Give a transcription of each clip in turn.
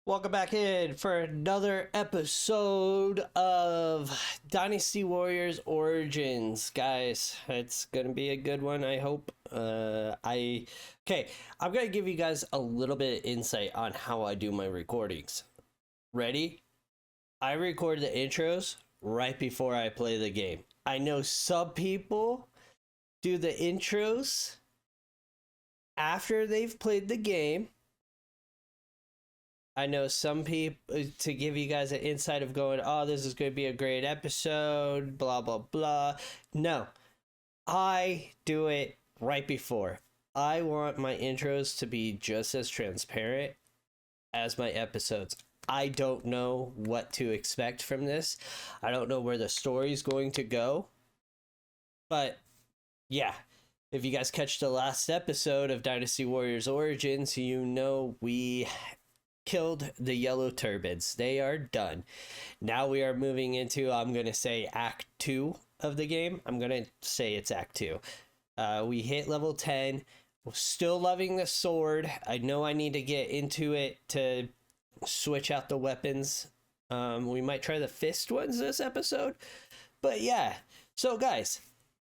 Welcome back in for another episode of Dynasty Warriors Origins, guys. It's gonna be a good one, I hope. I'm gonna give you guys a little bit of insight on how I do my recordings. Ready? I record the intros right before I play the game. I know some people do the intros after they've played the game. I know some people, to give you guys an insight of going, oh, this is going to be a great episode, blah, blah, blah. No, I do it right before. I want my intros to be just as transparent as my episodes. I don't know what to expect from this. I don't know where the story's going to go. But yeah, if you guys catch the last episode of Dynasty Warriors Origins, you know we killed the yellow turbans. They are done. Now we are moving into, I'm going to say, Act 2 of the game. I'm going to say it's Act 2. We hit level 10. We're still loving the sword. I know I need to get into it to switch out the weapons. We might try the fist ones this episode. But yeah. So guys,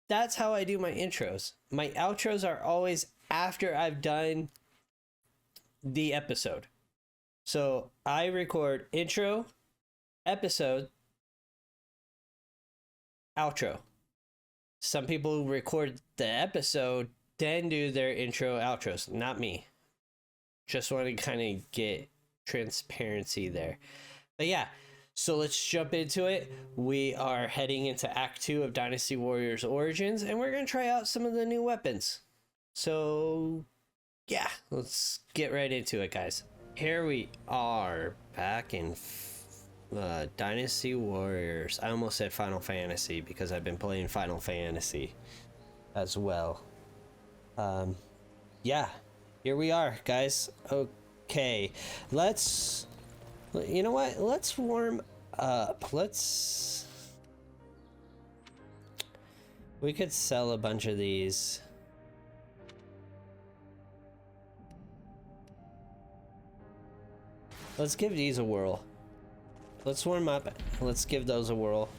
that's how I do my intros. My outros are always after I've done the episode. So I record intro, episode, outro. Some people record the episode, then do their intro, outros. Not me. Just want to kind of get transparency there. But yeah, so let's jump into it. We are heading into Act 2 of Dynasty Warriors Origins, and we're going to try out some of the new weapons. So yeah, let's get right into it, guys. Here we are back in Dynasty Warriors. I almost said Final Fantasy because I've been playing Final Fantasy as well. Yeah, here we are, guys. Okay, you know what? Let's warm up. We could sell a bunch of these. Let's give these a whirl. Let's warm up. Let's give those a whirl.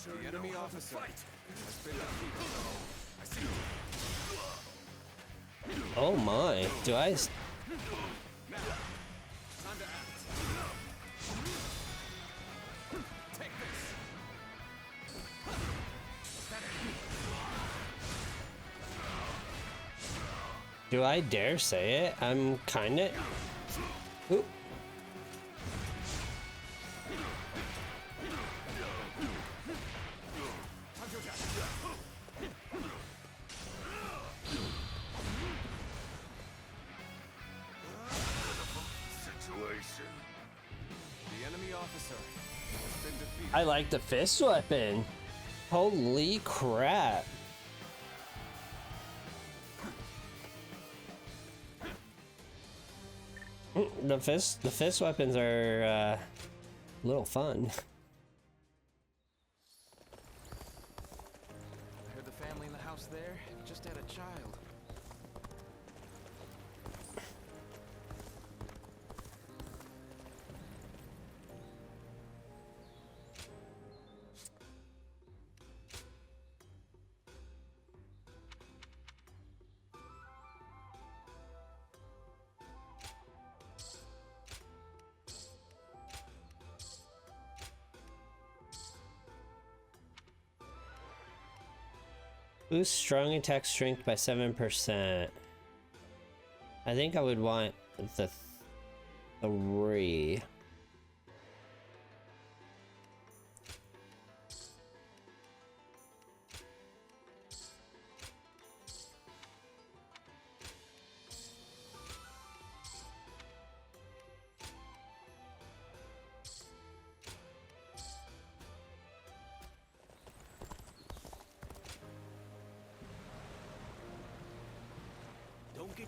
The enemy officer has been defeated. Oh my, do I... Do I dare say it? I'm kinda... Oop. The enemy officer has been defeated. I like the fist weapon. Holy crap. The fist weapons are a little fun. I heard the family in the house there just had a child. Boost strong attack strength by 7%. I think I would want the 3.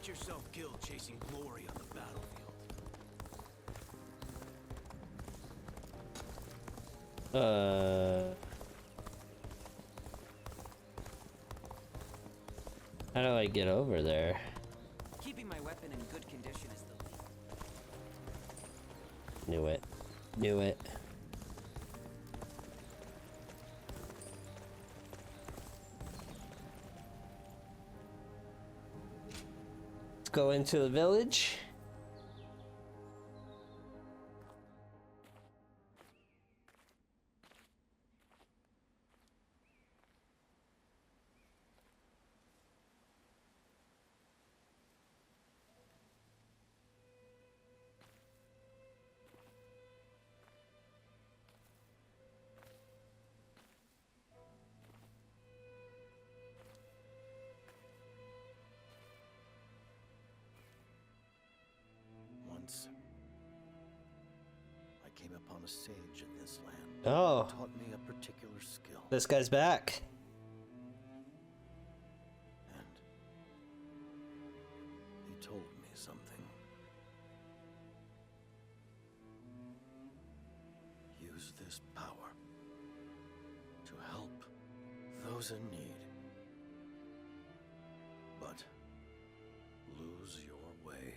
get yourself killed chasing glory on the battlefield. How do I get over there? Keeping my weapon in good condition is the least. Knew it. Knew it. Let's go into the village. Once, I came upon a sage in this land. Oh, He taught me a particular skill. this guy's back. And he told me something. Use this power to help those in need. But lose your way,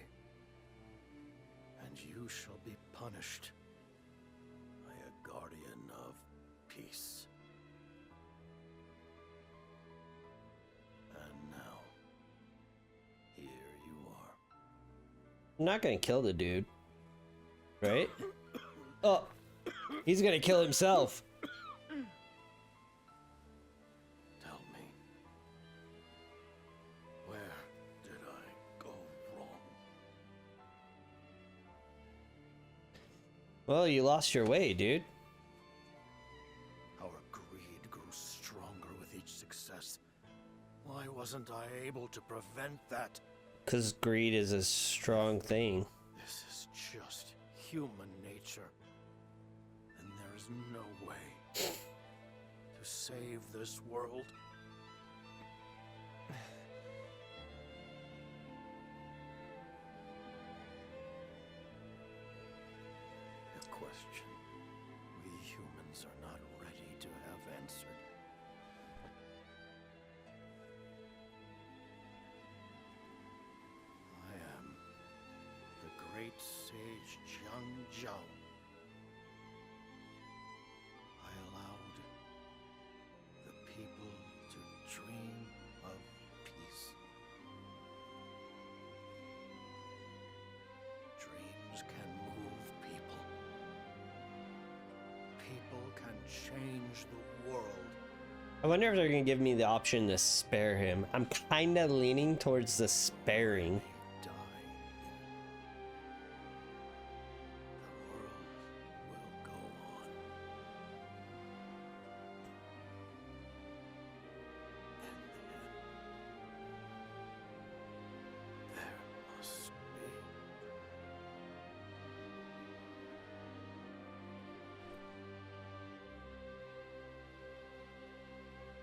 and you shall be punished by a guardian of peace. And now, here you are. I'm not gonna kill the dude. Right? Oh, he's gonna kill himself. Tell me, where did I go wrong? Well, you lost your way, dude. Our greed grew stronger with each success. Why wasn't I able to prevent that? Because greed is a strong thing. This is just human nature. And there is no way to save this world. A question we humans are not ready to have answered. I am the great sage Jiang Zhao. I allowed the people to dream of peace. Dreams can move people. People can change the world. I wonder if they're gonna give me the option to spare him. I'm kinda leaning towards the sparing. Die. The world will go on. And then there must be.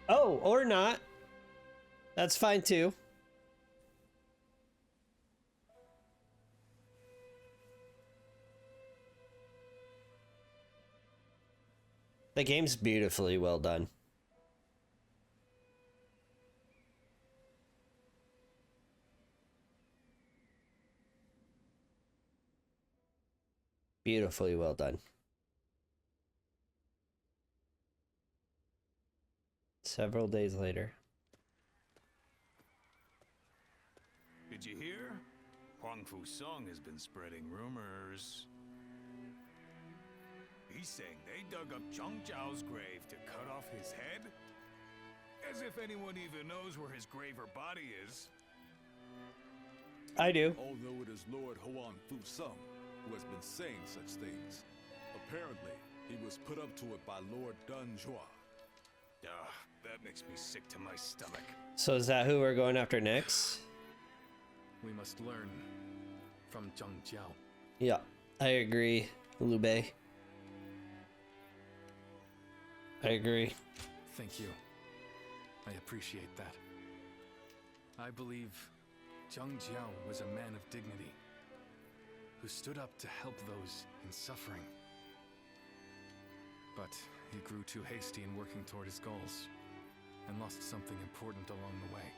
Oh, or not. That's fine too. The game's beautifully well done. Beautifully well done. Several days later. Did you hear? Huang Fu Song has been spreading rumors. He's saying they dug up Zhang Zhao's grave to cut off his head? As if anyone even knows where his grave or body is. I do. Although it is Lord Huang Fu Sung who has been saying such things. Apparently, he was put up to it by Lord Dun Zhua. That makes me sick to my stomach. So is that who we're going after next? We must learn from Zhang Jiao. Yeah, I agree, Liu Bei. I agree. Thank you. I appreciate that. I believe Zhang Jiao was a man of dignity, who stood up to help those in suffering. But he grew too hasty in working toward his goals, and lost something important along the way.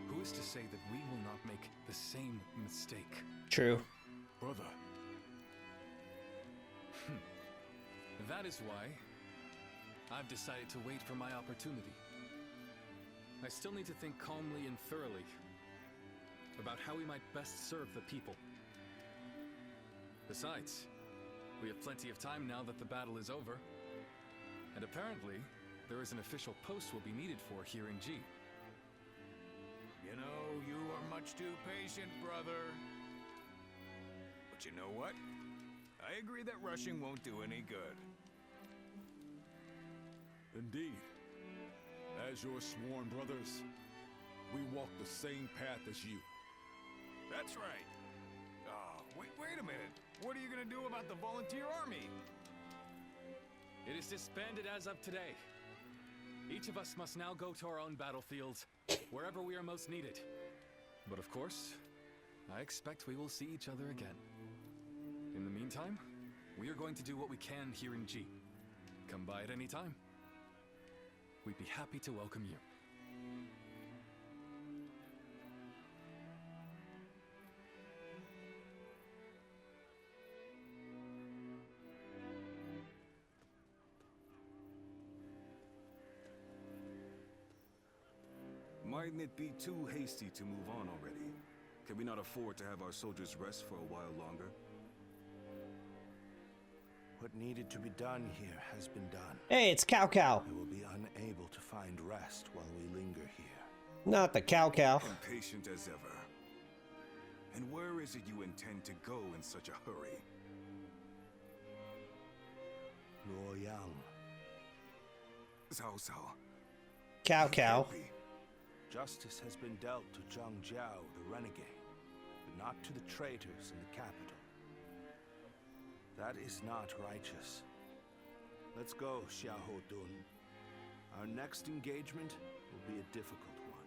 Who is to say that we will not make the same mistake? True. Brother, That is why I've decided to wait for my opportunity. I still need to think calmly and thoroughly about how we might best serve the people. Besides, we have plenty of time now that the battle is over. And apparently, there is an official post will be needed for here in G. You know, you are much too patient, brother. But you know what? I agree that rushing won't do any good. indeed, as your sworn brothers, we walk the same path as you. That's right. Wait a minute. What are you gonna do about the volunteer army? It is disbanded as of today. Each of us must now go to our own battlefields, wherever we are most needed. But of course, I expect we will see each other again. In the meantime, we are going to do what we can here in G. Come by at any time. We'd be happy to welcome you. Mightn't it be too hasty to move on already? Can we not afford to have our soldiers rest for a while longer? What needed to be done here has been done. Hey, it's Cow Cow. I will be unable to find rest while we linger here. Not the Cow Cow. Impatient as ever. And where is it you intend to go in such a hurry? Luoyang. Cao Cao. Cow Cow. Can't be. Justice has been dealt to Zhang Jiao, the renegade, but not to the traitors in the capital. That is not righteous. Let's go, Xiahou Dun. Our next engagement will be a difficult one.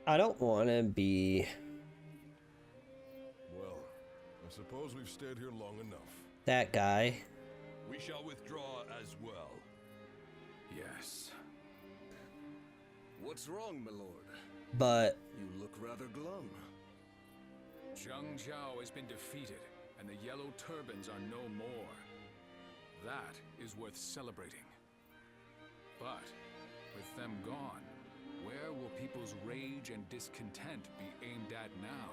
I don't want to be... Well, I suppose we've stayed here long enough. that guy. We shall withdraw as well. Yes. What's wrong, my lord? But You look rather glum. Zhang Jiao has been defeated, and the Yellow Turbans are no more. That is worth celebrating. But, with them gone, where will people's rage and discontent be aimed at now?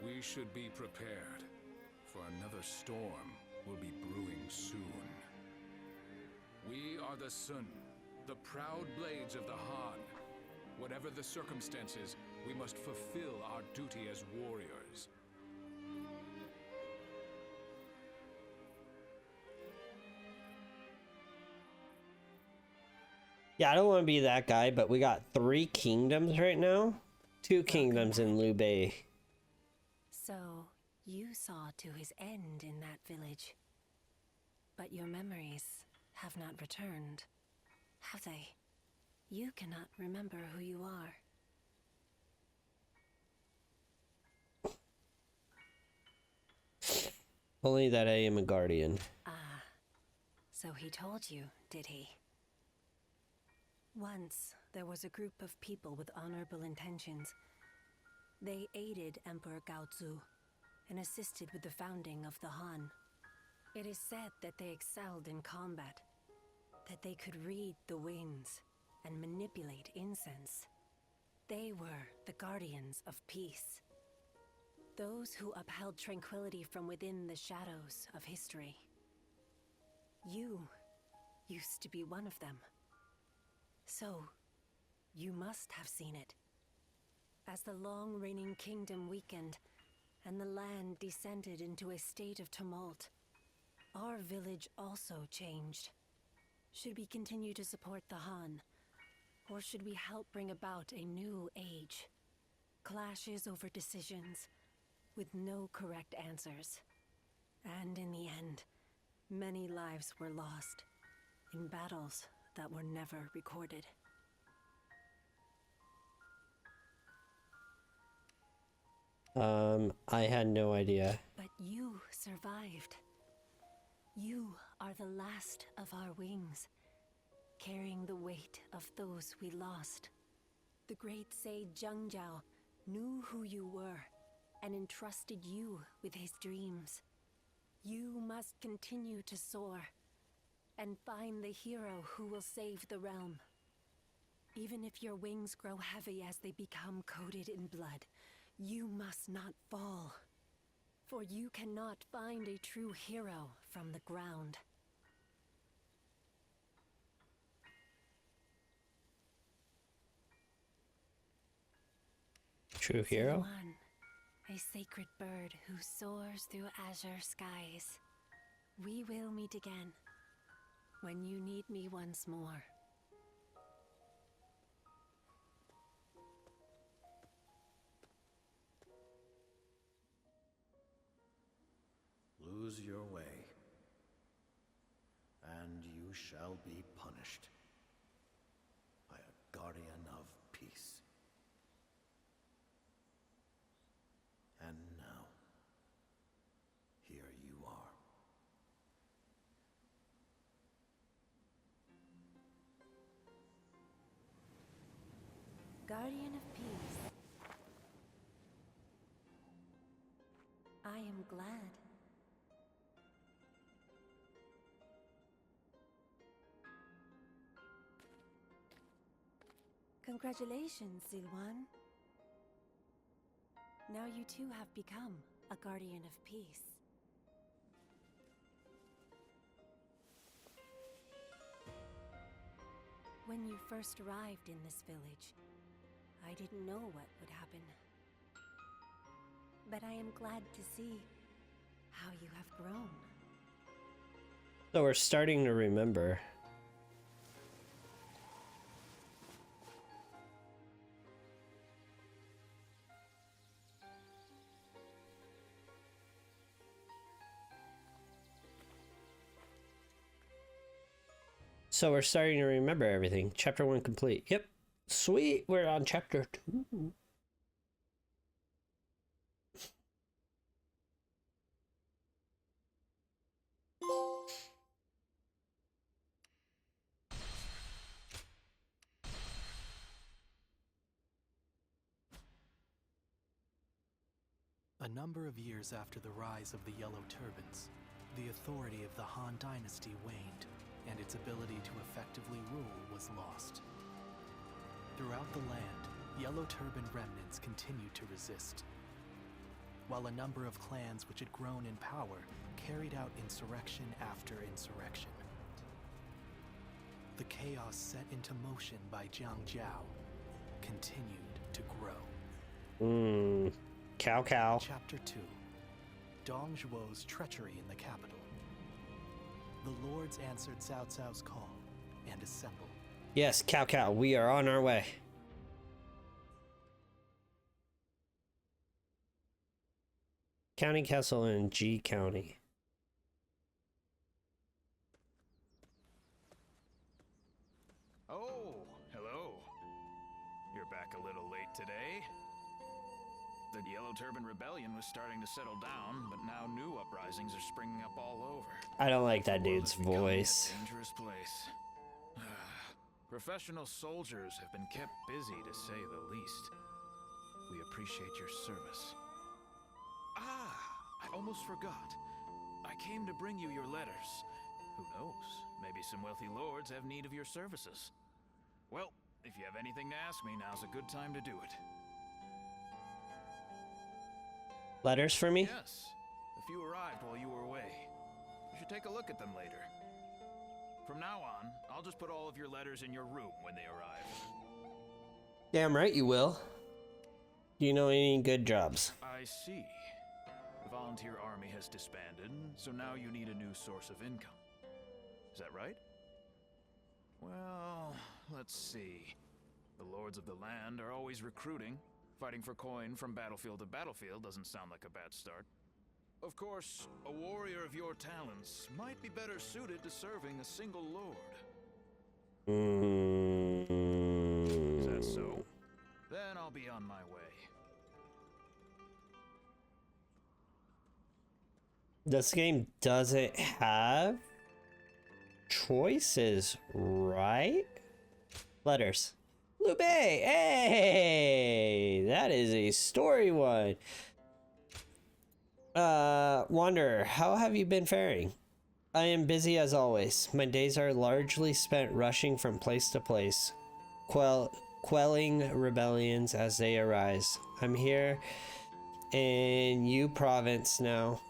We should be prepared, for another storm will be brewing soon. We are the Sun, the proud blades of the Han. Whatever the circumstances, we must fulfill our duty as warriors. yeah, I don't want to be that guy, but we got 3 kingdoms right now. 2 kingdoms in Liu Bei. So, you saw to his end in that village. But your memories have not returned, have they? You cannot remember who you are. Only that I am a guardian. Ah, so he told you, did he? Once, there was a group of people with honorable intentions. They aided Emperor Gaozu and assisted with the founding of the Han. It is said that they excelled in combat, that they could read the winds and manipulate incense. They were the guardians of peace. Those who upheld tranquility from within the shadows of history. You used to be one of them. So, you must have seen it. As the long-reigning kingdom weakened, and the land descended into a state of tumult, our village also changed. Should we continue to support the Han, Or should we help bring about a new age? Clashes over decisions, with no correct answers. And in the end, many lives were lost, in battles that were never recorded. I had no idea. But you survived. You are the last of our wings, carrying the weight of those we lost. The great sage Zhangjiao knew who you were and entrusted you with his dreams. You must continue to soar and find the hero who will save the realm. Even if your wings grow heavy as they become coated in blood, you must not fall. For you cannot find a true hero from the ground. True hero? One, a sacred bird who soars through azure skies. We will meet again when you need me once more. Lose your way, and you shall be punished by a guardian of peace. And now, here you are. Guardian of peace. I am glad. Congratulations, Zilwan. Now you too have become a guardian of peace. When you first arrived in this village, I didn't know what would happen. But I am glad to see how you have grown. So we're starting to remember. So we're starting to remember everything. Chapter 1 complete. Yep. Sweet. We're on chapter 2. A number of years after the rise of the Yellow Turbans, the authority of the Han Dynasty waned, and its ability to effectively rule was lost. Throughout the land, Yellow Turban remnants continued to resist, while a number of clans which had grown in power carried out insurrection after insurrection. The chaos set into motion by Jiang Jiao continued to grow. Cow. Chapter 2. Dong Zhuo's treachery in the capital. The lords answered Cao Cao's call and assembled. Yes, cow. We are on our way. County Castle in G County. Oh, hello. You're back a little late today. The Yellow Turban Rebellion was starting to settle down, but now new uprisings are springing up all over. I don't like that The world dude's is becoming voice. A dangerous place. Professional soldiers have been kept busy, to say the least. We appreciate your service. I almost forgot. I came to bring you your letters. Who knows? Maybe some wealthy lords have need of your services. Well, if you have anything to ask me, now's a good time to do it. Letters for me? Yes. A few arrived while you were away. You should take a look at them later. From now on, I'll just put all of your letters in your room when they arrive. Damn right you will. Do you know any good jobs? I see. The volunteer army has disbanded, so now you need a new source of income. Is that right? Well, let's see. The lords of the land are always recruiting. Fighting for coin from battlefield to battlefield doesn't sound like a bad start. Of course, a warrior of your talents might be better suited to serving a single lord. Is that so? Then I'll be on my way. This game doesn't have choices, right? Letters. Lupe! Hey! That is a story one. Wanderer, how have you been faring? I am busy as always. My days are largely spent rushing from place to place, quelling rebellions as they arise. I'm here in Yu province now,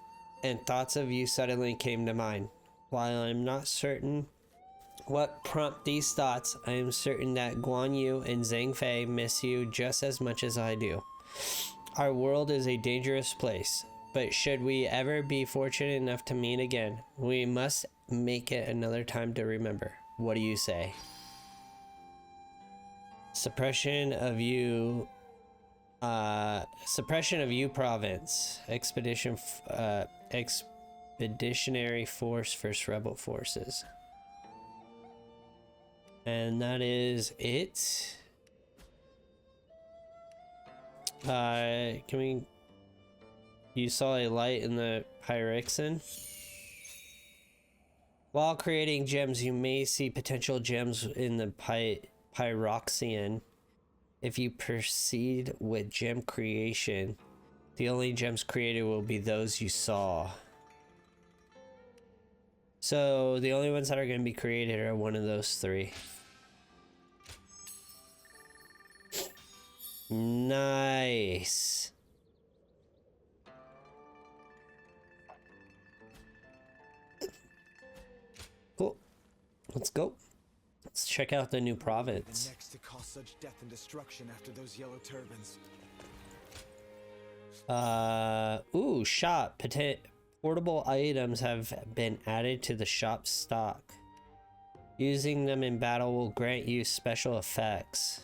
and thoughts of you suddenly came to mind. While I'm not certain what prompted these thoughts, I am certain that Guan Yu and Zhang Fei miss you just as much as I do. Our world is a dangerous place, but should we ever be fortunate enough to meet again, we must make it another time to remember. What do you say? Suppression of you province. Expeditionary force versus rebel forces. And that is it. You saw a light in the Pyrexian. While creating gems, you may see potential gems in the Pyroxian. If you proceed with gem creation, the only gems created will be those you saw. So the only ones that are going to be created are one of those three. Nice. Cool. Let's go. Let's check out the new province. Next to cause such death and destruction after those yellow turbans. Ooh, shop. Portable items have been added to the shop stock. Using them in battle will grant you special effects.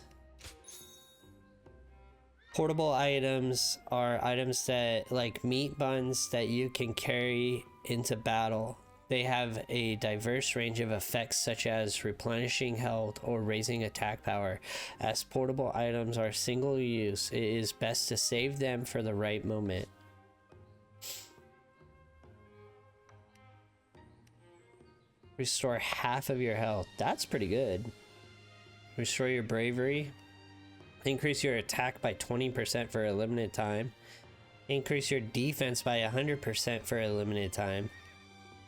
Portable items are items that, like meat buns, that you can carry into battle. They have a diverse range of effects such as replenishing health or raising attack power. As portable items are single use, it is best to save them for the right moment. Restore half of your health. That's pretty good. Restore your bravery. Increase your attack by 20% for a limited time. Increase your defense by 100% for a limited time.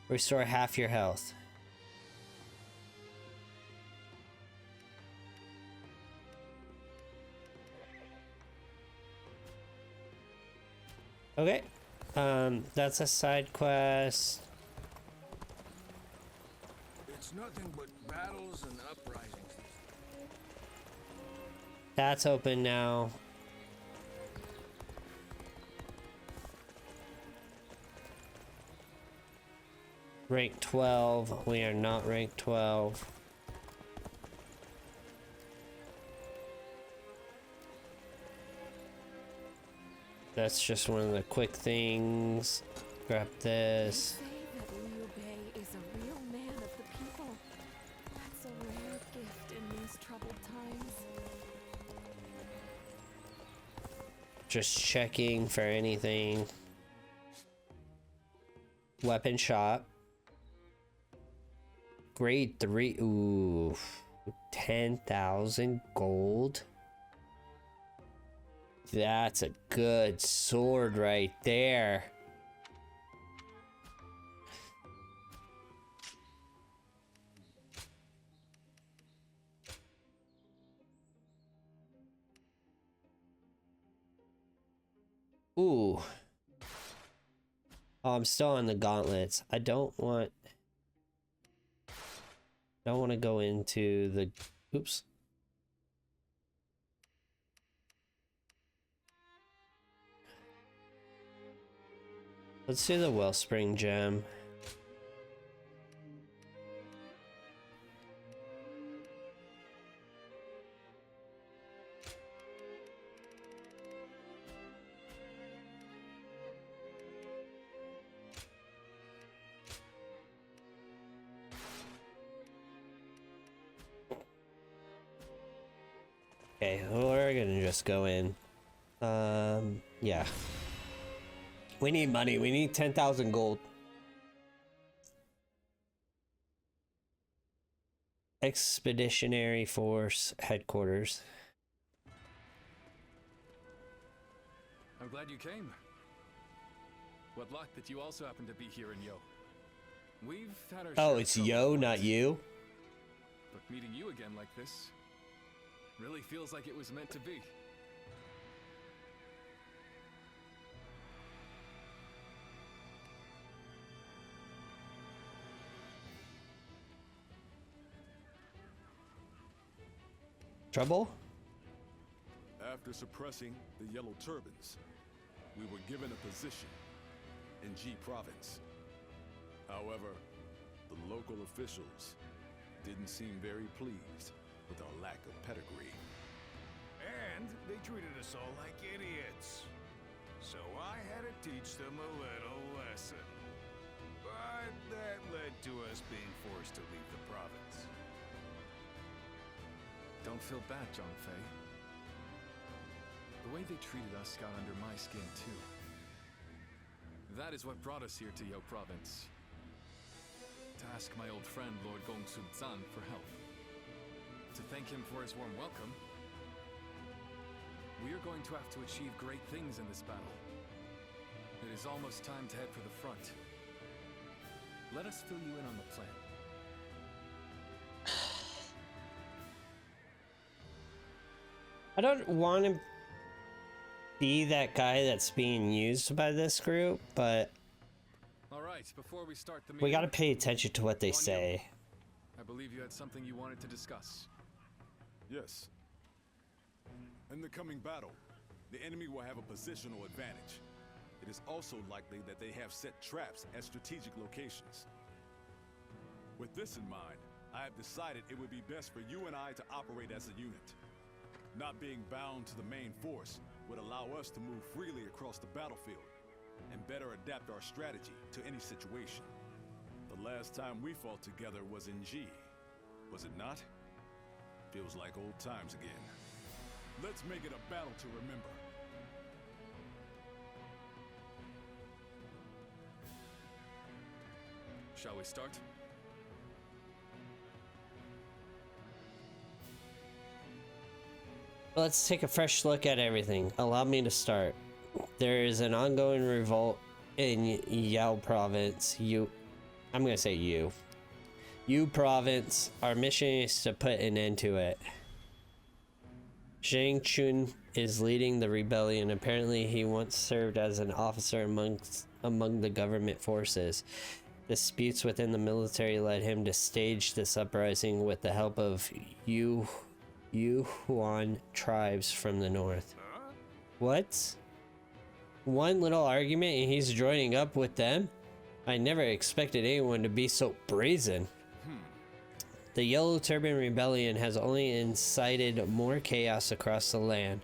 Restore half your health. Okay. That's a side quest. It's nothing but battles and uprisings. That's open now. Rank 12. We are not rank 12. That's just one of the quick things. Grab this. They say that Liu Bei is a real man of the people. That's a rare gift in these troubled times. Just checking for anything. Weapon shop. Grade 3. Ooh. 10,000 gold. That's a good sword right there. Ooh. Oh, I'm still on the gauntlets. I don't want to go into the... Oops. Let's do the Wellspring Gem. Okay, we're gonna just go in. Yeah. We need money. We need 10,000 gold. Expeditionary Force Headquarters. I'm glad you came. What luck that you also happen to be here in Yo. We've had our share Oh, of it's trouble Yo, once, not you? but meeting you again like this really feels like it was meant to be. Trouble? After suppressing the Yellow Turbans, we were given a position in G Province. However, the local officials didn't seem very pleased with our lack of pedigree. And they treated us all like idiots. So I had to teach them a little lesson. But that led to us being forced to leave the province. Don't feel bad, John Fay. The way they treated us got under my skin, too. That is what brought us here to Yo Province. To ask my old friend, Lord Gongsun Zan, for help. To thank him for his warm welcome. We are going to have to achieve great things in this battle. It is almost time to head for the front. Let us fill you in on the plan. I don't want to be that guy that's being used by this group, but All right, before we start the meeting, we gotta pay attention to what they on you. say. I believe you had something you wanted to discuss. Yes. In the coming battle, the enemy will have a positional advantage. It is also likely that they have set traps at strategic locations. With this in mind, I have decided it would be best for you and I to operate as a unit. Not being bound to the main force would allow us to move freely across the battlefield and better adapt our strategy to any situation. The last time we fought together was in G, was it not? Feels like old times again. Let's make it a battle to remember. Shall we start? Let's take a fresh look at everything. Allow me to start. There is an ongoing revolt in Yao Province. I'm gonna say Yu Province. Our mission is to put an end to it. Zhang Chun is leading the rebellion. Apparently, he once served as an officer among the government forces. Disputes within the military led him to stage this uprising with the help of Yuhuan tribes from the north. What? One little argument and he's joining up with them? I never expected anyone to be so brazen. The Yellow Turban Rebellion has only incited more chaos across the land.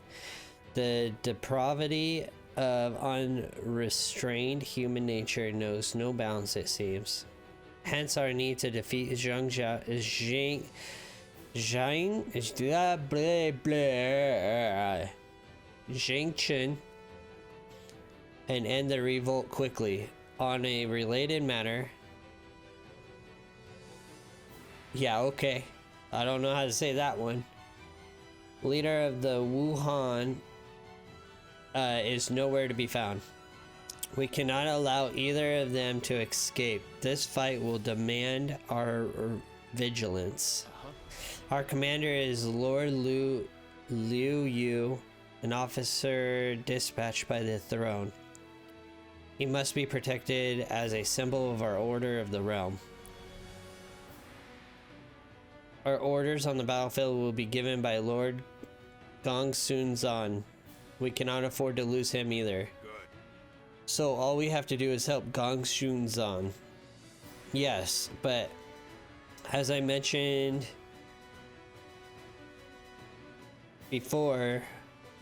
The depravity of unrestrained human nature knows no bounds, it seems. Hence our need to defeat Zhang Chun and end the revolt quickly. On a related matter, yeah, okay, I don't know how to say that one. Leader of the Wuhan is nowhere to be found. We cannot allow either of them to escape. This fight will demand our vigilance. Our commander is Lord Liu Yu, an officer dispatched by the throne. He must be protected as a symbol of our order of the realm. Our orders on the battlefield will be given by Lord Gongsun Zan. We cannot afford to lose him either. So all we have to do is help Gongsun Zan. Yes, but as I mentioned before,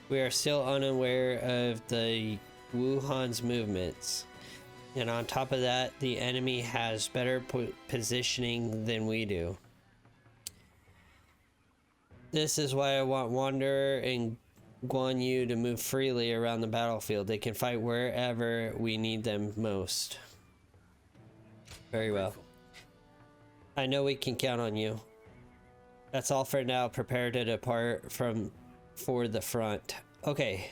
we are still unaware of the Wuhan's movements. And on top of that, the enemy has better positioning than we do. This is why I want Wanderer and Guan Yu to move freely around the battlefield. They can fight wherever we need them most. Very well. I know we can count on you. That's all for now. Prepare to depart for the front. Okay.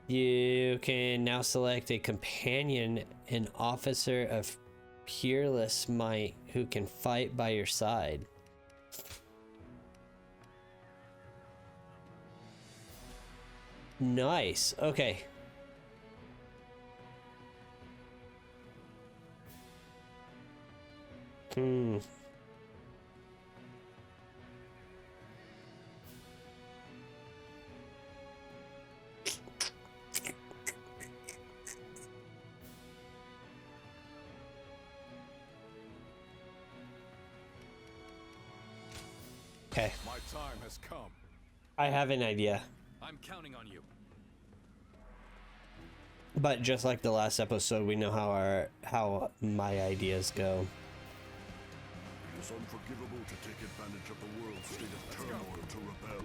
You can now select a companion, an officer of peerless might who can fight by your side. Nice. Okay. Okay. My time has come. I have an idea. I'm counting on you. But just like the last episode, we know how my ideas go. It is unforgivable to take advantage of the world's state of turmoil to rebel.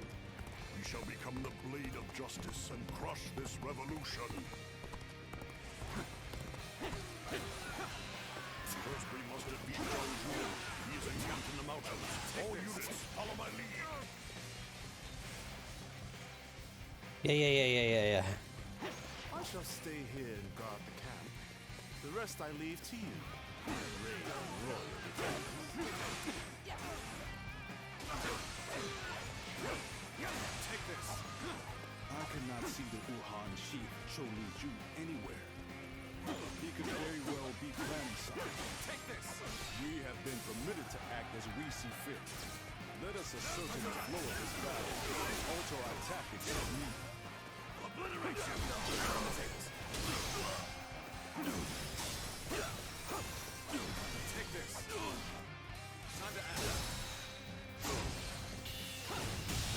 We shall become the blade of justice and crush this revolution. First we must defeat Zhang Zhu. He is encamped in the mountains. All units, follow my lead. Yeah. I shall stay here and guard the camp. The rest I leave to you. Take this. I cannot see the Wuhan chief Zhou Liju anywhere. He could very well be planning something. Take this. We have been permitted to act as we see fit. Let us ascertain the flow of this battle and alter our tactics if needed. Obliterate you! On the tables. Take this. Time to act.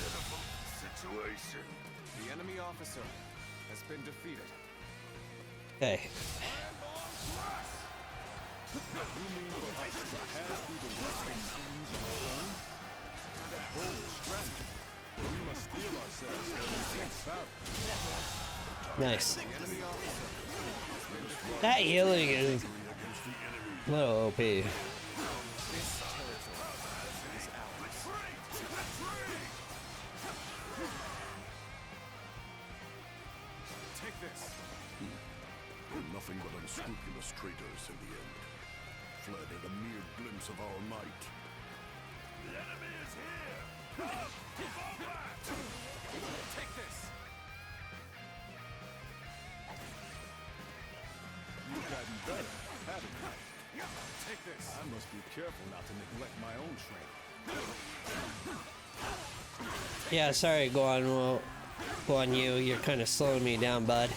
Pitiful situation. The enemy officer has been defeated. Okay. You mean for us to pass through the western seas on our own? That bold strategy. We must steel ourselves for the next battle. Nice. That healing is a little OP. This territory is ours. Take this. We're nothing but unscrupulous traitors in the end. Fled at a mere glimpse of our might. The enemy is here! Come! Fall back! Take this. You've gotten better, haven't you? Take this. I must be careful not to neglect my own training. Yeah, sorry, Guan Yu. You're kind of slowing me down, bud.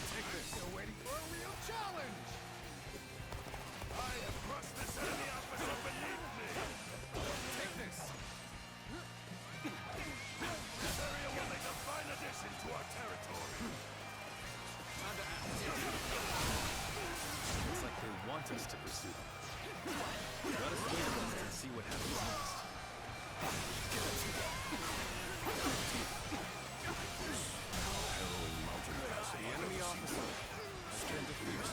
Us to pursue them. Let us wait a moment and see what happens next. The enemy officer has been defeated.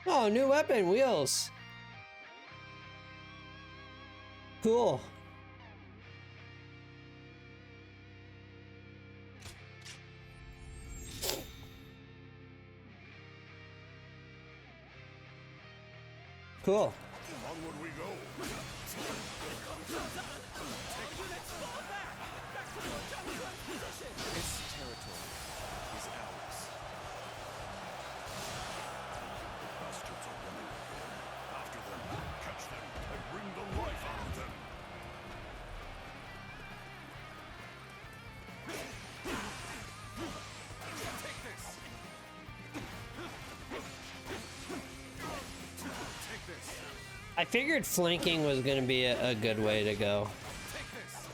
Oh, new weapon, wheels. Cool. Cool. Onward we go. This territory is ours. The bastards are running again. After them, catch them, and bring the life out of them. Take this. Take this. I figured flanking was going to be a good way to go. Take this.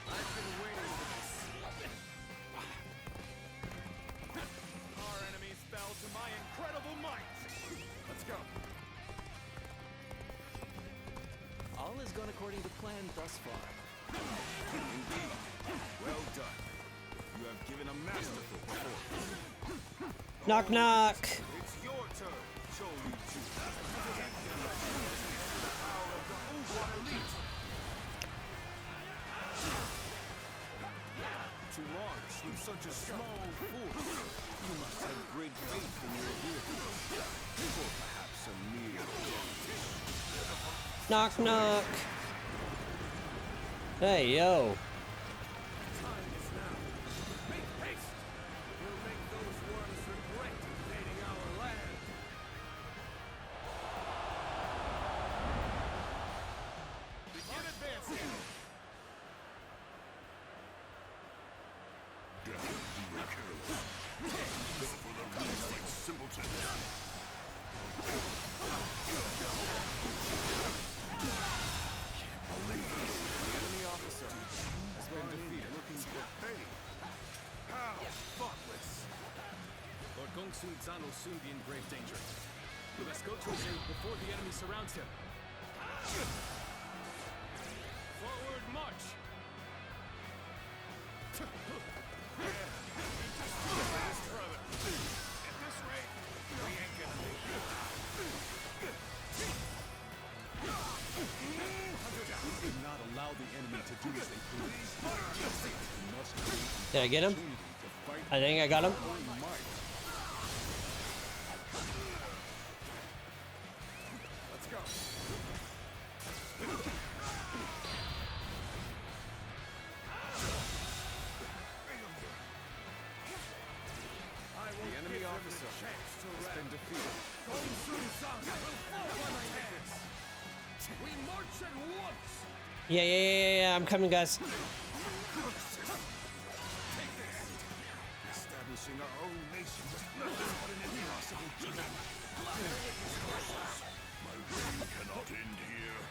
I've been waiting for this. Our All has gone according to plan thus far. Indeed. Well done. You have given a masterful performance. Knock knock. It's your turn. Show you two. The power of the Uber elite. To launch with such a small force, you must have great faith in your abilities. Or perhaps a mere Knock knock. Hey yo. time is now. Make haste. We'll make those worms regret invading our land. Begin advancing. Death deal careless. Go for the roots like simpletons. The enemy officer has been defeated. Looking for pay. How thoughtless. Lord Gongsun Zan will soon be in grave danger. We must go to his aid before the enemy surrounds him. Forward march! At this rate, we ain't gonna make it. We cannot allow the enemy to do as they please. We must create Did I get him? opportunity to fight I think I got him. with our own might. Let's go. The enemy officer has been defeated. We march at once. Yeah. I'm coming, guys. Establishing our own nation was nothing but an impossible dream. My reign cannot end here.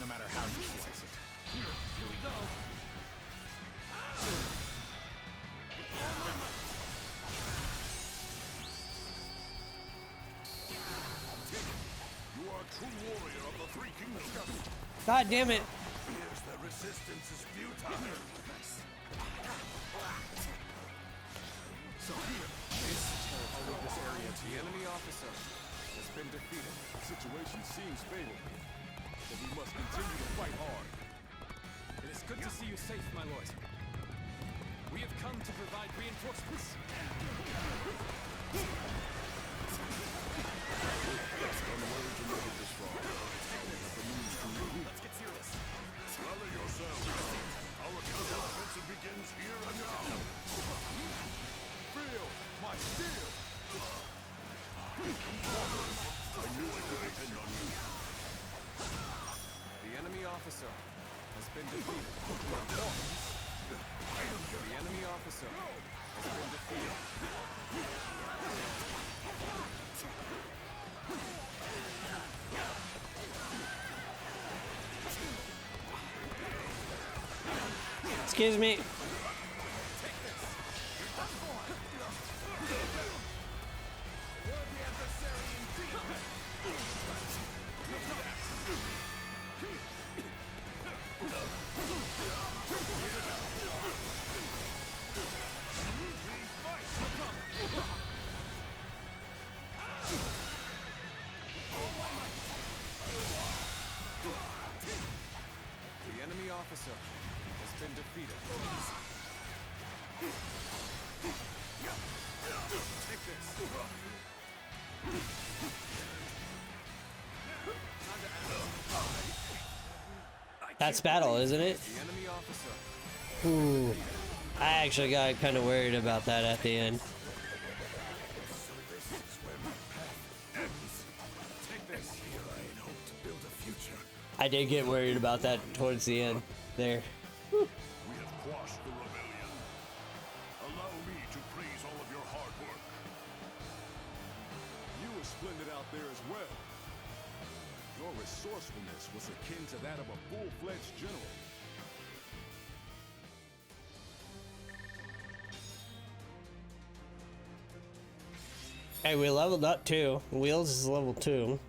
No matter how you slice it. Here we go. You are a true warrior of the Three Kingdoms. God damn it. Here's the resistance is futile. So here, this territory of this area, the enemy officer has been defeated. The situation seems favorable, but we must continue to fight hard. It is good to see you safe, my lord. We have come to provide reinforcements. Let's get serious. Rally yourselves. Our counter-offensive begins here and now. Feel my steel! I knew I could depend on you. The enemy officer has been defeated. The enemy officer has been defeated. Excuse me. The enemy officer has been defeated. Take this. That's battle, isn't it? The enemy officer. Ooh. I actually got kind of worried about that at the end. Take this. Here I hope to build a future. I did get worried about that towards the end there. We have quashed the rebellion. Allow me to praise all of your hard work. You were splendid out there as well. Your resourcefulness was akin to that of a full-fledged general. Hey, we leveled up too. Wheels is level 2.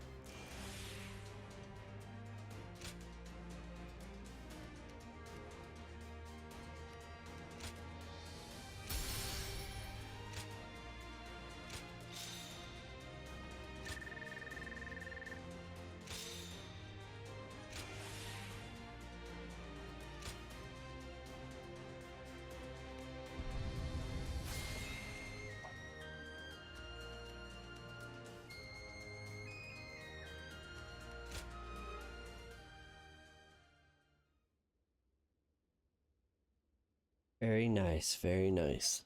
Very nice, very nice.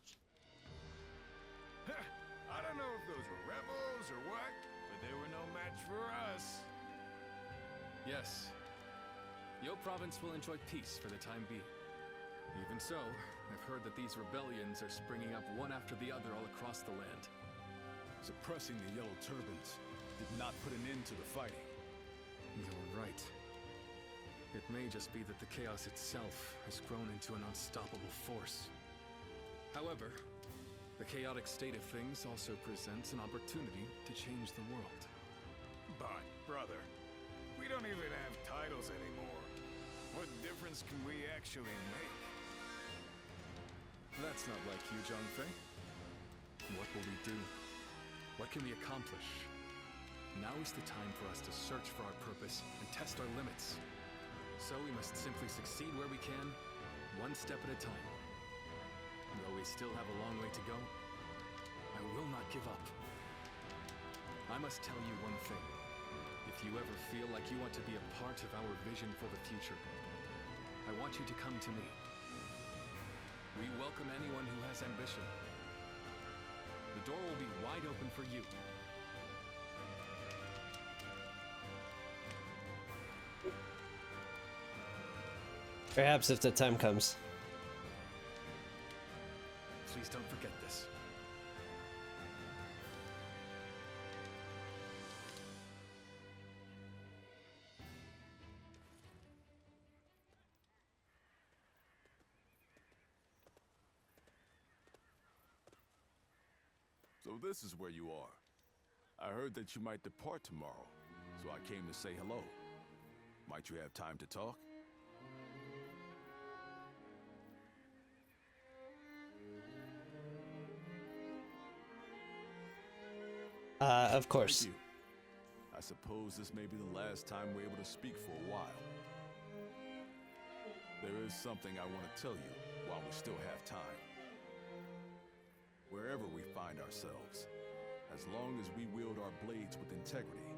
I don't know if those were rebels or what, but they were no match for us. Yes. Yo province will enjoy peace for the time being. Even so, I've heard that these rebellions are springing up one after the other all across the land. Suppressing the Yellow Turbans did not put an end to the fighting. You're right. It may just be that the chaos itself has grown into an unstoppable force. However, the chaotic state of things also presents an opportunity to change the world. But, brother, we don't even have titles anymore. What difference can we actually make? That's not like you, Zhang Fei. What will we do? What can we accomplish? Now is the time for us to search for our purpose and test our limits. So we must simply succeed where we can, one step at a time. Though we still have a long way to go, I will not give up. I must tell you one thing. If you ever feel like you want to be a part of our vision for the future, I want you to come to me. We welcome anyone who has ambition. The door will be wide open for you. Perhaps if the time comes. Please don't forget this. So this is where you are. I heard that you might depart tomorrow, so I came to say hello. Might you have time to talk? Of course. Thank you. I suppose this may be the last time we're able to speak for a while. There is something I want to tell you while we still have time. Wherever we find ourselves, as long as we wield our blades with integrity,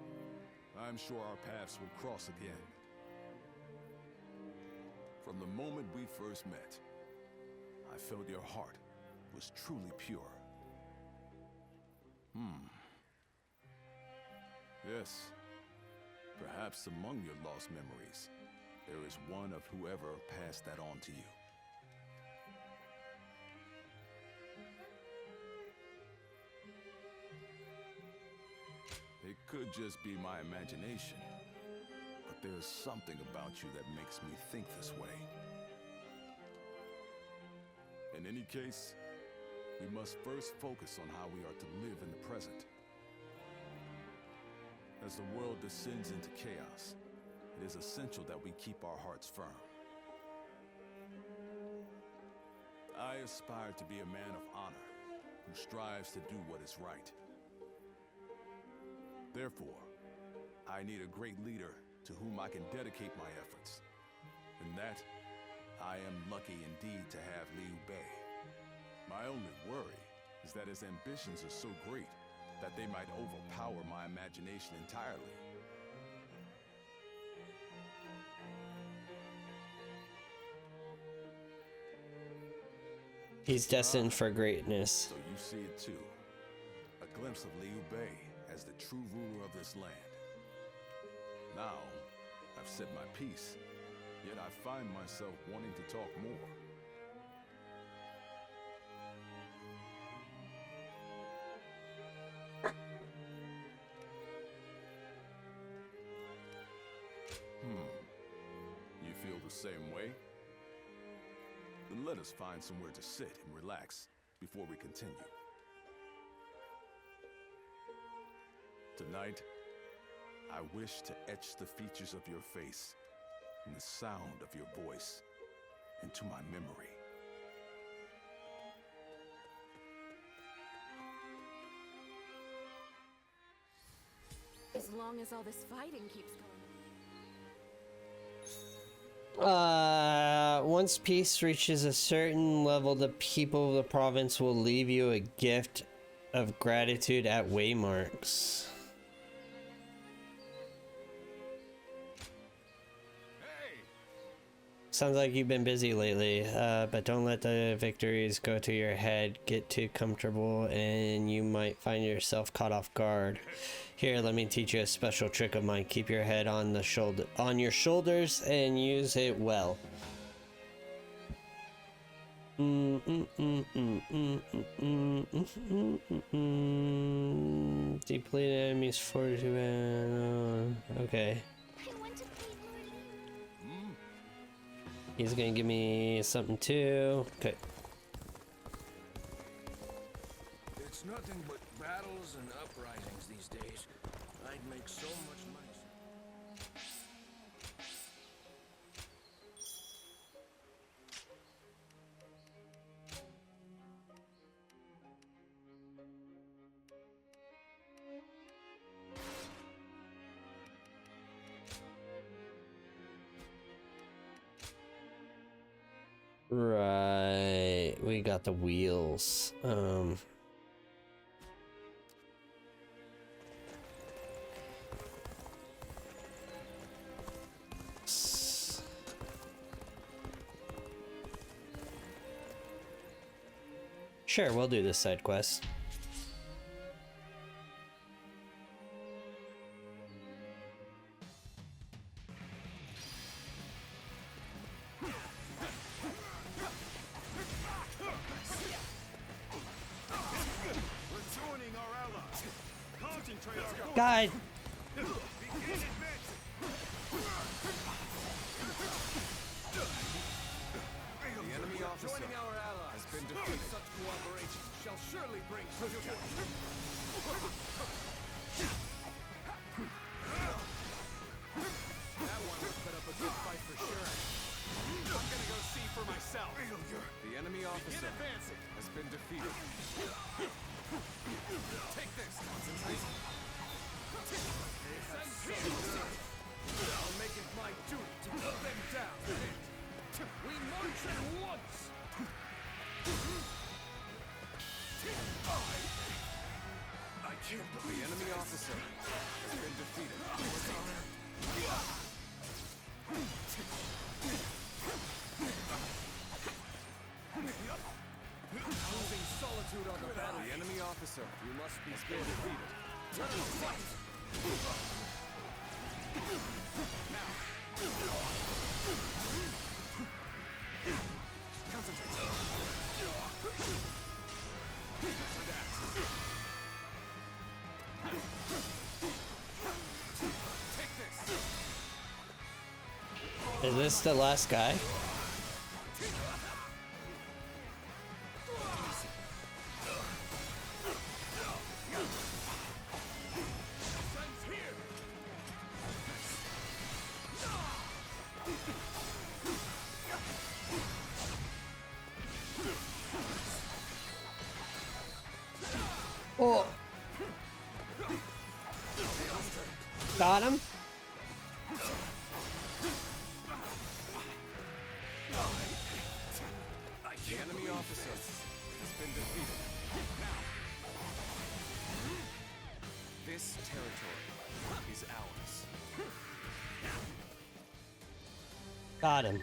I'm sure our paths will cross again. From the moment we first met, I felt your heart was truly pure. Yes, perhaps among your lost memories, there is one of whoever passed that on to you. It could just be my imagination, but there's something about you that makes me think this way. In any case, we must first focus on how we are to live in the present. As the world descends into chaos, it is essential that we keep our hearts firm. I aspire to be a man of honor who strives to do what is right. Therefore, I need a great leader to whom I can dedicate my efforts. And that, I am lucky indeed to have Liu Bei. My only worry is that his ambitions are so great that they might overpower my imagination entirely. He's destined for greatness. So you see it too. A glimpse of Liu Bei as the true ruler of this land. Now, I've said my piece, yet I find myself wanting to talk more. You feel the same way? Then let us find somewhere to sit and relax before we continue. Tonight, I wish to etch the features of your face and the sound of your voice into my memory. As long as all this fighting keeps going. Once peace reaches a certain level, the people of the province will leave you a gift of gratitude at waymarks. Sounds like you've been busy lately, but don't let the victories go to your head. Get too comfortable and you might find yourself caught off guard. Here, let me teach you a special trick of mine. Keep your head on your shoulders and use it well. Deplete enemies fortitude. Okay. He's gonna give me something too. Okay. It's nothing but battles and uprisings these days. I'd make so much money. Right, we got the wheels. Sure, we'll do this side quest. God. The enemy officer joining our allies has been defeated. Such cooperation shall surely bring success. That one was put up a good fight for sure. I'm gonna go see for myself. The enemy officer has been defeated. Take this. Concentrate. I'll make it my duty to put them down. We march at once. I can't believe the enemy officer has been defeated. Causing solitude on the battle. The enemy officer, you must be still defeated. Let us fight! Now. Concentrate. Take this. Is this the last guy? Oh. Got him. The enemy officer has been defeated. Now, this territory is ours. Got him.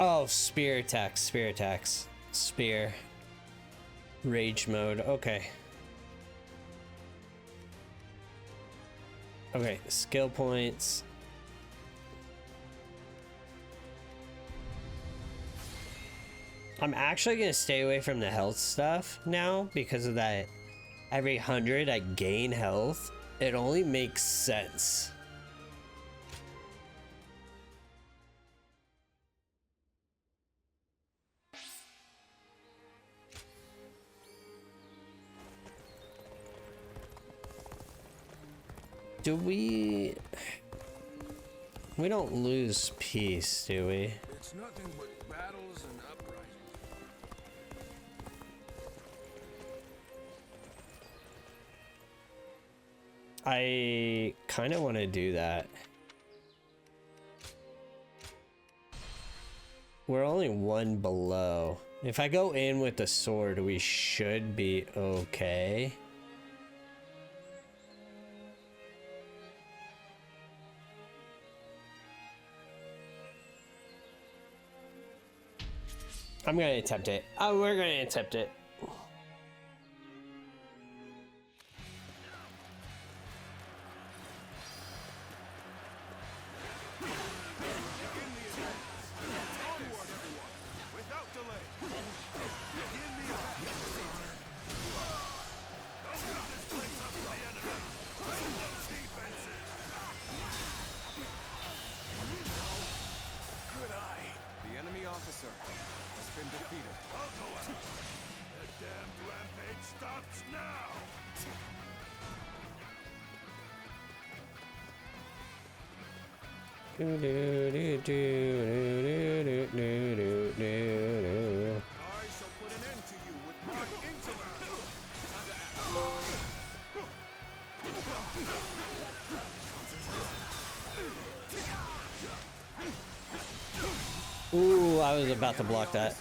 Oh, spear attacks, spear attacks. Spear. Rage mode, okay. Okay, skill points. I'm actually gonna stay away from the health stuff now because of that. Every 100 I gain health. It only makes sense. Do we don't lose peace, do we? It's nothing but battles and uprisings. I kind of want to do that. We're only one below. If I go in with the sword, we should be okay. I'm gonna attempt it. Oh, we're gonna attempt it. The enemy officer has been defeated. The damned rampage stops now! Do, do, do, do, do, do, do, do, do. I shall put an end to you with my intellect. Ooh, I was about to block that. Has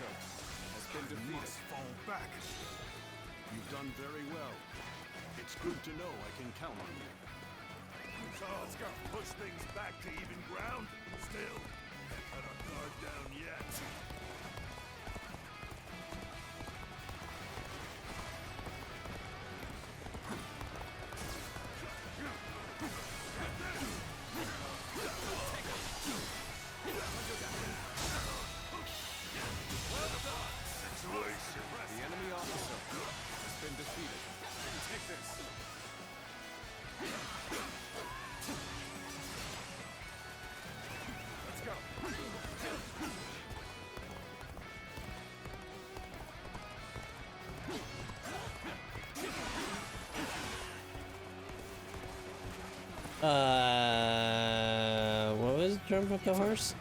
been defeated. Fall back. You've done very well. It's good to know I can count on you. So, let's go. Push things back to even ground. Still, can't cut our guard down yet. The enemy officer has been defeated. Take this. Let's go. What was jump with the horse?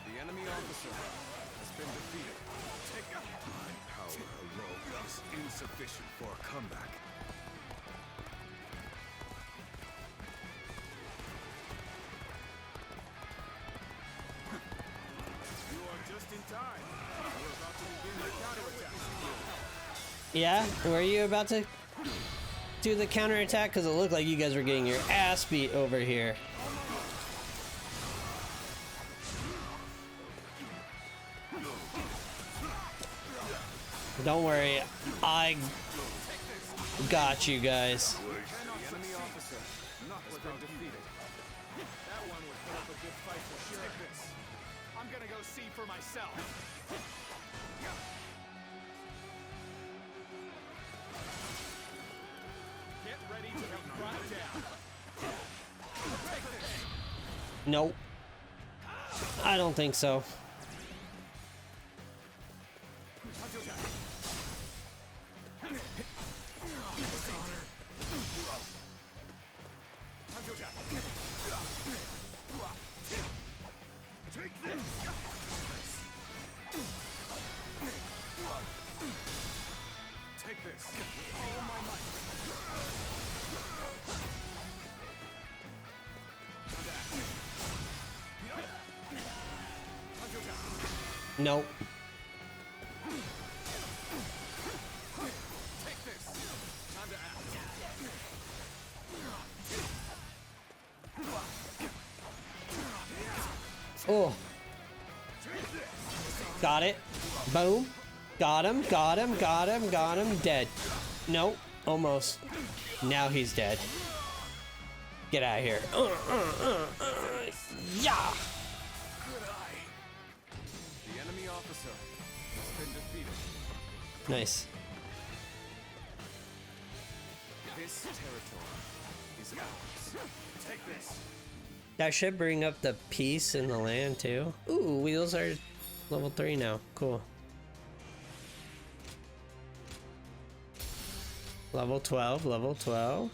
The enemy officer has been defeated. Take it. My power alone is insufficient for a comeback. You are just in time. We're about to begin the counterattack. Yeah, were you about to do the counterattack? Because it looked like you guys were getting your ass beat over here. Don't worry, I got you guys. The enemy officer has been defeated. That one would put up a good fight for sure. Take this. I'm gonna go see for myself. Get ready to be brought down. Take this. Nope. I don't think so. Take this. All my might. Nope. Take this. Time to act. Oh. Got it. Boom. Got him, got him, got him, got him. Dead. Nope. Almost. Now he's dead. Get out of here. Yeah. Good eye. The enemy officer has been defeated. Nice. This territory is ours. Take this. That should bring up the peace in the land too. Ooh, wheels are level 3 now. Cool. Level 12, level 12.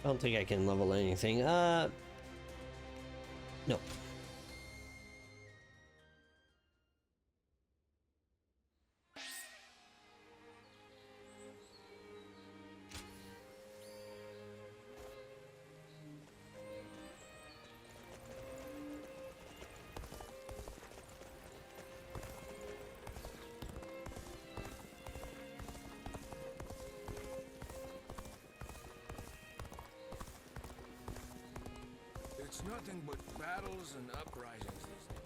I don't think I can level anything. No. It's nothing but battles and uprisings these days.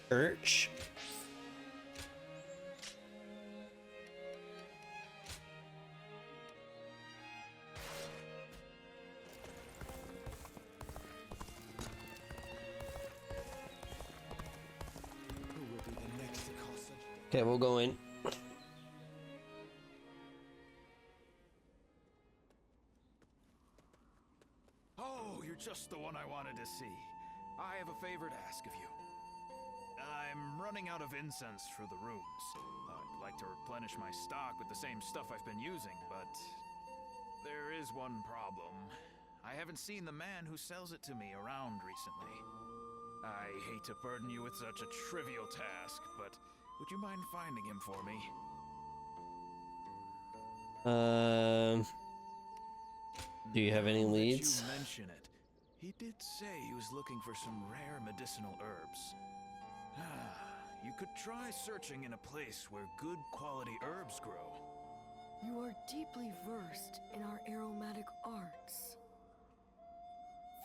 Birch. Who will be the next to cause such? Okay, we'll go in. Oh, you're just the one I wanted to see. I have a favor to ask of you. I'm running out of incense for the rooms. I'd like to replenish my stock with the same stuff I've been using, but there is one problem. I haven't seen the man who sells it to me around recently. I hate to burden you with such a trivial task, but would you mind finding him for me? Do you have any Now that leads? You mention it. He did say he was looking for some rare medicinal herbs. You could try searching in a place where good quality herbs grow. You are deeply versed in our aromatic arts.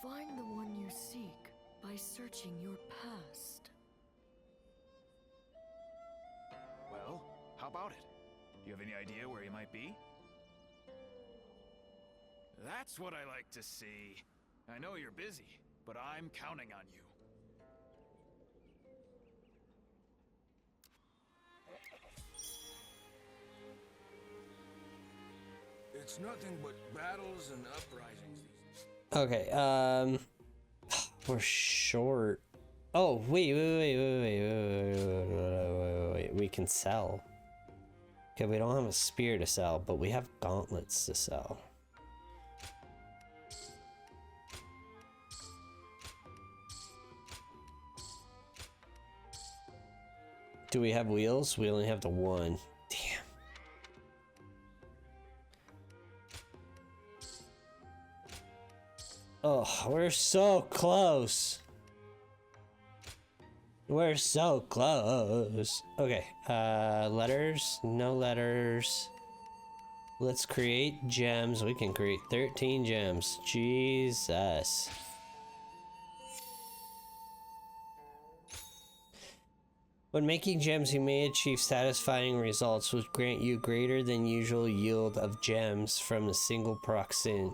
Find the one you seek by searching your past. Well, how about it? Do you have any idea where he might be? That's what I like to see. I know you're busy, but I'm counting on you. It's nothing but battles and uprisings these days. Okay, we're short. Oh, wait. We can sell. Okay, we don't have a spear to sell, but we have gauntlets to sell. Do we have wheels? We only have the one. Damn. Oh, we're so close. We're so close. Okay, letters, no letters. Let's create gems. We can create 13 gems. Jesus. When making gems, you may achieve satisfying results which grant you greater than usual yield of gems from a single proxian.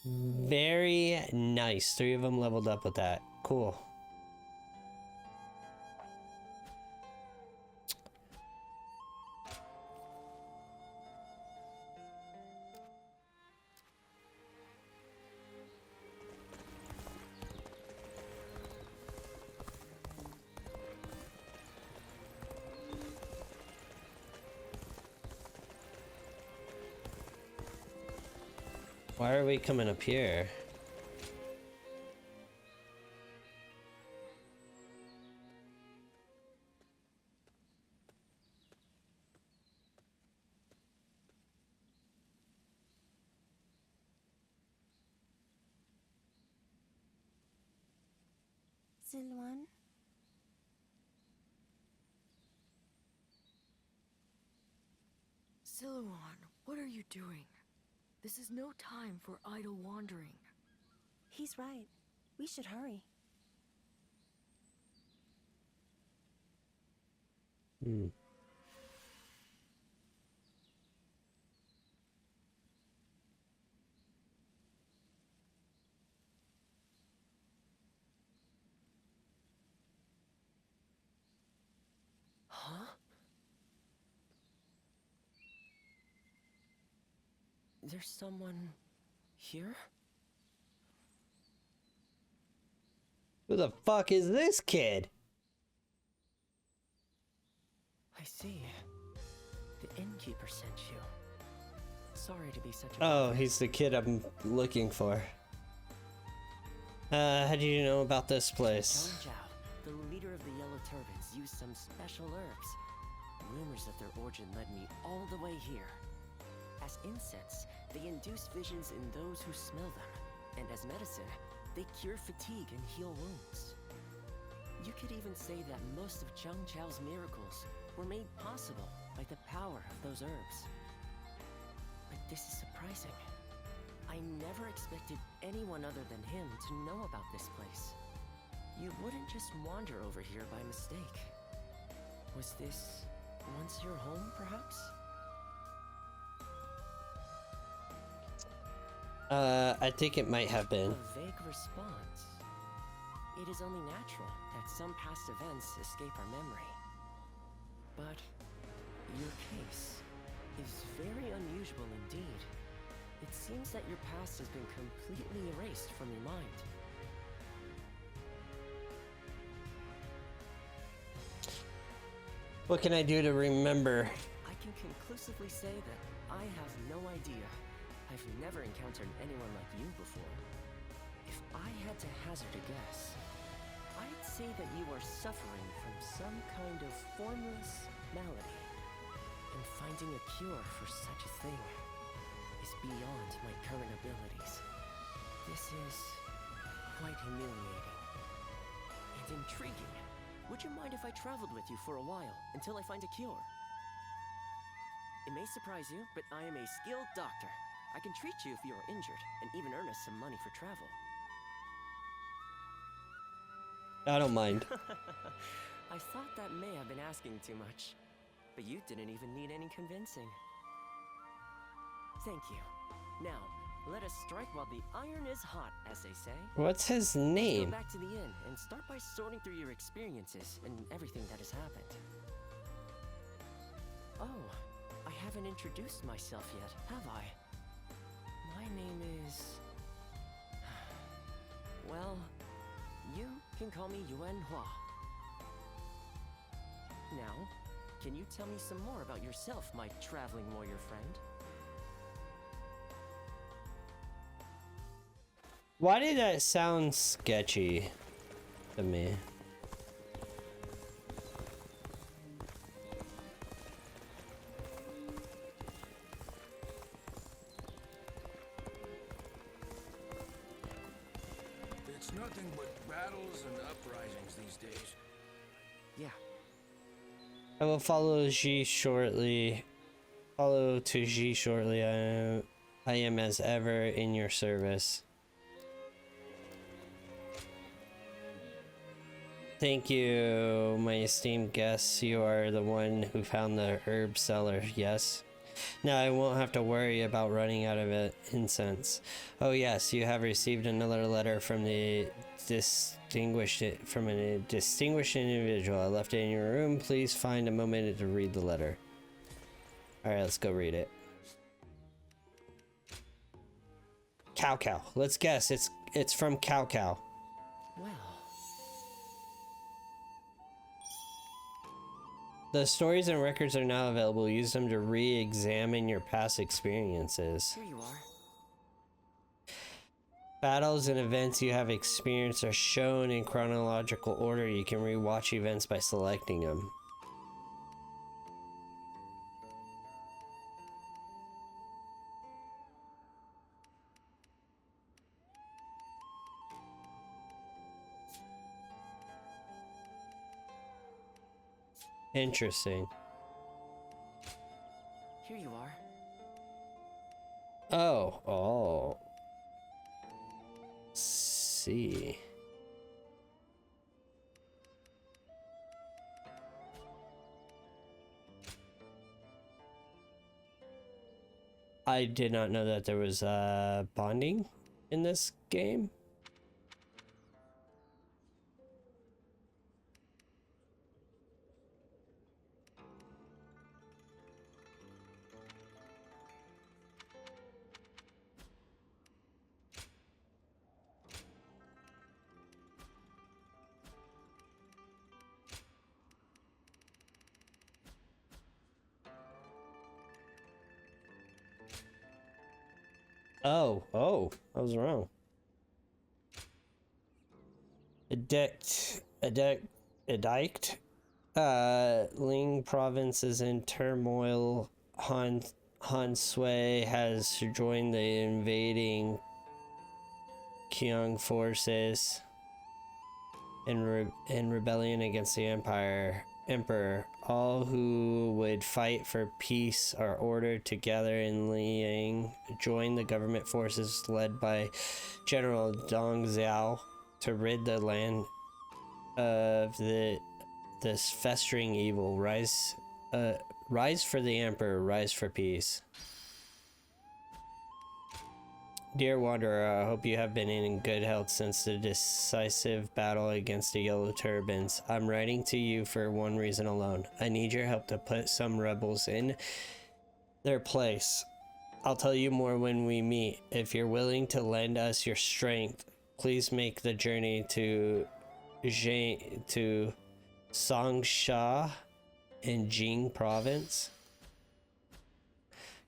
Very nice. 3 of them leveled up with that. Cool. Why are we coming up here? Zilwan? Silouan, what are you doing? This is no time for idle wandering. He's right. We should hurry. Hmm. Huh? There's someone here? Who the fuck is this kid? I see. The innkeeper sent you. Sorry to be such a... Oh, he's the kid I'm looking for. How do you know about this place? Zhang Zhao, the leader of the Yellow Turbans, used some special herbs. Rumors of their origin led me all the way here. As incense, they induce visions in those who smell them. And as medicine, they cure fatigue and heal wounds. You could even say that most of Zhang Zhao's miracles were made possible by the power of those herbs. But this is surprising. I never expected anyone other than him to know about this place. You wouldn't just wander over here by mistake. Was this once your home, perhaps? I think it might have been. A vague response. It is only natural that some past events escape our memory. But your case is very unusual indeed. It seems that your past has been completely erased from your mind. What can I do to remember? I can conclusively say that I have no idea. I've never encountered anyone like you before. If I had to hazard a guess, I'd say that you are suffering from some kind of formless malady. And finding a cure for such a thing is beyond my current abilities. This is quite humiliating and intriguing. Would you mind if I traveled with you for a while until I find a cure? It may surprise you, but I am a skilled doctor. I can treat you if you are injured and even earn us some money for travel. I don't mind. I thought that may have been asking too much, but you didn't even need any convincing. Thank you. Now, let us strike while the iron is hot, as they say. What's his Let's name? go back to the inn and start by sorting through your experiences and everything that has happened. Oh, I haven't introduced myself yet, have I? My name is... Well, you can call me Yuan Hua. Now, can you tell me some more about yourself, my traveling warrior friend? Why did that sound sketchy to me? It's nothing but battles and uprisings these days. Yeah. I will follow G shortly. Follow to G shortly. I am as ever in your service. Thank you, my esteemed guests. You are the one who found the herb cellar, yes? Now I won't have to worry about running out of incense. Oh yes, you have received another letter from a distinguished individual. I left it in your room. Please find a moment to read the letter. Alright, let's go read it. Cow Cow. Let's guess. It's from Cow Cow. Well... The stories and records are now available. Use them to re-examine your past experiences. Here you are. Battles and events you have experienced are shown in chronological order. You can re-watch events by selecting them. Interesting. Here you are. Oh. See. I did not know that there was bonding in this game. Oh, I was wrong. Edict. Ling province is in turmoil. Han Sui has joined the invading Qiang forces in rebellion against the emperor. All who would fight for peace are ordered to gather in Liang, join the government forces led by General Dong Xiao to rid the land of this festering evil. Rise for the emperor, rise for peace. Dear Wanderer, I hope you have been in good health since the decisive battle against the Yellow Turbans. I'm writing to you for one reason alone. I need your help to put some rebels in their place. I'll tell you more when we meet. If you're willing to lend us your strength, please make the journey to Songsha in Jing province.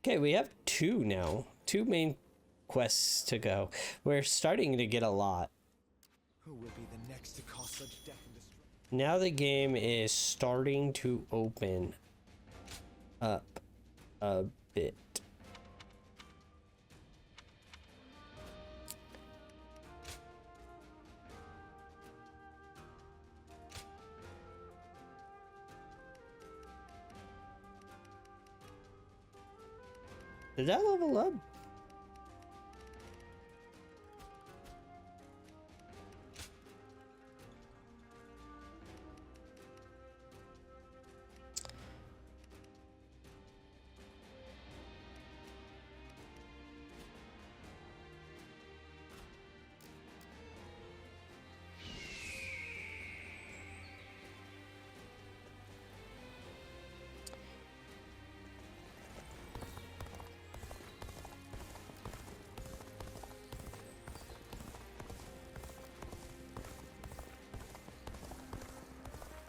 Okay, we have two now. Two main quests to go. We're starting to get a lot. Who will be the next to cause such death and destruction? Now the game is starting to open up a bit. Did that level up?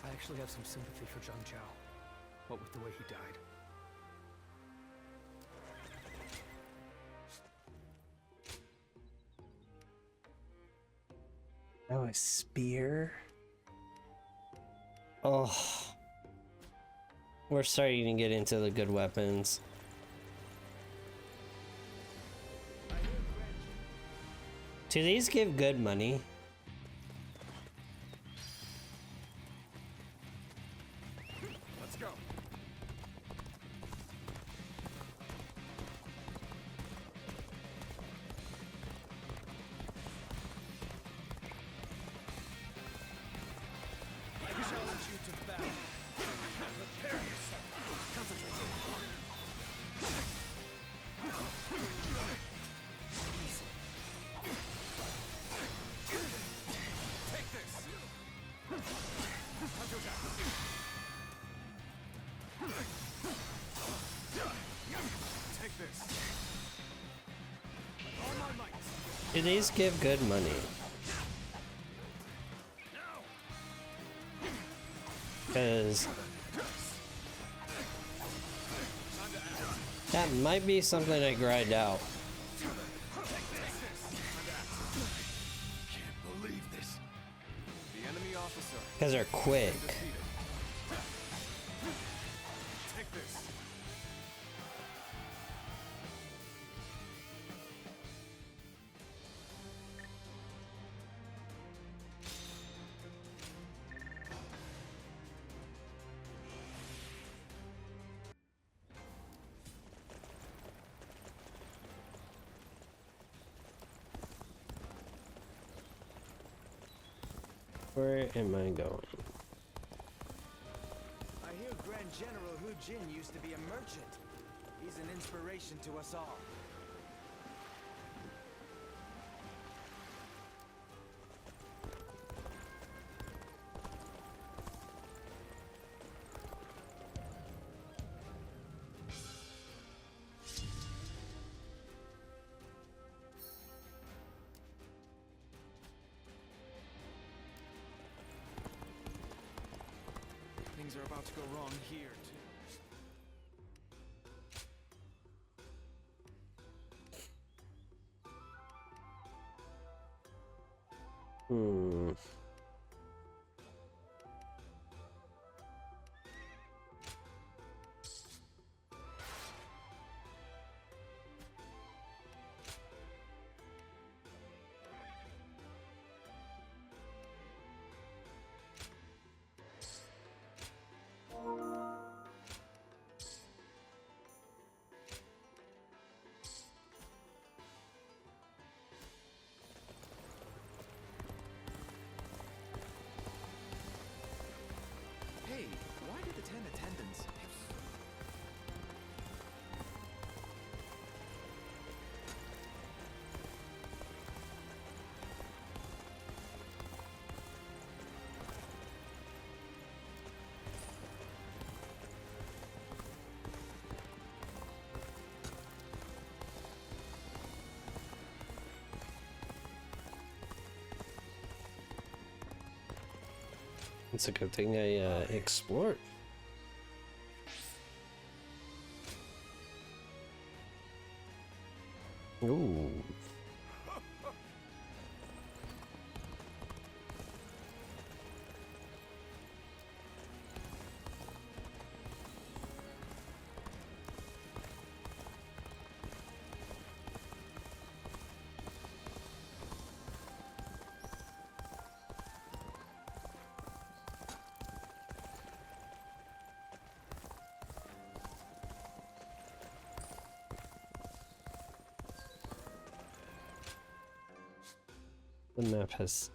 I actually have some sympathy for Zhang Zhao. What with the way he died. Oh, a spear. Oh. We're starting to get into the good weapons. Do these give good money? Let's go. I challenge you to battle. Prepare yourself. Concentrate. Take this. Take this. With all my might. Do these give good money? Because that might be something I grind out. Can't believe this. The enemy officer. Because they're quick. Take this. Where am I going? I hear Grand General Hu Jin used to be a merchant. He's an inspiration to us all. Things are about to go wrong here, too. Hmm. Hey, why did the 10 attendants... It's a good thing I explored. Ooh. The map has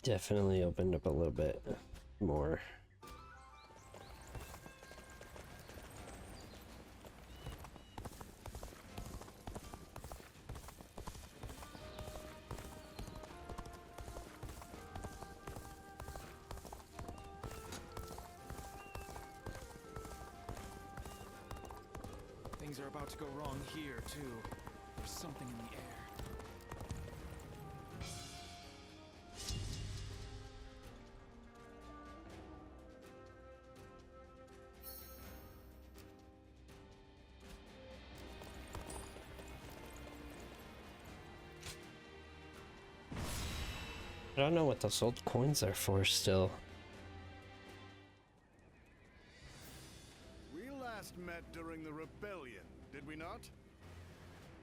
definitely opened up a little bit more. Things are about to go wrong here, too. There's something in the air. I don't know what those old coins are for still. We last met during the rebellion, did we not?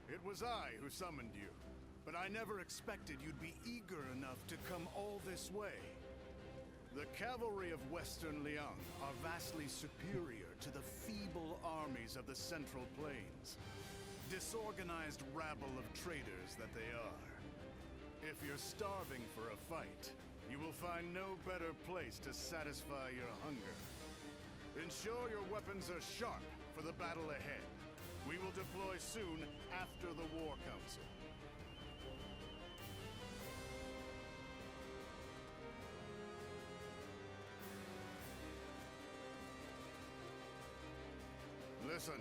It was I who summoned you, but I never expected you'd be eager enough to come all this way. The cavalry of Western Liang are vastly superior to the feeble armies of the Central Plains. Disorganized rabble of traitors that they are. If you're starving for a fight, you will find no better place to satisfy your hunger. Ensure your weapons are sharp for the battle ahead. We will deploy soon after the War Council. Listen.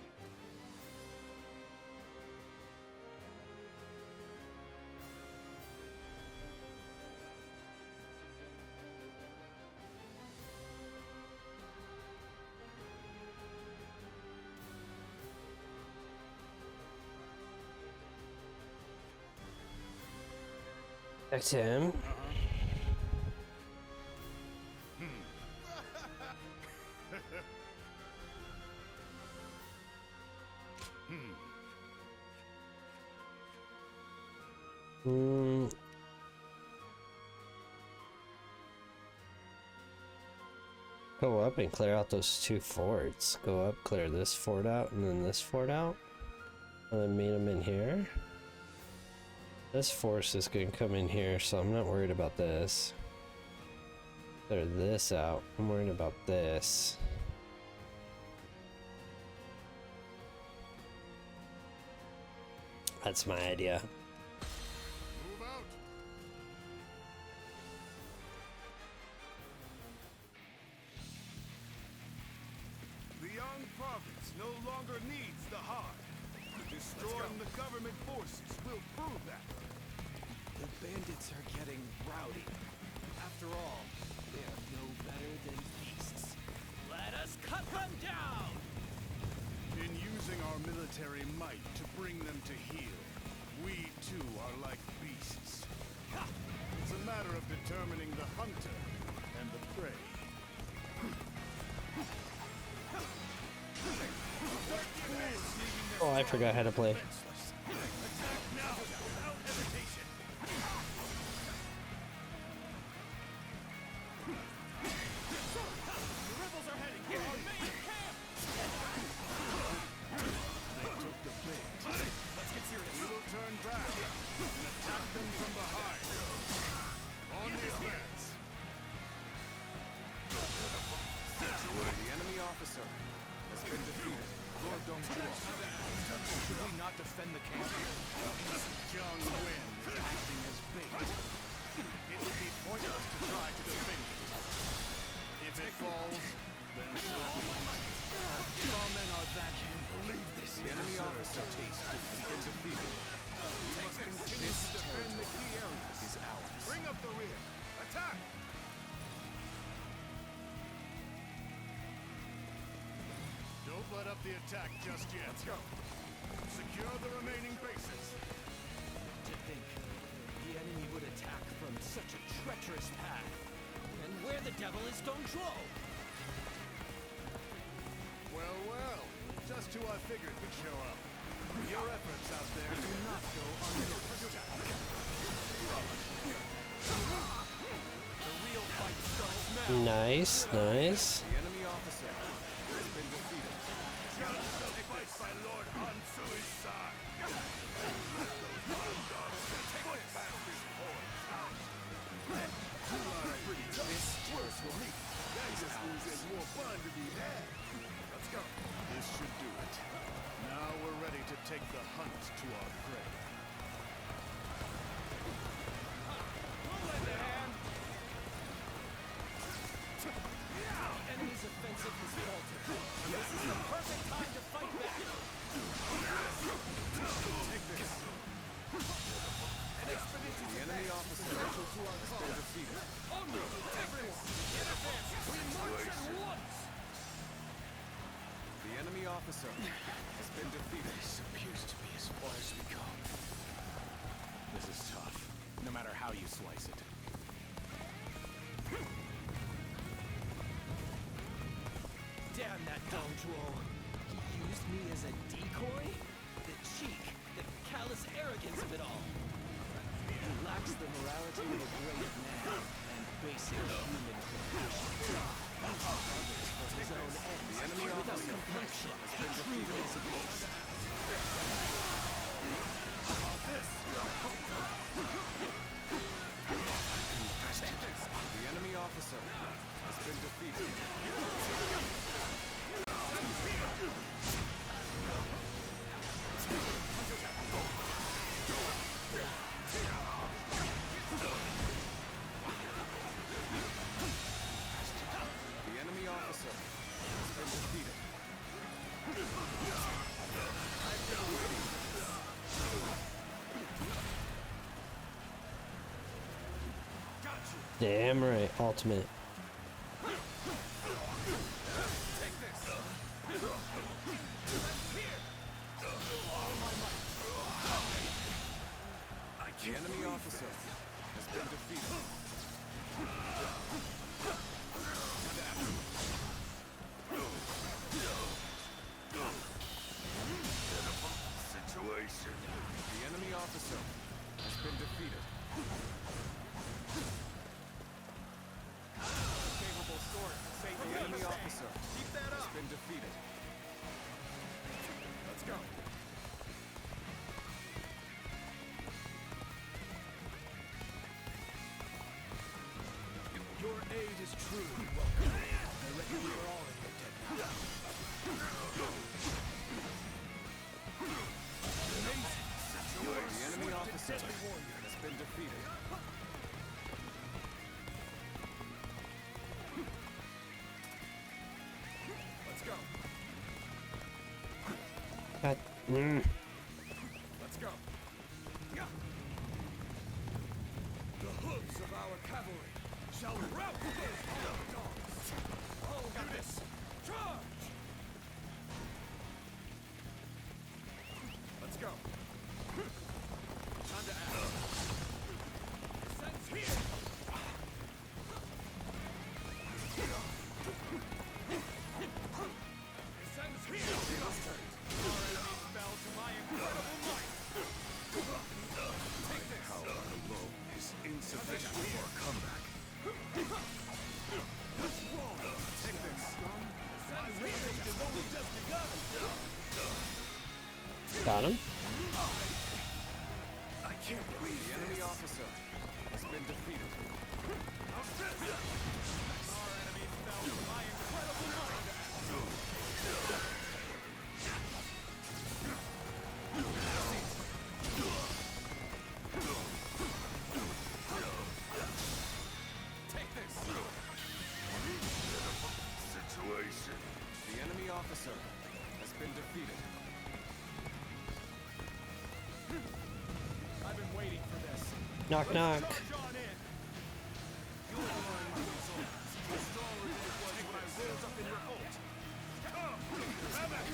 Back to him. Go up and clear out those two forts. Go up, clear this fort out, and then this fort out. And then meet them in here. This force is going to come in here, so I'm not worried about this. Clear this out. I'm worried about this. That's my idea. Move out. The young province no longer needs the Han. Destroying the government forces will prove that. The bandits are getting rowdy. After all, they are no better than beasts. Let us cut them down! In using our military might to bring them to heel, we too are like beasts. It's a matter of determining the hunter and the prey. Oh, I forgot how to play. Don't let up the attack just yet. Let's go. Secure the remaining bases. To think the enemy would attack from such a treacherous path. And where the devil is Dong Zhuo? Well, well. Just who I figured would show up. Your efforts out there do not go unnoticed. The real fight starts now. Nice, nice. The enemy officer has been defeated. Sacrificed by Lord Han Sui's side. Put back this horse. This worse for me. That just means there's more fun to be had. Let's go. This should do it. Now we're ready to take the hunt to our prey. Enemy's offensive has faltered. This is the perfect time to fight back. Take this. An expedition. The enemy officer central to our cause defeated. Onward, everyone! In advance, we march at once! The enemy officer has been defeated. This appears to be as far as we go. This is tough, no matter how you slice it. Damn that Dong Zhuo! He used me as a decoy? The cheek, the callous arrogance of it all. He lacks the morality of a great man and basic human compassion. Others for his own ends, without compassion, he truly is a beast. The enemy officer has been defeated. The enemy officer has been defeated. Damn right, ultimate. The enemy officer has been defeated. Situation. The enemy officer has been defeated. aid is truly welcome. I reckon we are all in your debt now. Amazing. The enemy officer Dynasty Warrior has been defeated. Let's go. Let's go. The hooves of our cavalry shall rout those hard dogs. All got this. Charge! Let's go. Time to act. Descends here. Descends here. Our enemies fell to my incredible might. Take this. Power alone is insufficient for a comeback. What's wrong? Take this. My rampage is only just begun. Got him. I can't believe The enemy officer has been defeated. our enemies fell to my incredible might. Take this. Situation. The enemy officer has been defeated. I've been waiting for this. Knock, knock. Charge on in. You'll find the results. As stronger than it was when I rose up in revolt. Come, have at it.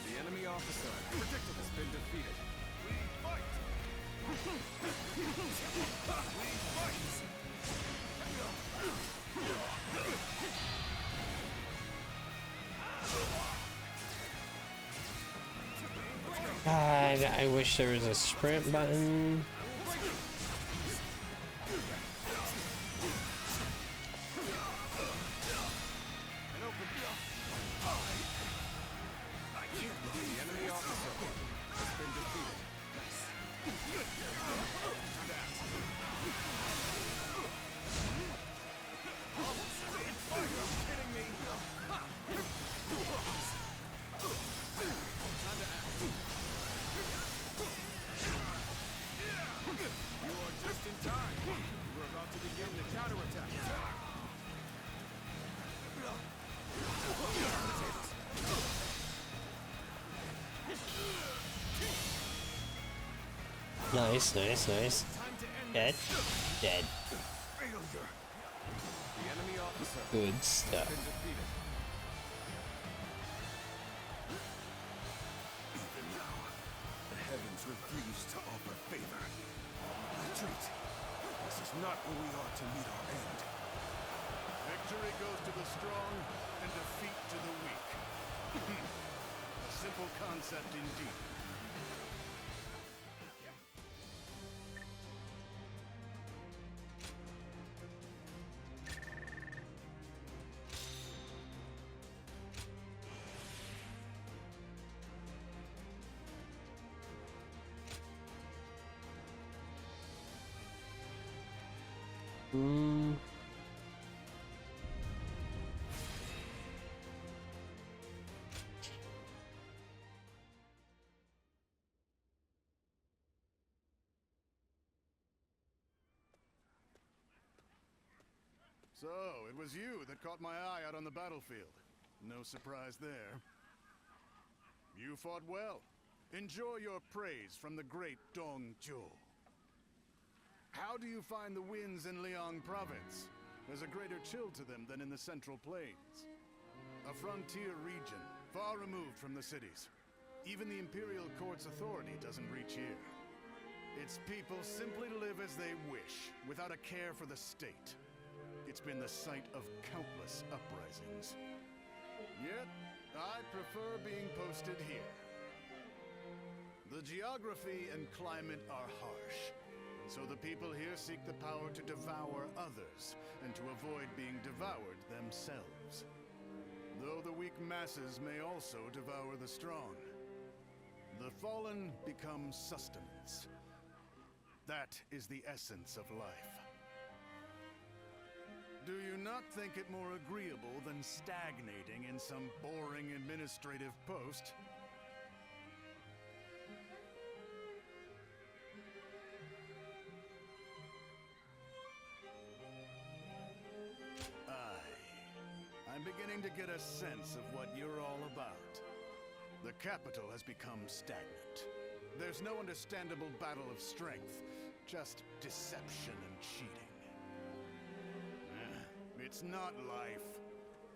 The enemy officer has been defeated. We fight. God, I wish there was a sprint button. The enemy officer has been defeated. You are just in time. We're about to begin the counterattack. Nice, nice, nice. Dead. Dead. Failure. The enemy officer Good has stuff. been defeated. Even now, the heavens refuse to offer favor. Retreat. This is not where we are to meet our end. Victory goes to the strong and defeat to the weak. A simple concept indeed. So, it was you that caught my eye out on the battlefield. No surprise there. You fought well. Enjoy your praise from the great Dong Zhuo. How do you find the winds in Liang province? There's a greater chill to them than in the Central Plains. A frontier region, far removed from the cities. Even the Imperial Court's authority doesn't reach here. Its people simply live as they wish, without a care for the state. It's been the site of countless uprisings. Yet, I prefer being posted here. The geography and climate are harsh, so the people here seek the power to devour others, and to avoid being devoured themselves. Though the weak masses may also devour the strong. The fallen become sustenance. That is the essence of life. Do you not think it more agreeable than stagnating in some boring administrative post? I'm beginning to get a sense of what you're all about. The capital has become stagnant. There's no understandable battle of strength, just deception and cheating. It's not life.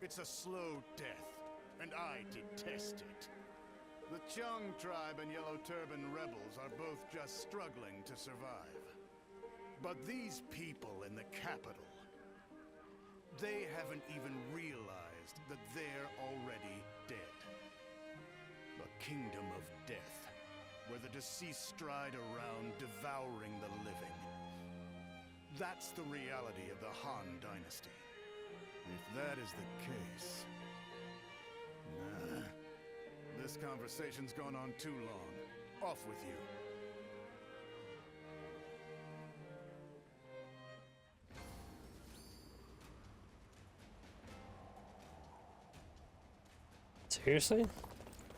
It's a slow death, and I detest it. The Chung tribe and Yellow Turban rebels are both just struggling to survive. But these people in the capital, they haven't even realized that they're already dead. A kingdom of death, where the deceased stride around devouring the living. That's the reality of the Han Dynasty. If that is the case... Nah. This conversation's gone on too long. Off with you. Seriously?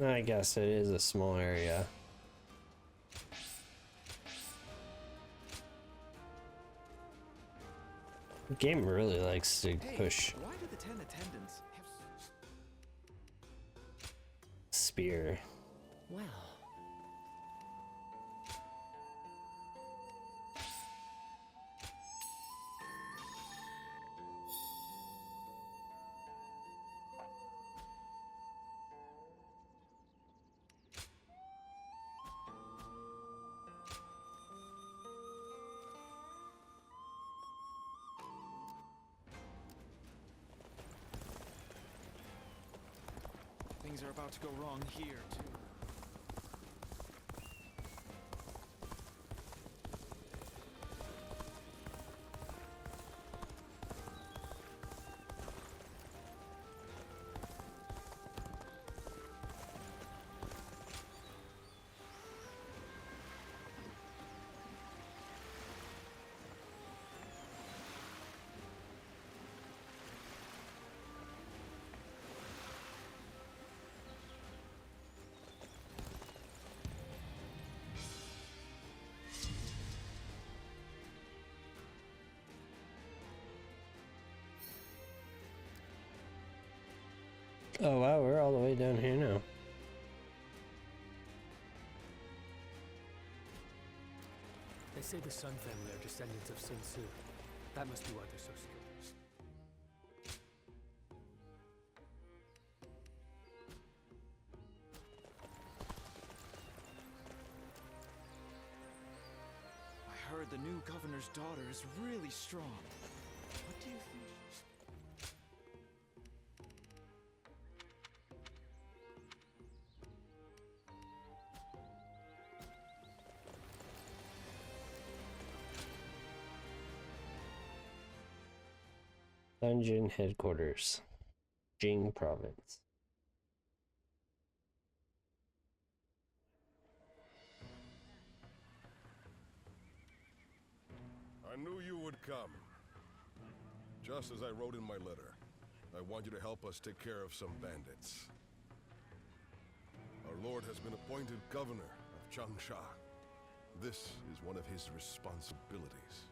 I guess it is a small area. The game really likes to push Why do the 10 attendants have spear. Well, things are about to go wrong here, too. Oh wow, we're all the way down here now. They say the Sun family are descendants of Sun Tzu. That must be why they're so skilled. I heard the new governor's daughter is really strong. What do you think? Dungeon headquarters, Jing province. I knew you would come. Just as I wrote in my letter, I want you to help us take care of some bandits. Our lord has been appointed governor of Changsha. This is one of his responsibilities.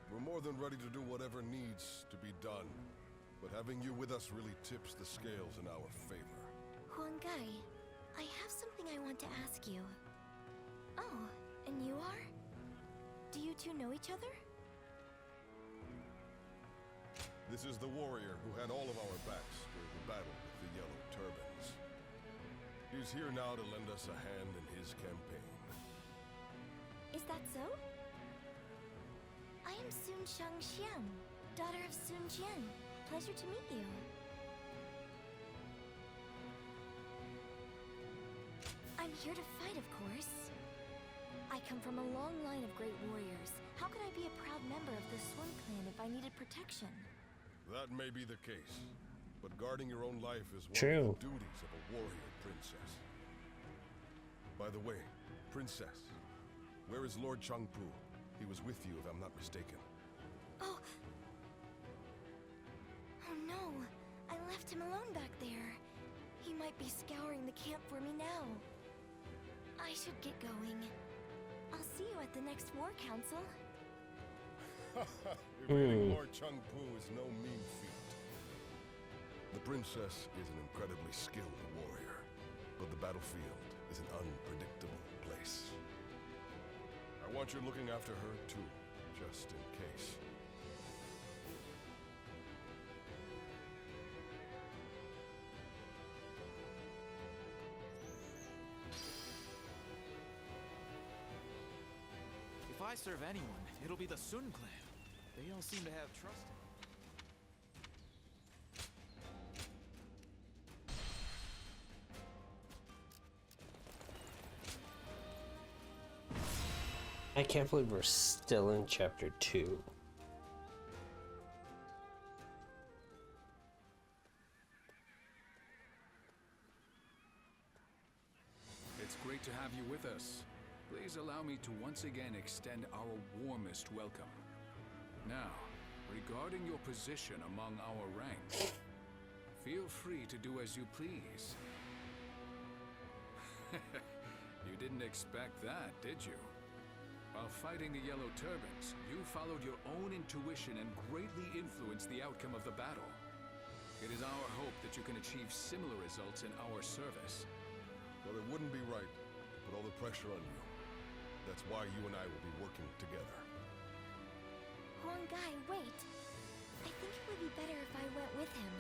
We're more than ready to do whatever needs to be done, but having you with us really tips the scales in our favor. Huangai, I have something I want to ask you. Oh, and you are? Do you two know each other? This is the warrior who had all of our backs during the battle with the Yellow Turbans. He's here now to lend us a hand in his campaign. Is that so? I am Sun Shangxiang, daughter of Sun Jian. Pleasure to meet you. I'm Here to fight, of course. I come from a long line of great warriors. How could I be a proud member of the Sun clan if I needed protection? That may be the case, but guarding your own life is one True. of the duties of a warrior, princess. By the way, princess, where is Lord Changpu? He was with you, if I'm not mistaken. Oh. Oh no. I left him alone back there. He might be scouring the camp for me now. I should get going. I'll see you at the next war council. Evading Lord Changpu is no mean feat. The princess is an incredibly skilled warrior, but the battlefield is an unpredictable place. I want you looking after her too, just in case. If I serve anyone, it'll be the Sun clan. They all seem to have trust in me. I can't believe we're still in chapter 2. It's great to have you with us. Please allow me to once again extend our warmest welcome. Now, regarding your position among our ranks, feel free to do as you please. You didn't expect that, did you? While fighting the Yellow Turbans, you followed your own intuition and greatly influenced the outcome of the battle. It is our hope that you can achieve similar results in our service. Well, it wouldn't be right to put all the pressure on you. That's why you and I will be working together. Huangai, wait. I think it would be better if I went with him.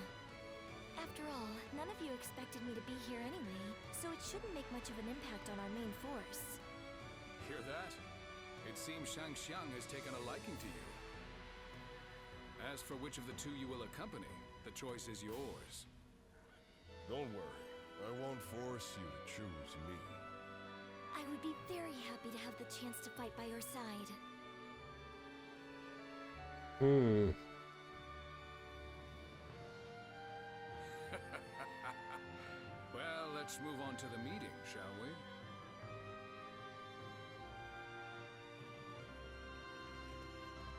After all, none of you expected me to be here anyway, so it shouldn't make much of an impact on our main force. Hear that? It seems Shangxiang has taken a liking to you. As for which of the two you will accompany, the choice is yours. Don't worry. I won't force you to choose me. I would be very happy to have the chance to fight by your side. Well, let's move on to the meeting, shall we?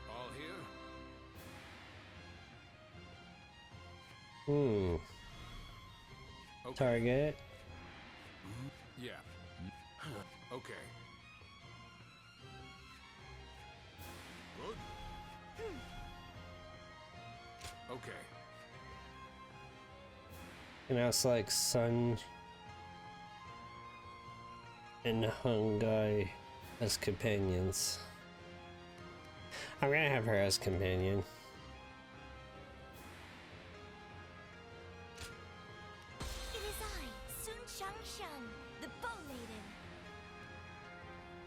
All here? Okay. Target. Yeah. Okay. Good. Okay. And now it's like Sun and Huangai as companions. I'm gonna have her as companion. It is I, Sun Shangxiang, the Bow Maiden.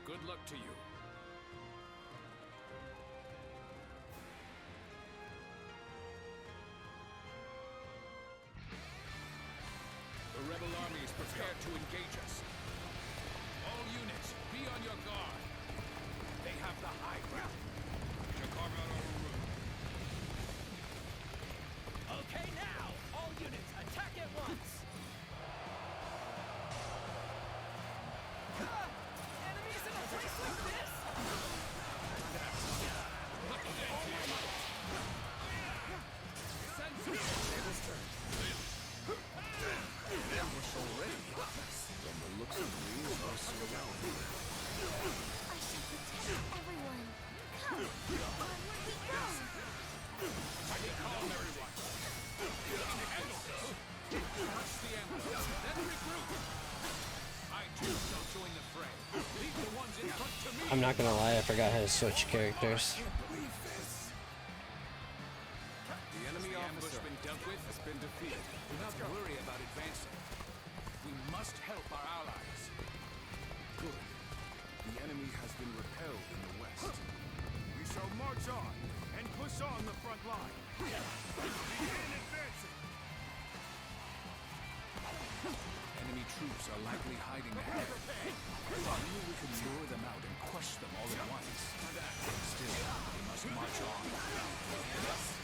Good luck to you. The rebel army is prepared to engage us. All units, be on your guard. They have the high ground. To carve out our route. Okay, now, all units, attack at once! Enemies in a place like this? From the looks of me, are surrounded. I shall protect everyone. Come, onward we go! Calm everyone. Crush the emperor, then regroup. I too shall join the fray. Leave the ones in front to me. I'm not gonna lie, I forgot how to switch characters. The enemy ambush been dealt with has been defeated. Do not worry about advancing. We must help our allies. Good. The enemy has been repelled in the west. We shall march on and push on the front line. Begin advancing. Enemy enemy troops are likely hiding ahead. Maybe we could lure them out and crush them all at once. Still, we must march on.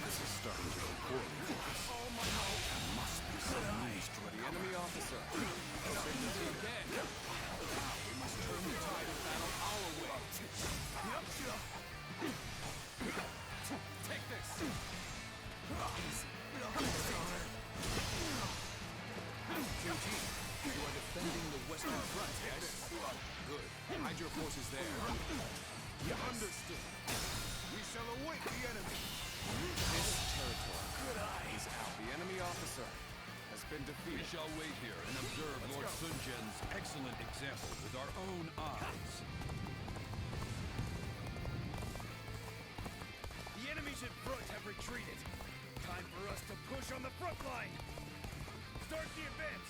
This is starting to go poorly for us. There must be some news to the enemy officer. Again. Now we must turn the tide of battle our way. Take this. JG, you are defending the western front, yes? Good. Hide your forces there. Yes. Understood. We shall await the enemy. This territory is out. The enemy officer has been defeated. We shall wait here and observe Lord Sun Jian's excellent example with our own eyes. The enemies in front have retreated. Time for us to push on the front line. Start the advance.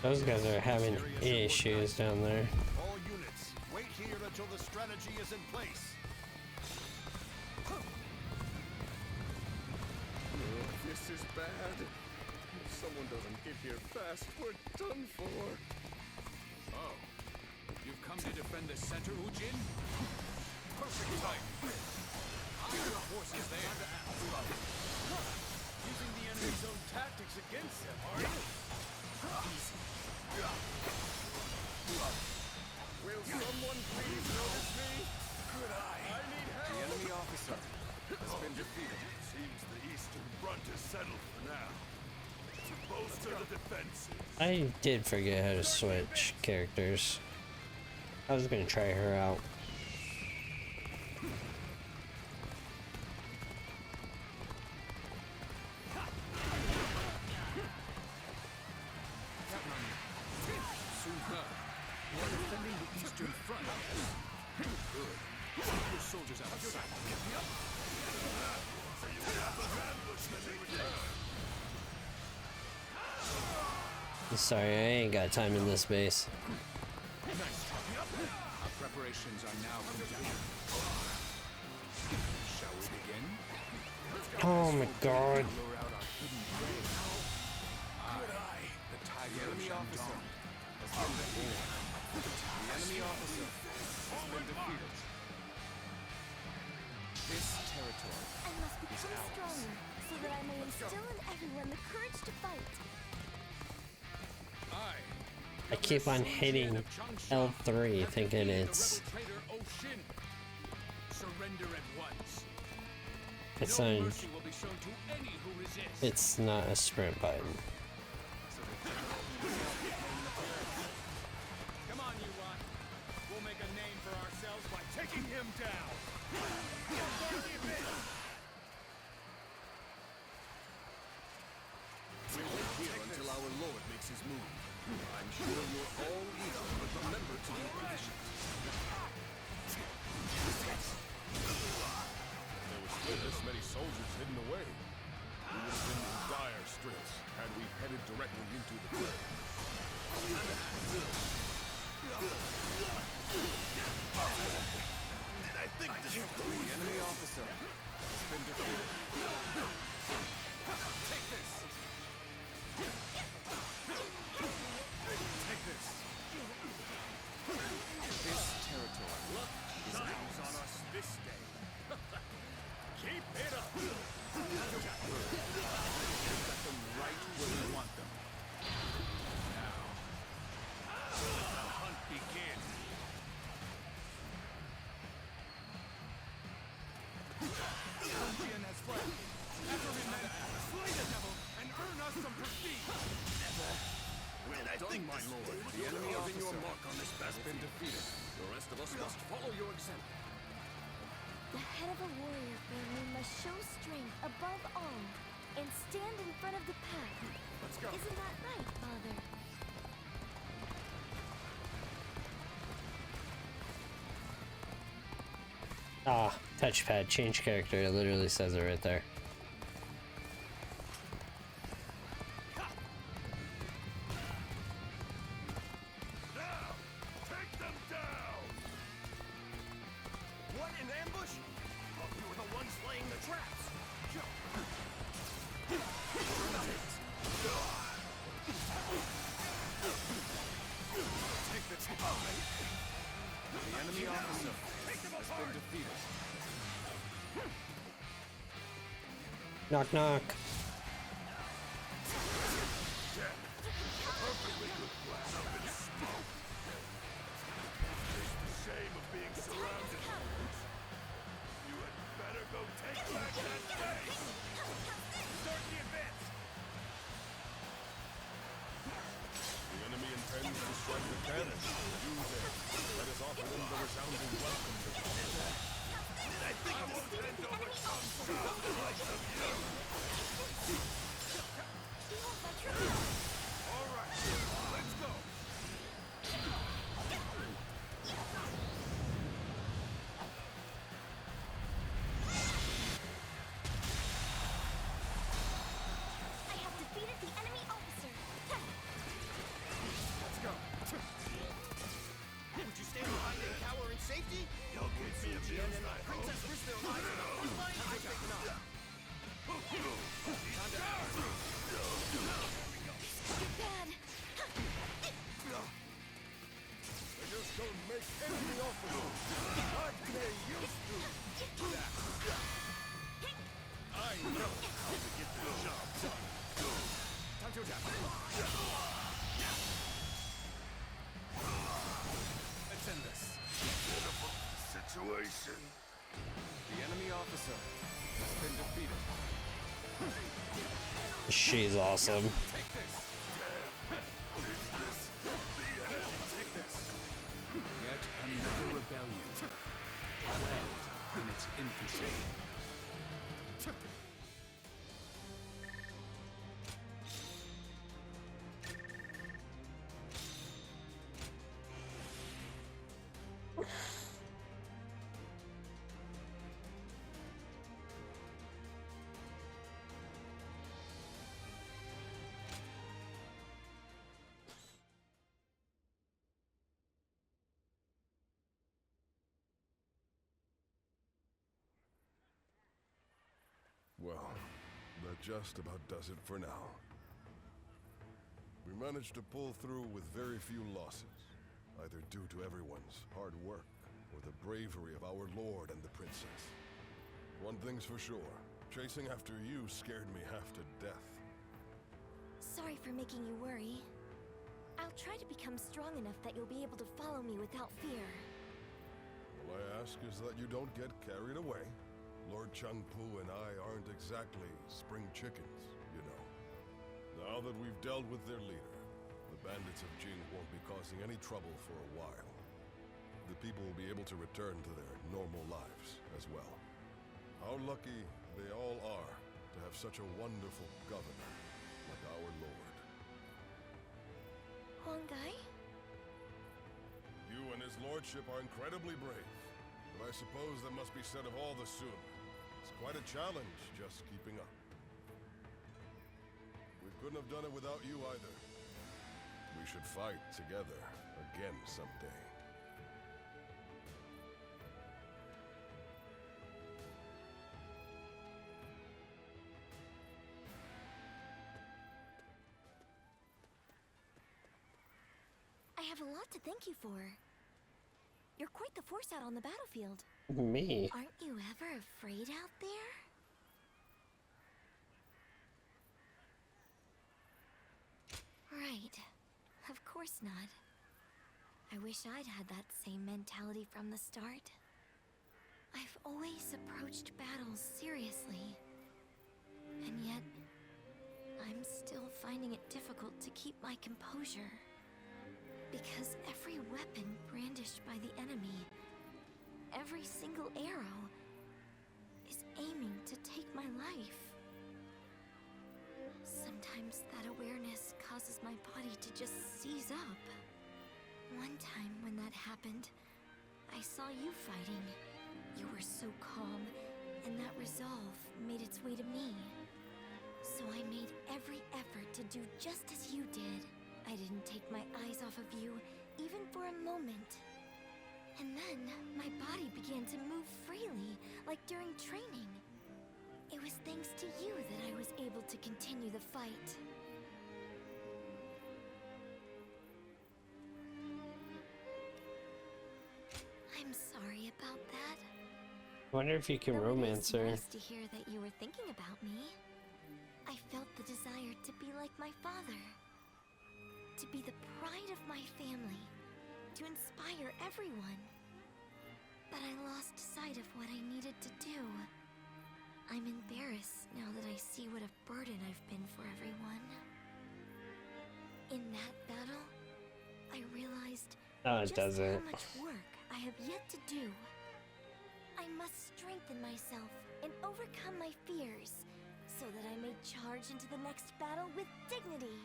Those guys are having issues down there. All units, wait here until the strategy is in place. This is bad. If someone doesn't get here fast, we're done for. Oh, you've come to defend the center, Ujin? Perfect time. Hide your forces there. Using the enemy's own tactics against them, are you? Will someone please notice me? Good eye. I need help. The enemy officer has been defeated. Seems the eastern front is settled for now. To bolster the defenses. I did forget how to switch characters. I was gonna try her out. Soon done. We are defending the eastern front. Good. Keep your soldiers out of sight. Sorry, I ain't got time in this base. Nice try. Our preparations are now complete. Shall we begin? Oh my god. Lure out our hidden prey. The tiger enemy officer has been defeated. The enemy officer has been defeated. This territory I must become is ours. stronger, so that I may instill in everyone the courage to fight. I keep on hitting L3 thinking it's Surrender at once. it's No not mercy will be shown to any who resist. it's not a sprint button. Come on, you lot. We'll make a name for ourselves by taking him down. We'll wait here until our lord makes his move. I'm sure you're all eager, but remember to be patient. There were still this many soldiers hidden away. We would have been in dire straits had we headed directly into the fray. I think this is The enemy officer has been defeated. Take this. Take this. This territory is Time's ours. on us this day. Keep it up. We've got them right where we want them. Now, Let the hunt begin. Sun Jian has fled. Every man, slay the devil and earn us some prestige. Well done, my lord. the enemy Leaving your officer mark on this has been battlefield. defeated. The rest of us must follow your example. The head of a warrior family must show strength above all and stand in front of the pack. Let's go. Isn't that right, Father? Ah, touchpad, change character. It literally says it right there. Now, take them down! What, an ambush? Oh, you were the ones laying the traps. Knock, knock. Perfectly good plan up in smoke. It's the shame of being surrounded. You had better go take back that place. Start the advance! The enemy intends to strike the cannon. You then, let us offer them the resounding welcome to the I think I won't hand over Chong Chao the likes of you. All right, let's go! I have defeated the enemy officer. Let's go! Would you stand behind and cower in safety? You'll keep me amused, I hope. Princess risked their lives on the front line? I think not. Too bad. I just don't make any offers. Like they used to. I know how to get the job done. Time to attack. Let's end this. Pitiful situation. The enemy officer has been defeated. She's awesome. Take this. Take this. Yet another rebellion. Quelled in its infancy. Well, that just about does it for now. We managed to pull through with very few losses, either due to everyone's hard work or the bravery of our lord and the princess. One thing's for sure, chasing after you scared me half to death. Sorry for making you worry. I'll try to become strong enough that you'll be able to follow me without fear. All I ask is that you don't get carried away. Lord Chengpu and I aren't exactly spring chickens, you know. Now that we've dealt with their leader, the bandits of Jing won't be causing any trouble for a while. The people will be able to return to their normal lives as well. How lucky they all are to have such a wonderful governor like our lord. Huangai? You and his lordship are incredibly brave, but I suppose that must be said of all the Sun. It's quite a challenge just keeping up. We couldn't have done it without you either. We should fight together again someday. I have a lot to thank you for. You're quite the force out on the battlefield. Me? Aren't you ever afraid out there? Right. Of course not. I wish I'd had that same mentality from the start. I've always approached battles seriously. And yet, I'm still finding it difficult to keep my composure. Because every weapon brandished by the enemy, every single arrow, is aiming to take my life. Sometimes that awareness causes my body to just seize up. One time when that happened, I saw you fighting. You were so calm, and that resolve made its way to me. So I made every effort to do just as you did. I didn't take my eyes off of you, even for a moment. And then, my body began to move freely, like during training. It was thanks to you that I was able to continue the fight. I'm sorry about that. Wonder if you can Though romance it her. is nice to hear that you were thinking about me. I felt the desire to be like my father. To be the pride of my family. To inspire everyone. But I lost sight of what I needed to do. I'm embarrassed now that I see what a burden I've been for everyone. In that battle, I realized No, it just doesn't. how much work I have yet to do. I must strengthen myself and overcome my fears, so that I may charge into the next battle with dignity.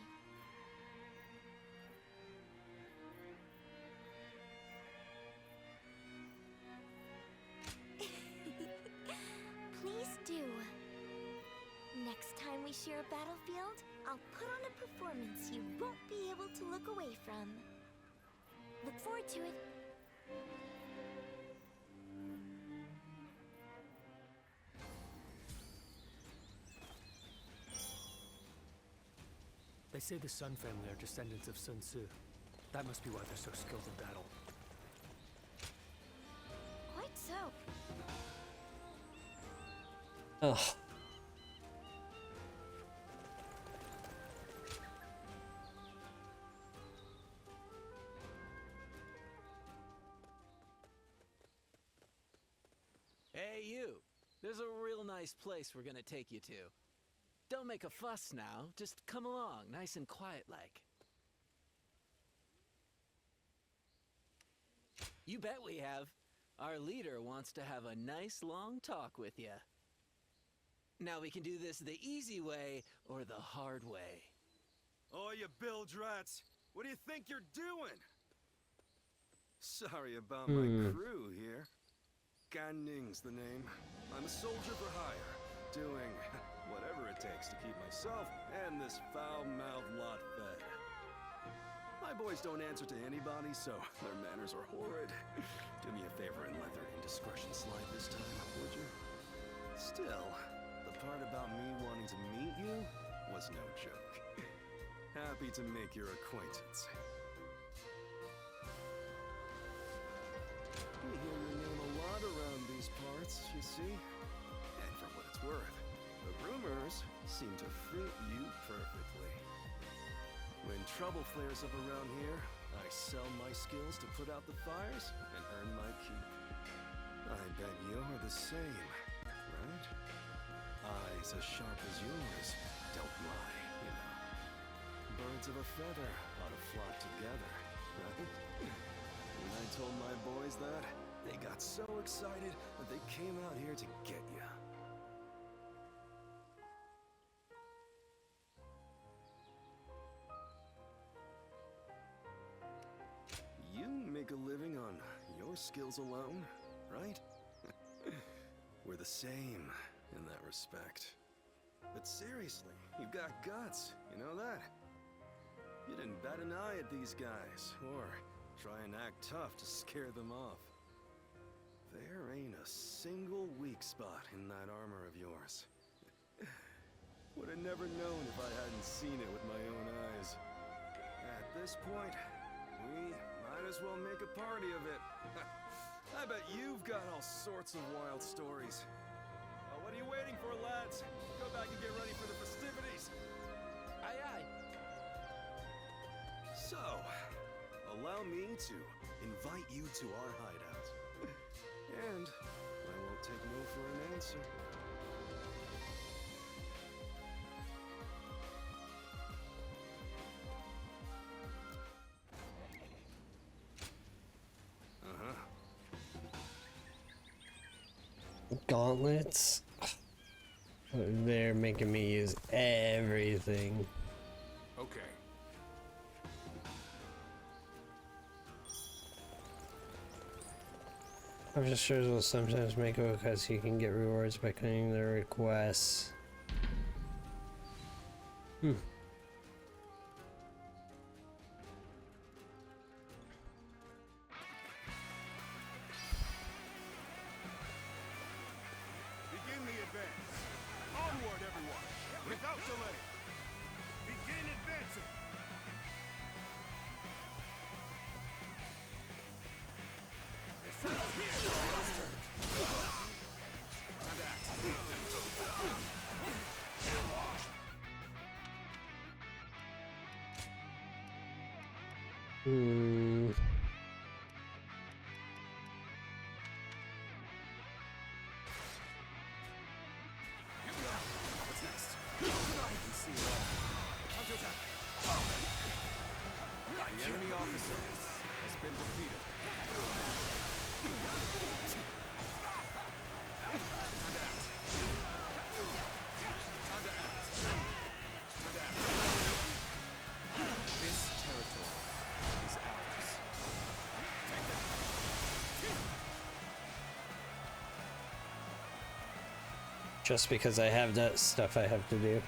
Please do. Next time we share a battlefield, I'll put on a performance you won't be able to look away from. Look forward to it. They say the Sun family are descendants of Sun Tzu. That must be why they're so skilled in battle. Quite so. Ugh. Hey, you! There's a real nice place we're gonna take you to. Don't make a fuss now. Just come along, nice and quiet like. You bet we have. Our leader wants to have a nice long talk with you. Now we can do this the easy way or the hard way. Oh, you bilge rats! What do you think you're doing? Sorry about my crew here. Gan Ning's the name. I'm a soldier for hire, doing whatever it takes to keep myself and this foul-mouthed lot fed. My boys don't answer to anybody, so their manners are horrid. Do me a favor and let their indiscretion slide this time, would you? Still, the part about me wanting to meet you was no joke. Happy to make your acquaintance. We hear your name a lot around these parts, you see? And for what it's worth, the rumors seem to fit you perfectly. When trouble flares up around here, I sell my skills to put out the fires and earn my keep. I bet you're the same, right? Eyes as sharp as yours don't lie, you know. Birds of a feather ought to flock together, right? When I told my boys that, they got so excited that they came out here to get you. You make a living on your skills alone, right? We're the same in that respect. But seriously, you've got guts, you know that? You didn't bat an eye at these guys, or try and act tough to scare them off. There ain't a single weak spot in that armor of yours. Would have never known if I hadn't seen it with my own eyes. At this point, we might as well make a party of it. I bet you've got all sorts of wild stories. What are you waiting for, lads? Go back and get ready for the festivities. Aye, aye. So, allow me to invite you to our hideout. And I won't take no for an answer. Gauntlets? They're making me use everything. Okay. Officers will sometimes make a request. You can get rewards by claiming their requests. Begin the advance. Onward, everyone, without delay. Begin advancing. Hmm. What's next? I can see it all. Counterattack. The enemy officer has been defeated. This territory is ours. Take that. Just because I have that stuff I have to do.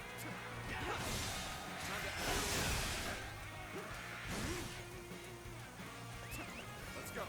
Let's go.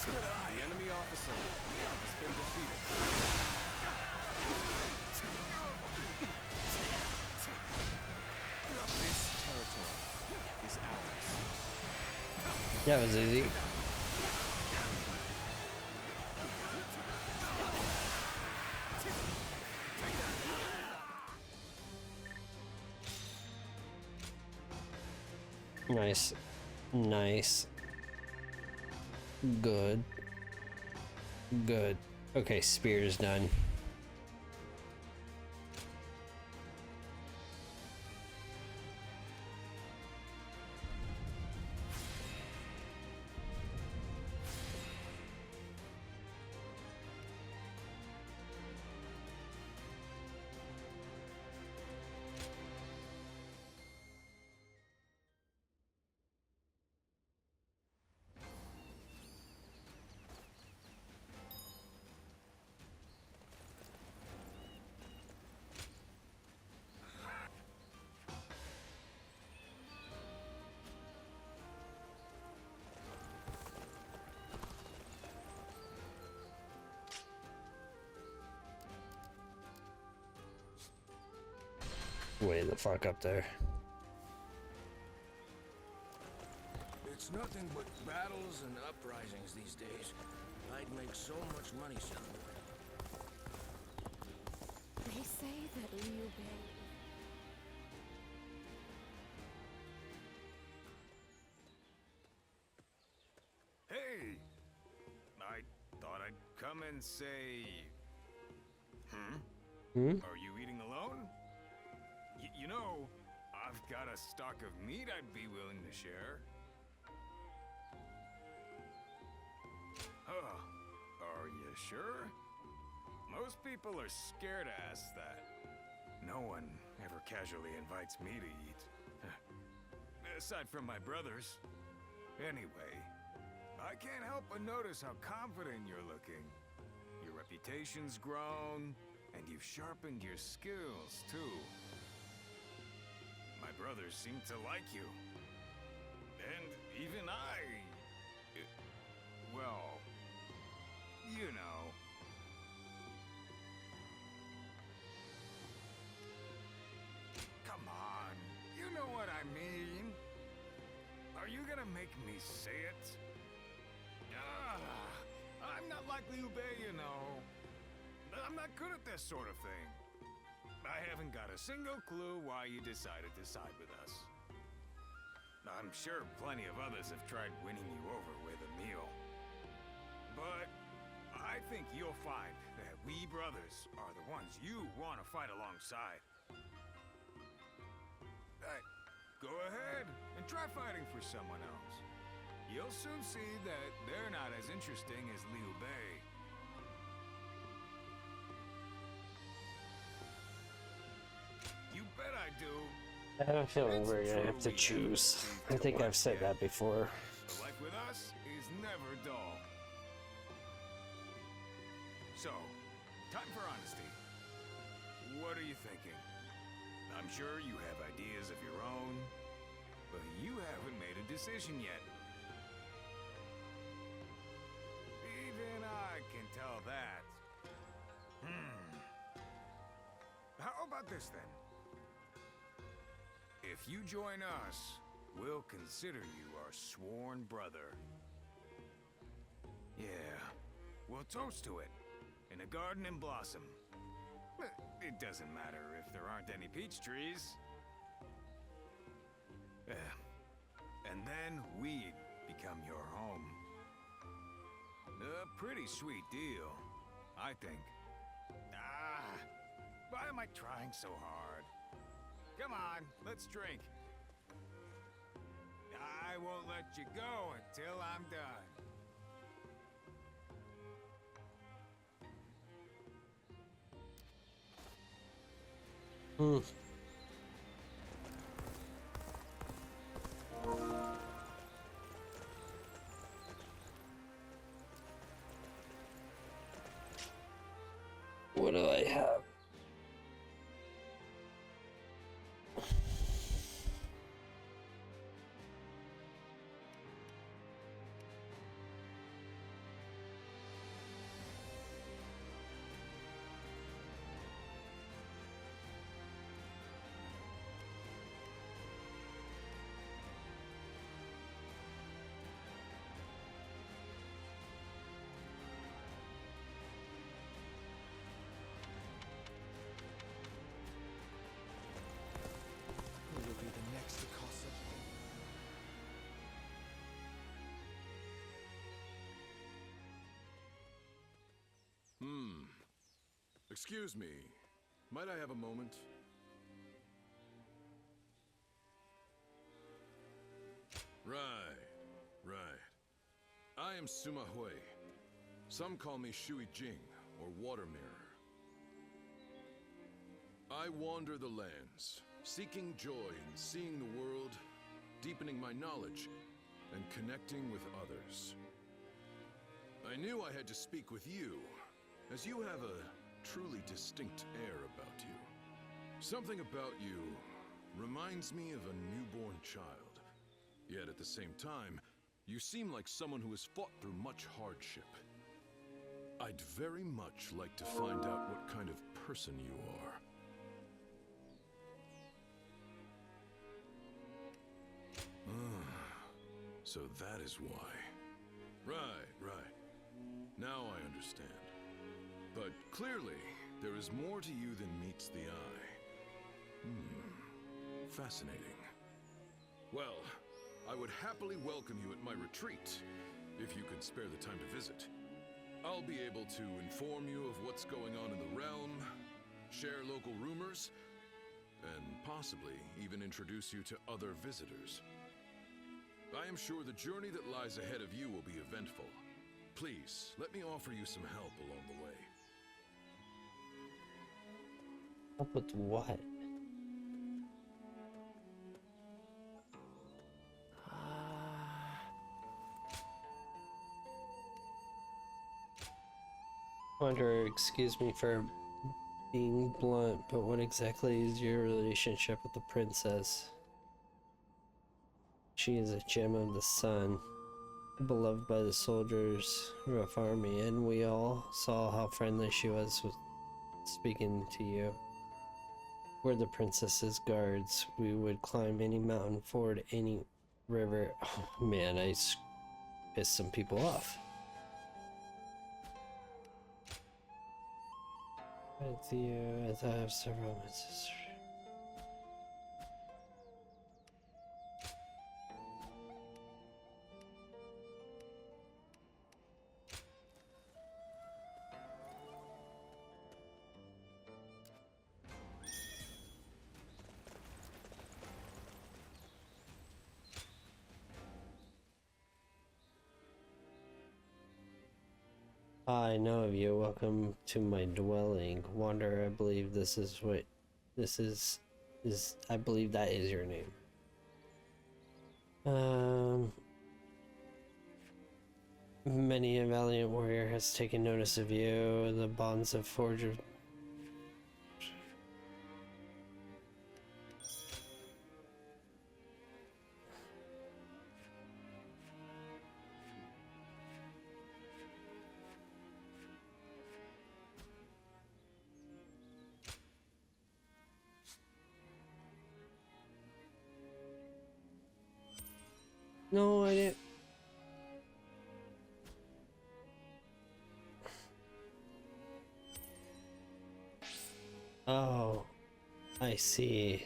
The enemy officer has been defeated. This territory is ours. That was easy. Nice. Nice. Good. Good. Okay, spear's done. Way the fuck up there. It's nothing but battles and uprisings these days. I'd make so much money selling them. They say that Liu Bei. Hey! I thought I'd come and say... Are you eating alone? You know, I've got a stock of meat I'd be willing to share. Huh. Are you sure? Most people are scared to ask that. No one ever casually invites me to eat. Aside from my brothers. Anyway, I can't help but notice how confident you're looking. Your reputation's grown, and you've sharpened your skills, too. My brothers seem to like you. And even well, you know. Come on, you know what I mean. Are you gonna make me say it? I'm not like Liu Bei, you know. I'm not good at this sort of thing. I haven't got a single clue why you decided to side with us. I'm sure plenty of others have tried winning you over with a meal. But I think you'll find that we brothers are the ones you want to fight alongside. Hey, go ahead and try fighting for someone else. You'll soon see that they're not as interesting as Liu Bei. You bet I do. I have a feeling we're gonna have to choose. I think I've said that before. But life with us is never dull. So, time for honesty. What are you thinking? I'm sure you have ideas of your own, but you haven't made a decision yet. about this then? If you join us, we'll consider you our sworn brother. Yeah, we'll toast to it in a garden in blossom. But it doesn't matter if there aren't any peach trees. And then we'd become your home. A pretty sweet deal, I think. Why am I trying so hard? Come on, let's drink. I won't let you go until I'm done. What do I have? Who will be the next to cause such... Excuse me. Might I have a moment? Right. I am Sima Hui. Some call me Shui Jing, or Water Mirror. I wander the lands, seeking joy in seeing the world, deepening my knowledge, and connecting with others. I knew I had to speak with you, as you have a truly distinct air about you. Something about you reminds me of a newborn child. Yet at the same time, you seem like someone who has fought through much hardship. I'd very much like to find out what kind of person you are. So that is why. Right. Now I understand. But clearly, there is more to you than meets the eye. Fascinating. Well, I would happily welcome you at my retreat, if you could spare the time to visit. I'll be able to inform you of what's going on in the realm, share local rumors, and possibly even introduce you to other visitors. I am sure the journey that lies ahead of you will be eventful. Please, let me offer you some help along the way. Help with what? Wonder, excuse me for being blunt, but what exactly is your relationship with the princess? She is a gem of the sun, beloved by the soldiers of army, and we all saw how friendly she was with speaking to you. We're the princess's guards. We would climb any mountain, ford any river. Oh man, I pissed some people off. With you, as I have several messages. I know of you. Welcome to my dwelling. Wanderer, I believe this is what this is I believe that is your name. Many a valiant warrior has taken notice of you. The bonds of forged. No, I didn't. Oh, I see.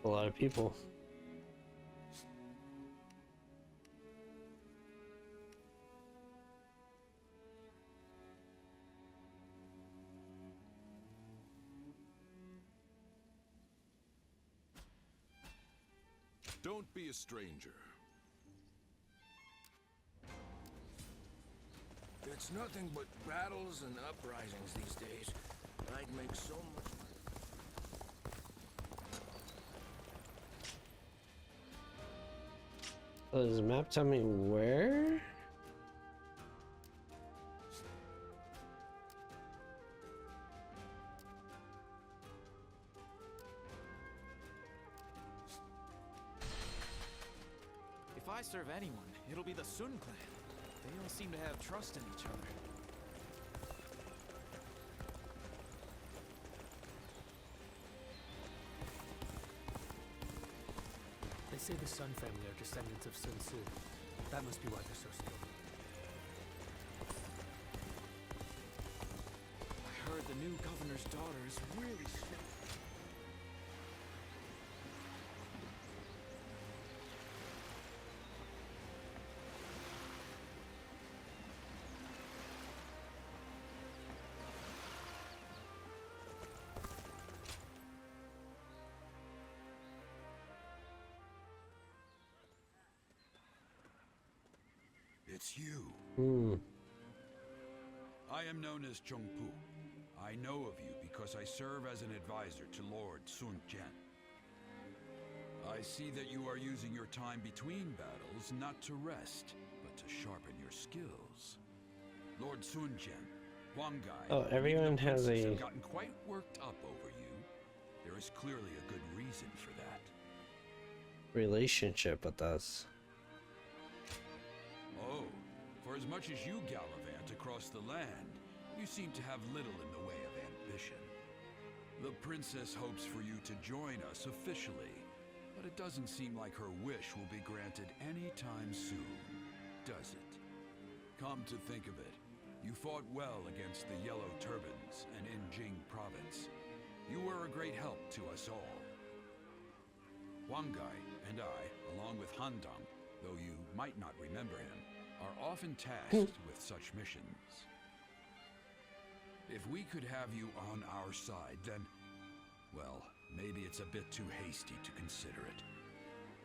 A lot of people. Don't be a stranger. It's nothing but battles and uprisings these days. I'd make so much money. Oh, does the map tell me where? If I serve anyone, it'll be the Sun clan. They all seem to have trust in each other. They say the Sun family are descendants of Sun Tzu. That must be why they're so skilled. I heard the new governor's daughter is really skilled. It's you. Hmm. I am known as Chongpu. I know of you because I serve as an advisor to Lord Sun Jian. I see that you are using your time between battles not to rest, but to sharpen your skills. Lord Sun Jian, Huang Gai, Oh, everyone has a have gotten quite worked up over you. There is clearly a good reason for that. relationship with us. Oh, for as much as you gallivant across the land, you seem to have little in the way of ambition. The princess hopes for you to join us officially, but it doesn't seem like her wish will be granted anytime soon, does it? Come to think of it, you fought well against the Yellow Turbans and in Jing province. You were a great help to us all. Huang Gai and I, along with Han Dang, though you might not remember him, are often tasked with such missions. If we could have you on our side, then, well, maybe it's a bit too hasty to consider it.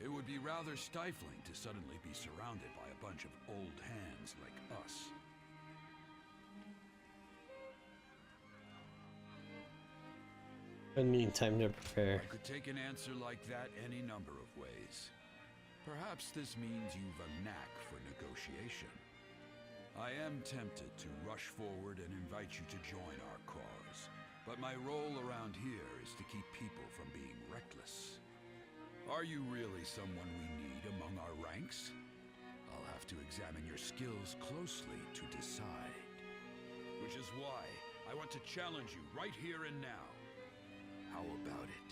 It would be rather stifling to suddenly be surrounded by a bunch of old hands like us. I need time to prepare. I could take an answer like that any number of ways. Perhaps this means you've a knack for negotiation. I am tempted to rush forward and invite you to join our cause, but my role around here is to keep people from being reckless. Are you really someone we need among our ranks? I'll have to examine your skills closely to decide. Which is why I want to challenge you right here and now. How about it?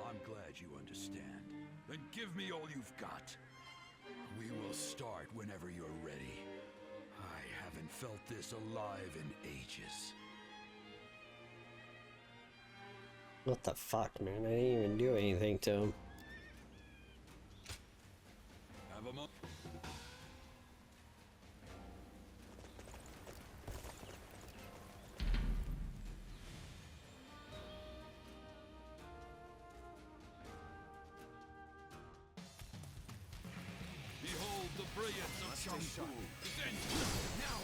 I'm glad you understand. Then give me all you've got. We will start whenever you're ready. I haven't felt this alive in ages. What the fuck, man? I didn't even do anything to him. Have a mo- Behold the brilliance of Chengdu. Now!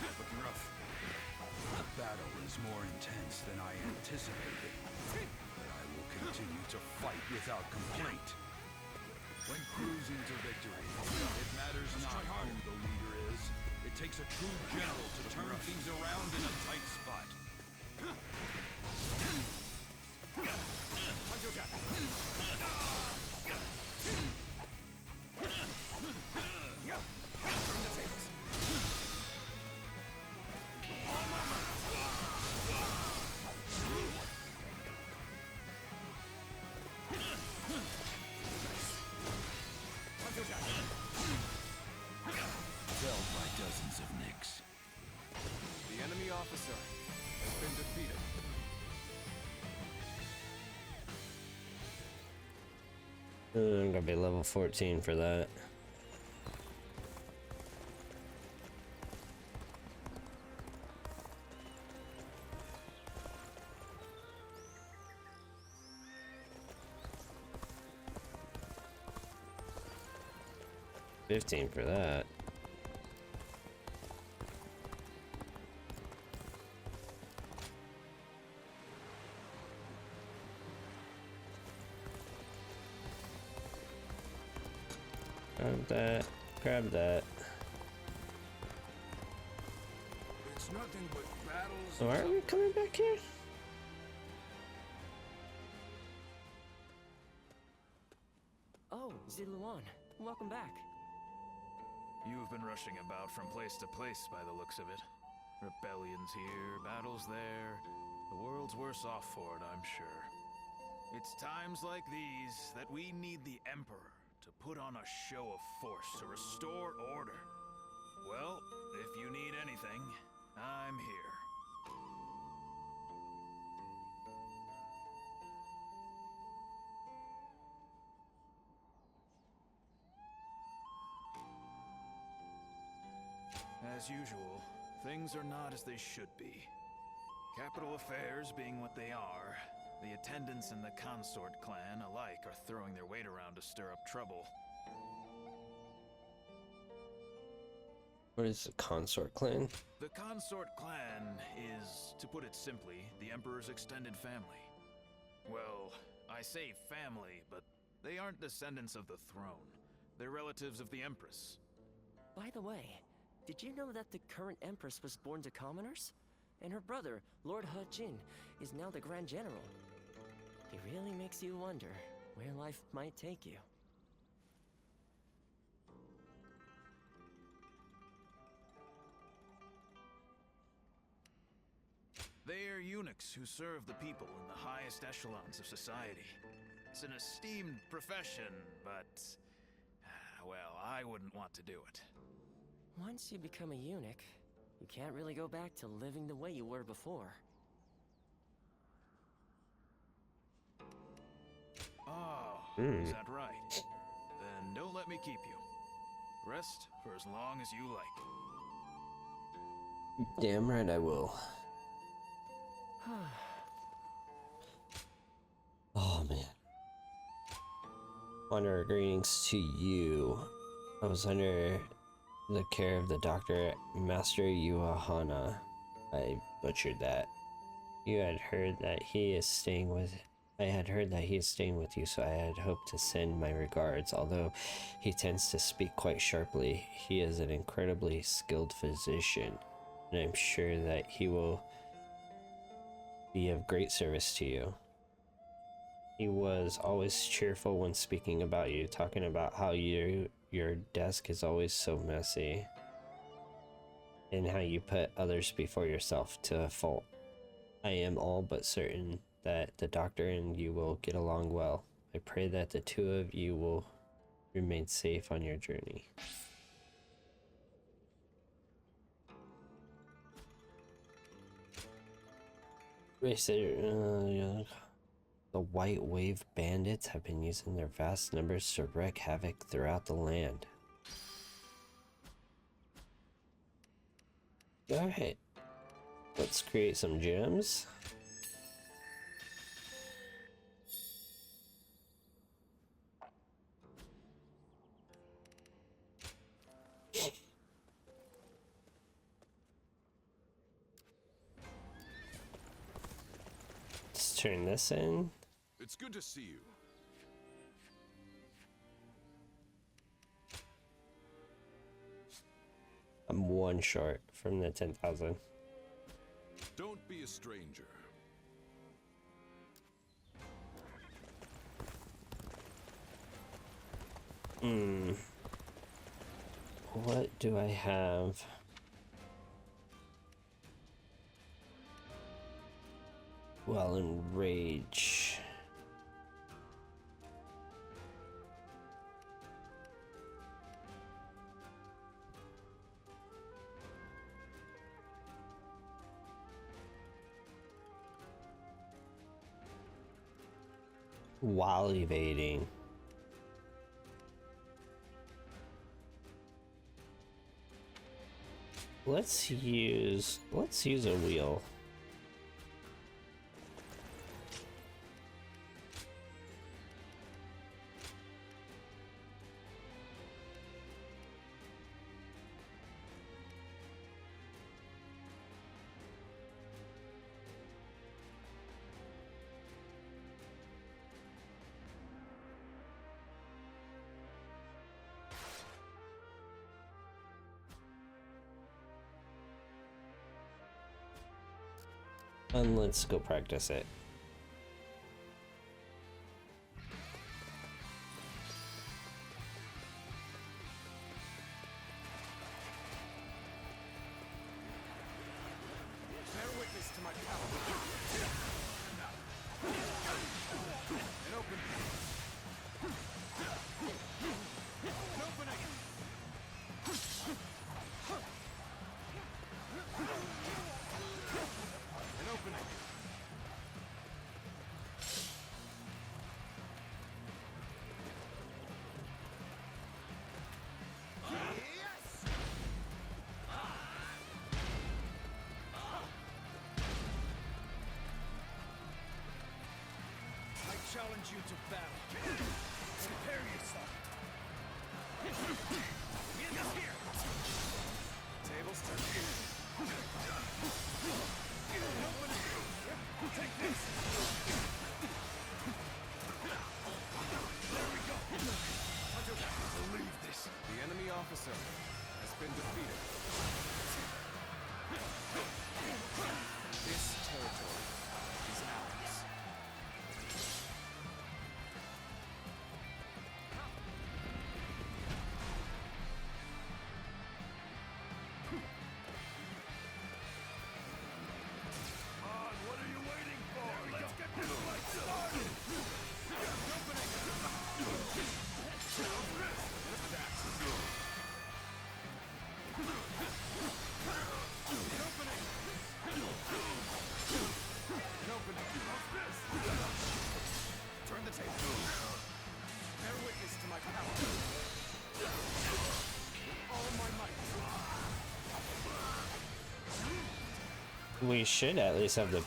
Looking rough. The battle is more intense than I anticipated. But I will continue to fight without complaint. When cruising to victory, it matters not who the leader is. It takes a true general to turn things around in a tight spot. Felled by dozens of nicks. The enemy officer has been defeated. I'm gonna be level 14 for that. $15 for that. Grab that. Grab that. It's nothing but battles. So why are we coming back here? Oh, Ziluan, welcome back. You've been rushing about from place to place by the looks of it. Rebellions here, battles there. The world's worse off for it, I'm sure. It's times like these that we need the Emperor to put on a show of force to restore order. Well, if you need anything, I'm here. As usual, things are not as they should be. Capital affairs being what they are, the attendants in the consort clan alike are throwing their weight around to stir up trouble. What is the consort clan? The consort clan is, to put it simply, the Emperor's extended family. Well, I say family, but they aren't descendants of the throne. They're relatives of the Empress. By the way, did you know that the current Empress was born to commoners? And her brother, Lord He Jin, is now the Grand General. It really makes you wonder where life might take you. They are eunuchs who serve the people in the highest echelons of society. It's an esteemed profession, but... well, I wouldn't want to do it. Once you become a eunuch, you can't really go back to living the way you were before. Oh, is that right? Then don't let me keep you. Rest for as long as you like. Damn right I will. Oh man. Honor greetings to you. I was under the care of the Dr. Master Yuahana. I butchered that. You had heard that he is staying with I had heard that he is staying with you, so I had hoped to send my regards. Although he tends to speak quite sharply, he is an incredibly skilled physician, and I'm sure that he will be of great service to you. He was always cheerful when speaking about you, talking about how your desk is always so messy, and how you put others before yourself to a fault. I am all but certain that the doctor and you will get along well. I pray that the two of you will remain safe on your journey. The White Wave bandits have been using their vast numbers to wreak havoc throughout the land. Alright, let's create some gems. Let's turn this in. It's good to see you. I'm one short from the 10,000. Don't be a stranger. What do I have? Well, enrage. While evading. Let's use a wheel. And let's go practice it. Bear witness to my power. An opening. An opening. An opening. I challenge you to battle. Prepare yourself. Get us here. Tables turn. An opening. Take this. There we go. Believe this. The enemy officer has been defeated. This territory is ours. What are you waiting for? Let's get this fight started! Turn the table. Bear witness to my power. With all my might. We should at least have the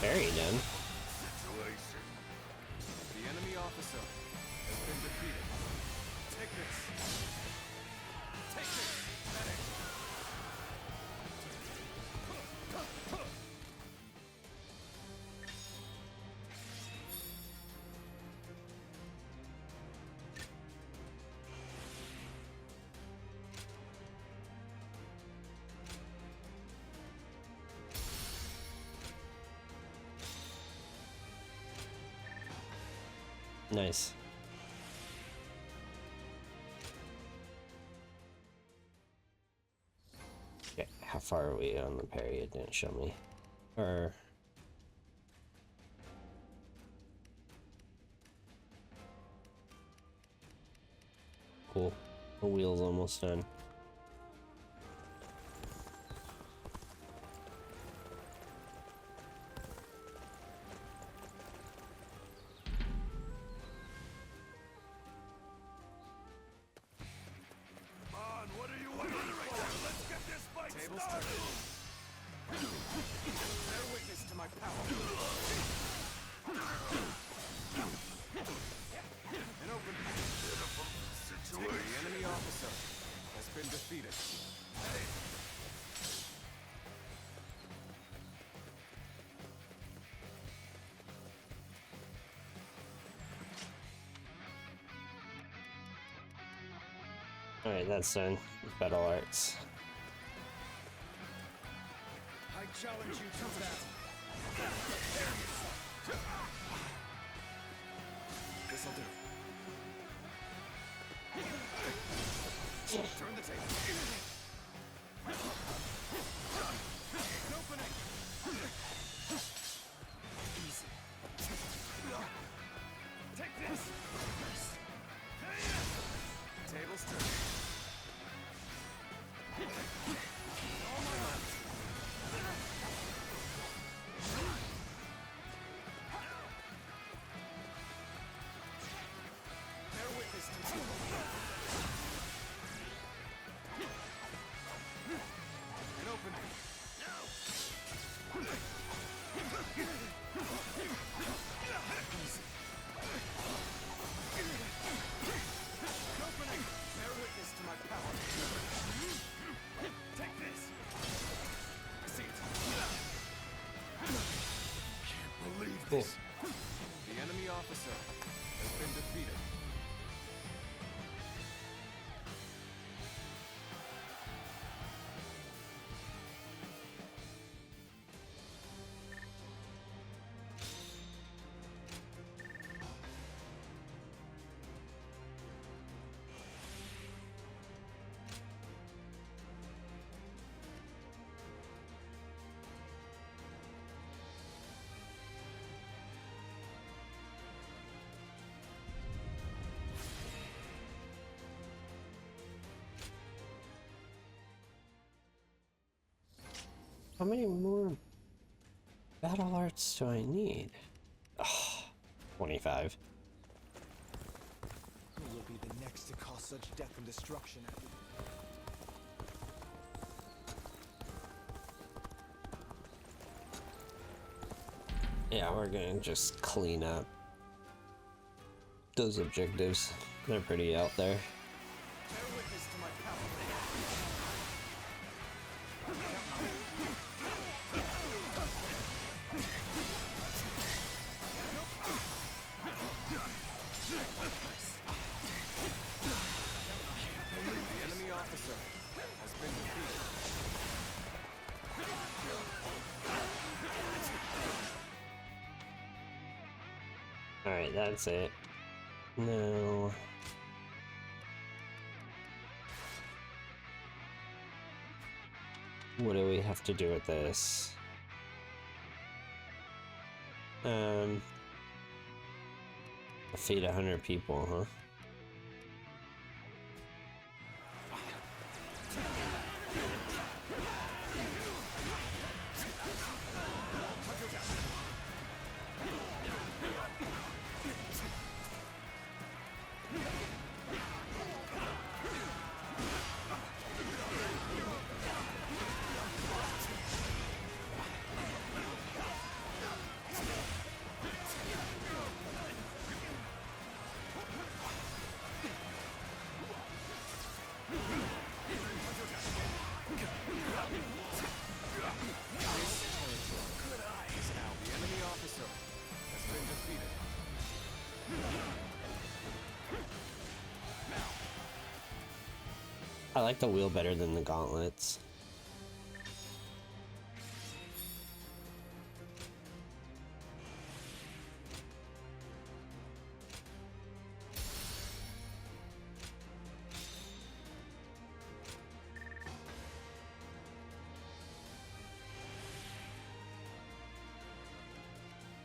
Very done. The enemy officer has been defeated. Take this. Nice. Okay, how far are we on the parry? It didn't show me. Or... Cool. The wheel's almost done. Alright, that's done. Battle arts. I challenge you to battle. This'll do. Turn the table. An opening. Easy. Take this. Tables turn. All my might. Bear witness to me. An opening. Easy. An opening. Bear witness to my power. Take this. I see it. Can't believe this. The enemy officer has been defeated. How many more battle arts do I need? Oh, 25. Who will be the next to cause such death and destruction? Yeah, we're gonna just clean up those objectives. They're pretty out there. Bear witness to my power. The enemy officer has been defeated. Alright, that's it. No. What do we have to do with this? Defeat 100 people, huh? I like the wheel better than the gauntlets.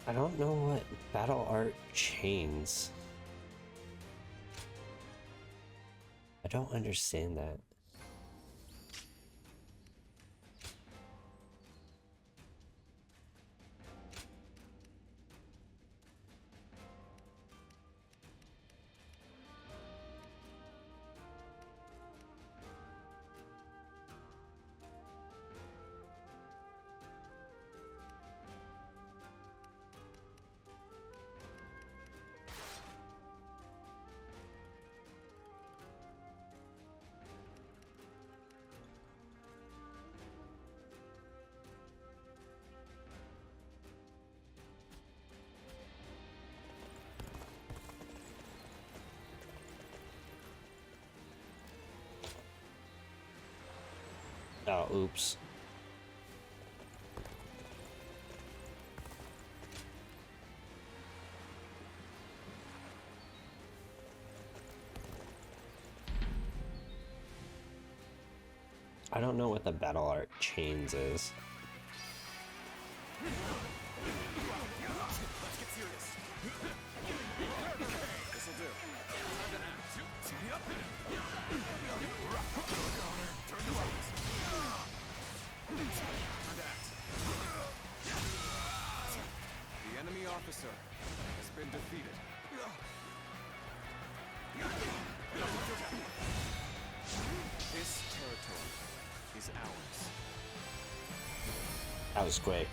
I don't know what battle art chains. I don't understand that. Oh, oops. I don't know what the battle art chains is. Let's get serious. This'll do. Time to act. Yep. Turn to us. Time to act. The enemy officer has been defeated. This territory is ours. That was quick.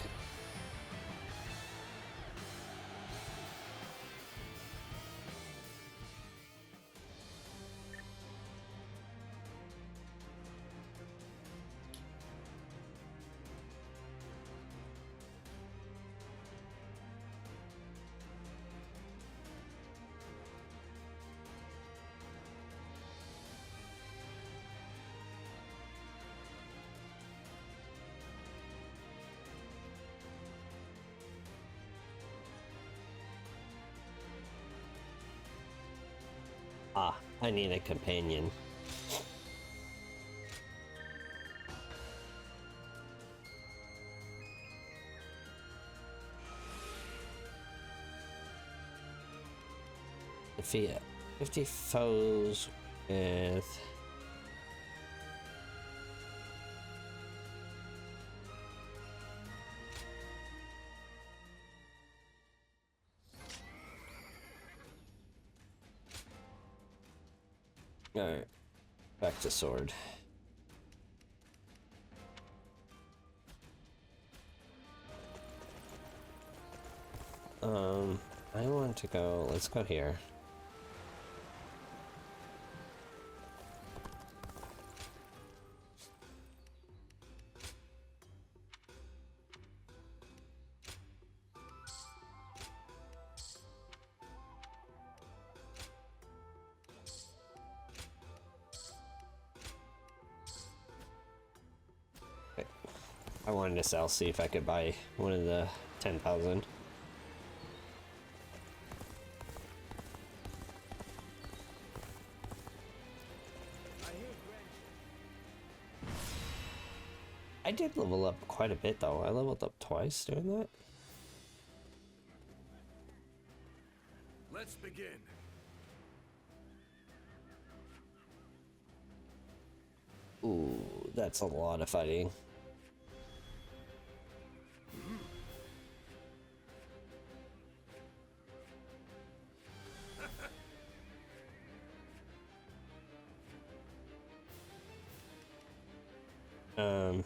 Ah, I need a companion. Defeat 50 foes with... Alright, back to sword. I want to go, let's go here. I wanted to sell, see if I could buy one of the 10,000. I did level up quite a bit though. I leveled up twice doing that. Let's begin. Ooh, that's a lot of fighting. Onward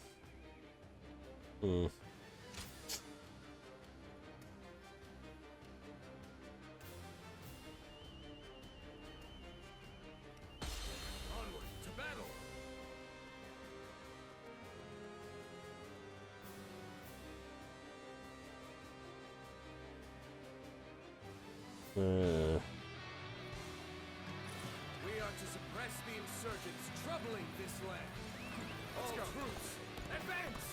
to battle. We are to suppress Arrest the insurgents troubling this land. All troops, advance!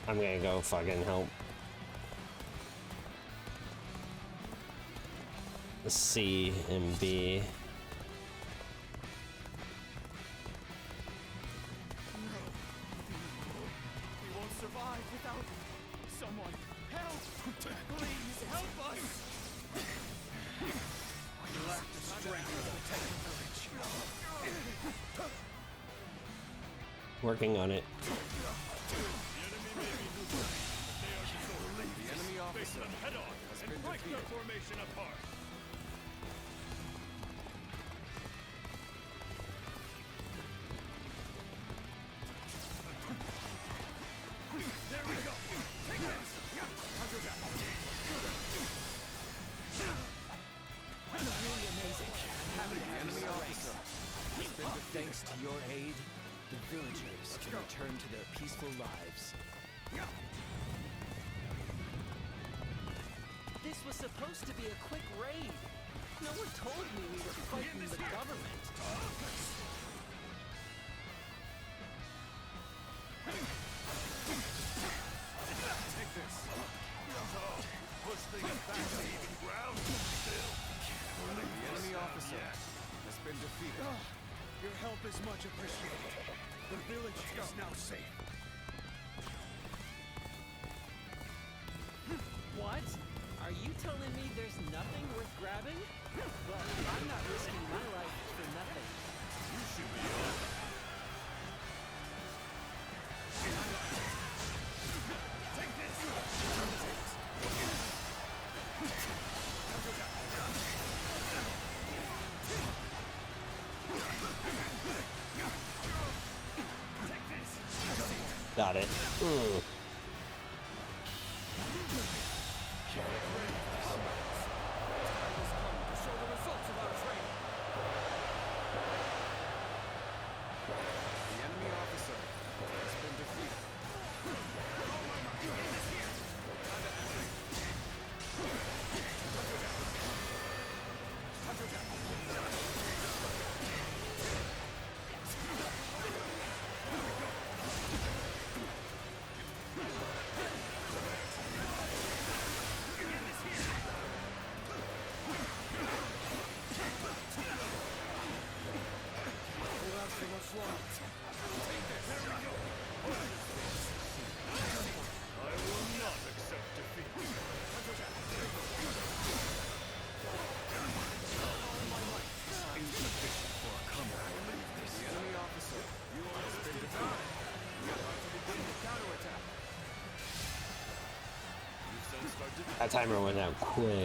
I'm gonna go fucking help. C and B. We won't survive without someone. Help! Please help us! We lack the strength to protect the village. Working on it. The enemy officer head on and break their formation apart. There we go. Take this. Really amazing. Having the enemy officer. Thanks to your aid, the villagers can return to their peaceful lives. This was supposed to be a quick raid. No one told me we were fighting the government. Take this. Push things back to even ground. Still. The enemy officer has been defeated. Your help is much appreciated. The village is now safe. What? Are you telling me there's nothing worth grabbing? Well, I'm not risking my life for nothing. You should be on. Take this! Got it. Ooh. That timer went out quick. We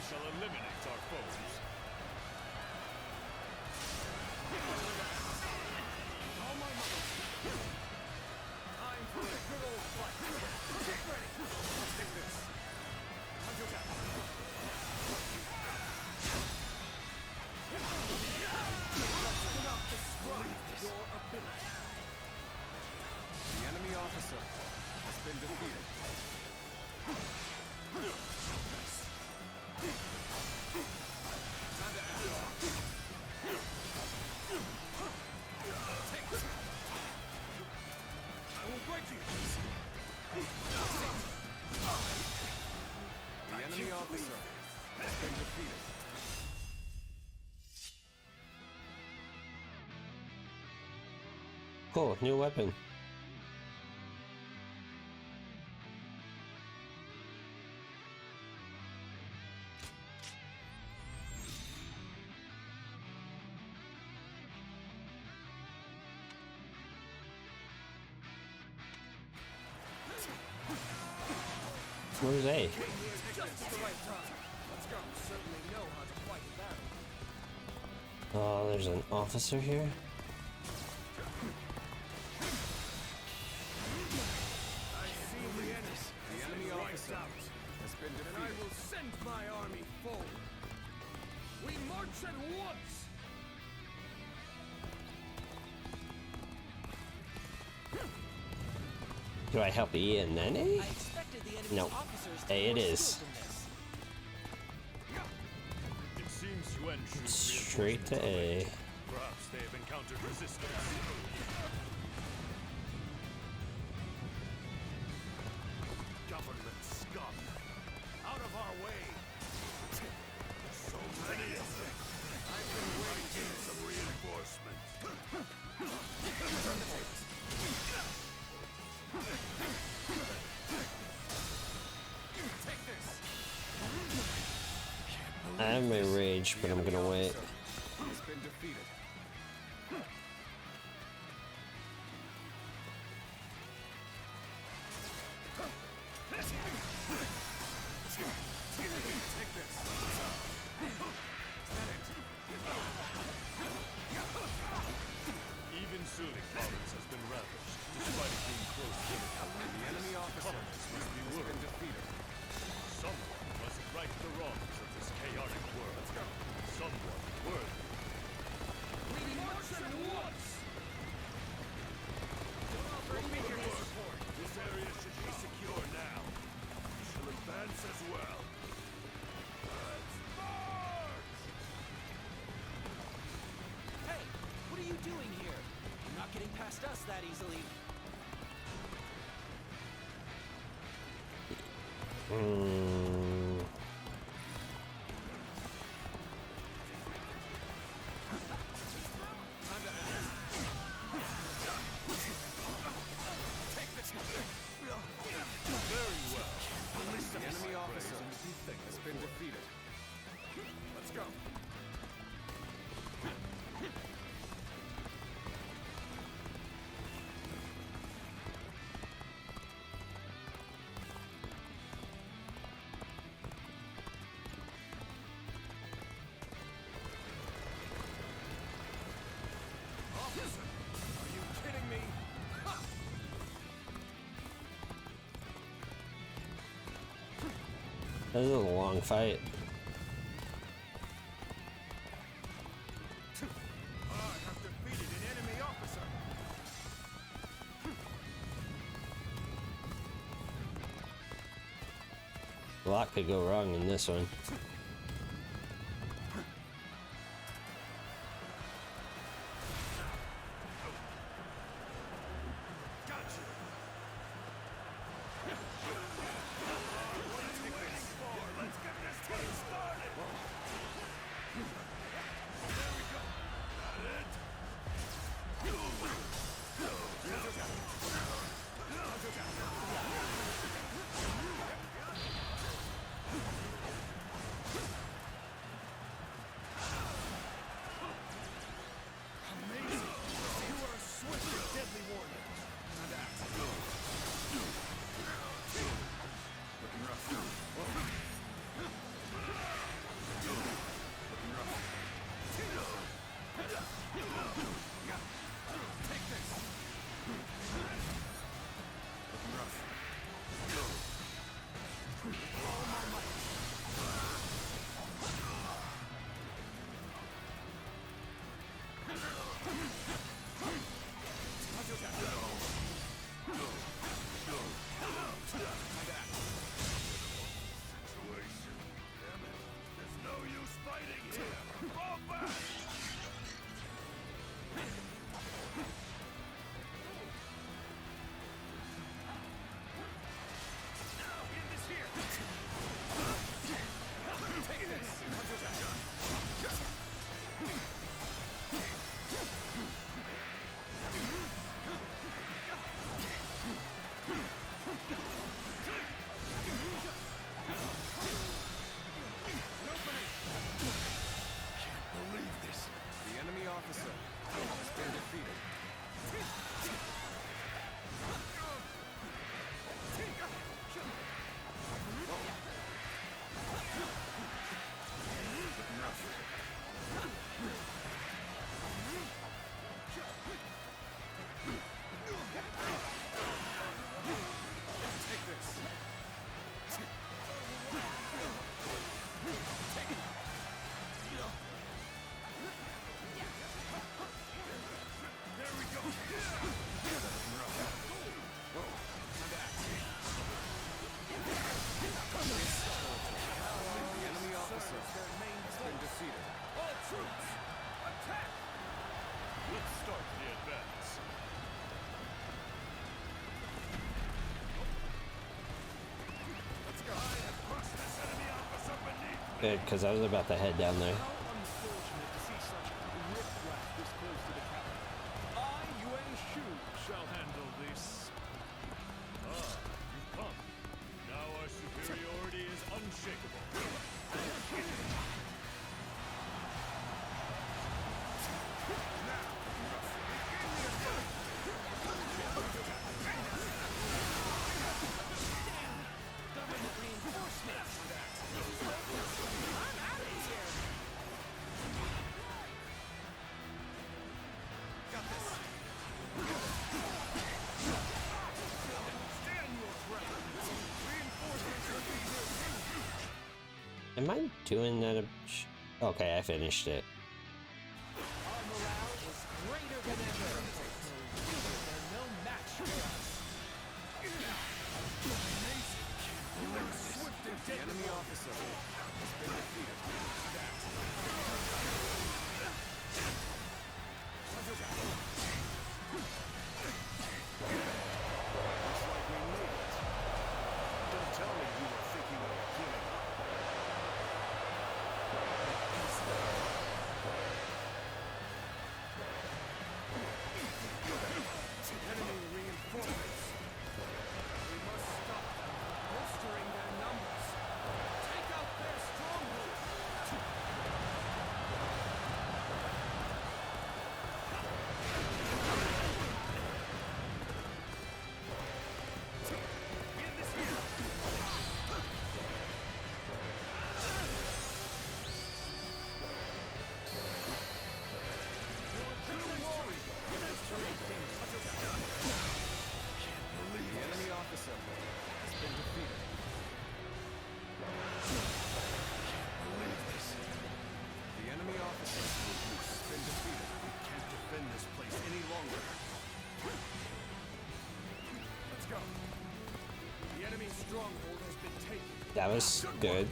shall eliminate our foes. Time for a good old fight. Get ready. Take this. The enemy officer has been defeated. The enemy officer has been defeated. Cool, new weapon. Where's A? Just at the right time. Let's go. Certainly know how to fight a battle. Oh, there's an officer here? I see the enemy. The enemy officer has been defeated. And I will send my army forward. We march at once. Do I help E and then A? No. A it is. It seems you to entry. Straight to A. Perhaps they have encountered resistance. Government scum! Out of our way! So many of them! I've been waiting some reinforcement. Take this! I have my rage, but I'm gonna wait. Has been defeated. Take this! Even Sulik province has been ravaged, despite it being close to the capital. The enemy officer Must be has been worried. defeated. Someone must right the wrongs of this chaotic world. Let's go. Someone worthy. Leading march at once! This area should be secure now. We shall advance as well. Let's march! Hey, what are you doing here? You're not getting past us that easily. Very well. The enemy officer has been defeated. Let's go. Officer, are you kidding me? This is a long fight. I have defeated an enemy officer. A lot could go wrong in this one. Gotcha. Let's get this team started. There we go. Got it. Good, because I was about to head down there. Unfortunate to see such riffraff this close to the capital. I, Yuan Shu, shall handle this. Ah, you've come. Now our superiority is unshakable. Am I doing that? Okay, I finished it. Our morale is greater than ever. They're no match for us. The enemy officer has been defeated. Looks like we made it. Don't tell me you were thinking of giving up. Enemy reinforcements. We must stop them, bolstering their numbers. Take out their stronghold. The enemy officer has been defeated. The enemy officer has been defeated. We can't defend this place any longer. Let's go. The enemy stronghold has been taken. That was good.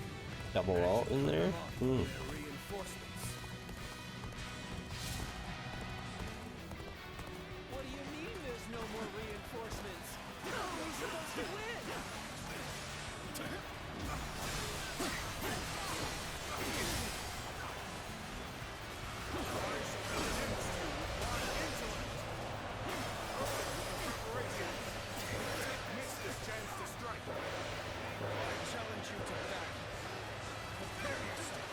Double ult in there. Reinforcements. What do you mean there's no more reinforcements? How are we supposed to win? Miss this chance to strike. I challenge you to battle. Prepare yourself.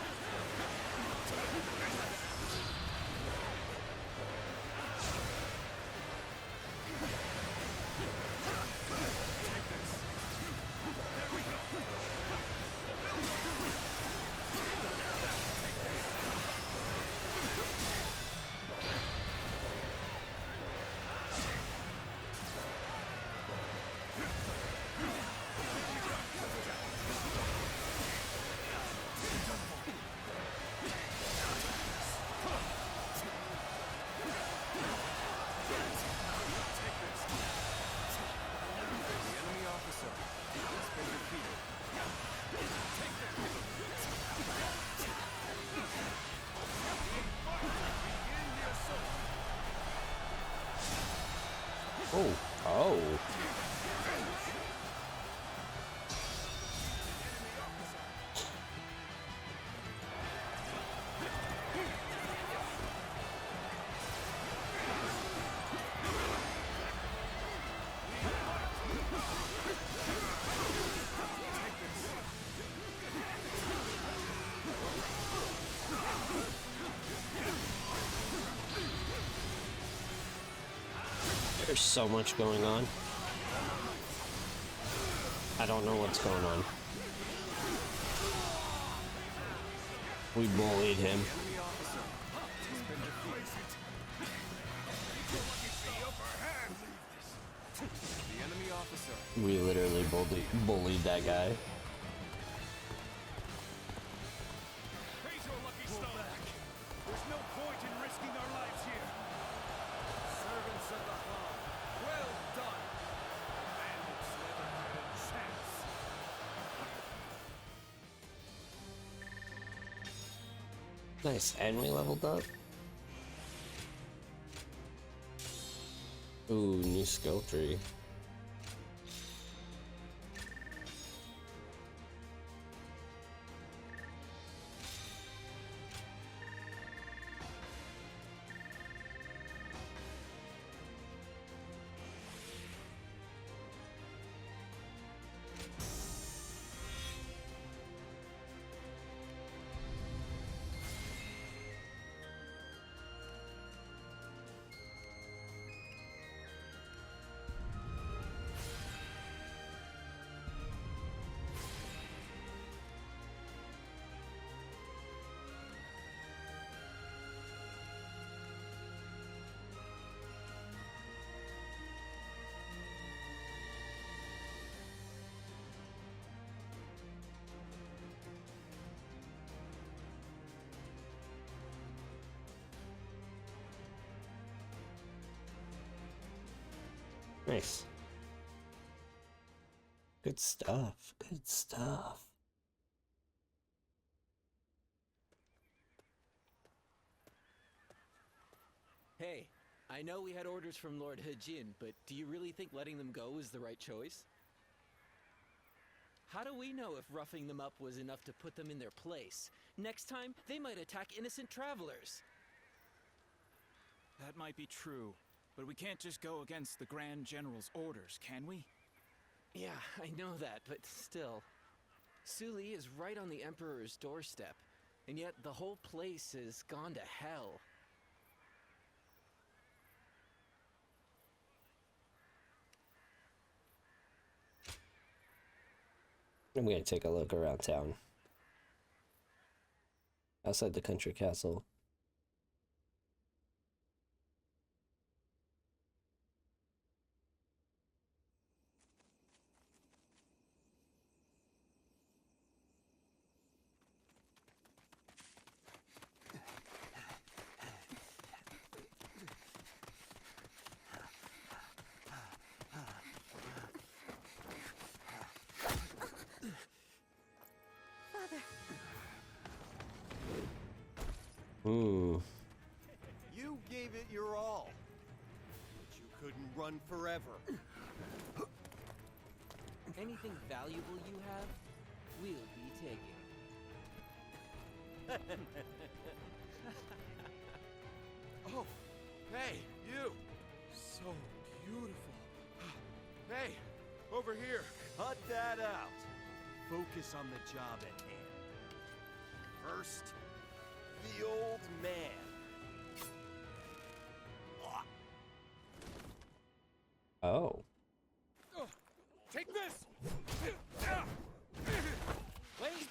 The enemy officer has been defeated. Oh, oh. There's so much going on. I don't know what's going on. We bullied him. The enemy officer. We literally bullied that guy. Raise your lucky star. There's no point in risking our lives here. Servants of the Han, well done. Bandits never had a chance. Nice, and we leveled up. Ooh, new skill tree. Nice. Good stuff. Good stuff. Hey, I know we had orders from Lord Hejin, but do you really think letting them go was the right choice? How do we know if roughing them up was enough to put them in their place? Next time, they might attack innocent travelers. That might be true, but we can't just go against the Grand General's orders, can we? Yeah, I know that, but still. Suli is right on the Emperor's doorstep, and yet the whole place has gone to hell. I'm gonna take a look around town. Outside the country castle. You gave it your all, but you couldn't run forever. Anything valuable you have, we'll be taking. Oh, hey, you! So beautiful. Hey, over here. Cut that out. Focus on the job at hand. First, the old man. Oh. Take this! Wait!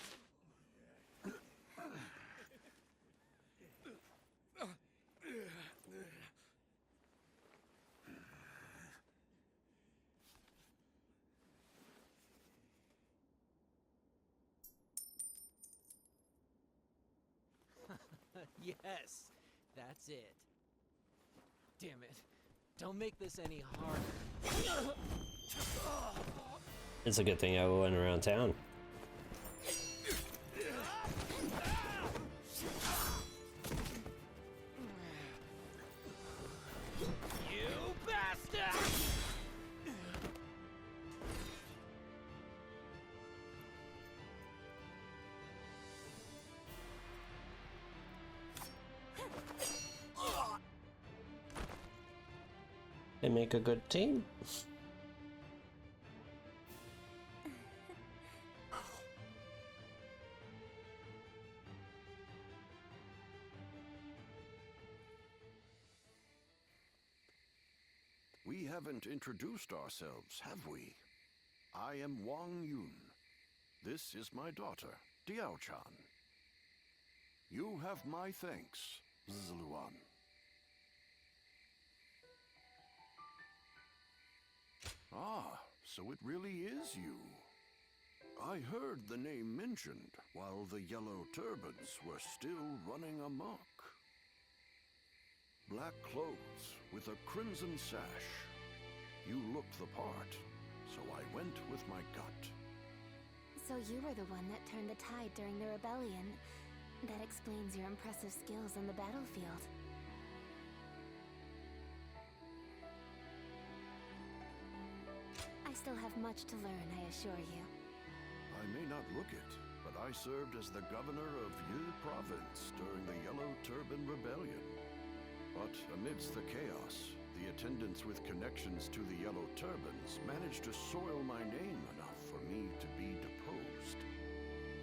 Yes, that's it. Damn it. Don't make this any harder. It's a good thing I went around town. You bastard! They make a good team. We haven't introduced ourselves, have we? I am Wang Yun. This is my daughter, Diao-chan. You have my thanks, Zluan. Ah, so it really is you. I heard the name mentioned while the Yellow Turbans were still running amok. Black clothes with a crimson sash. You look the part, so I went with my gut. So you were the one that turned the tide during the rebellion. That explains your impressive skills on the battlefield. I still have much to learn, I assure you. I may not look it, but I served as the governor of Yi Province during the Yellow Turban Rebellion. But amidst the chaos, the attendants with connections to the Yellow Turbans managed to soil my name enough for me to be deposed.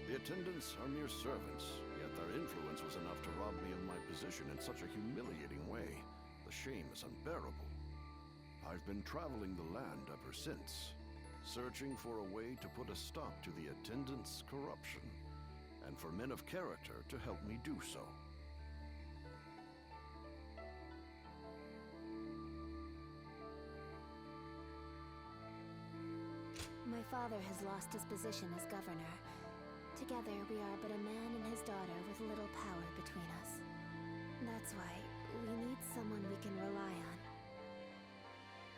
The attendants are mere servants, yet their influence was enough to rob me of my position in such a humiliating way. The shame is unbearable. I've been traveling the land ever since, searching for a way to put a stop to the attendants' corruption, and for men of character to help me do so. My father has lost his position as governor. Together, we are but a man and his daughter with little power between us. That's why we need someone we can rely on.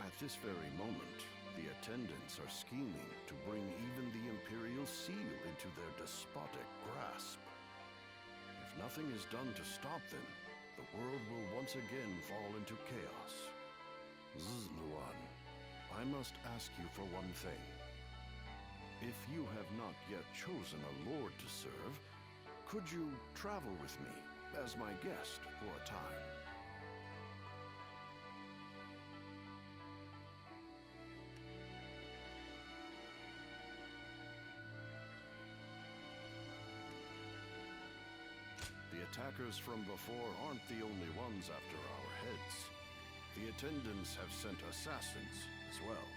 At this very moment, the attendants are scheming to bring even the Imperial seal into their despotic grasp. If nothing is done to stop them, the world will once again fall into chaos. Zluan, I must ask you for one thing. If you have not yet chosen a lord to serve, could you travel with me as my guest for a time? The attackers from before aren't the only ones after our heads. The attendants have sent assassins as well.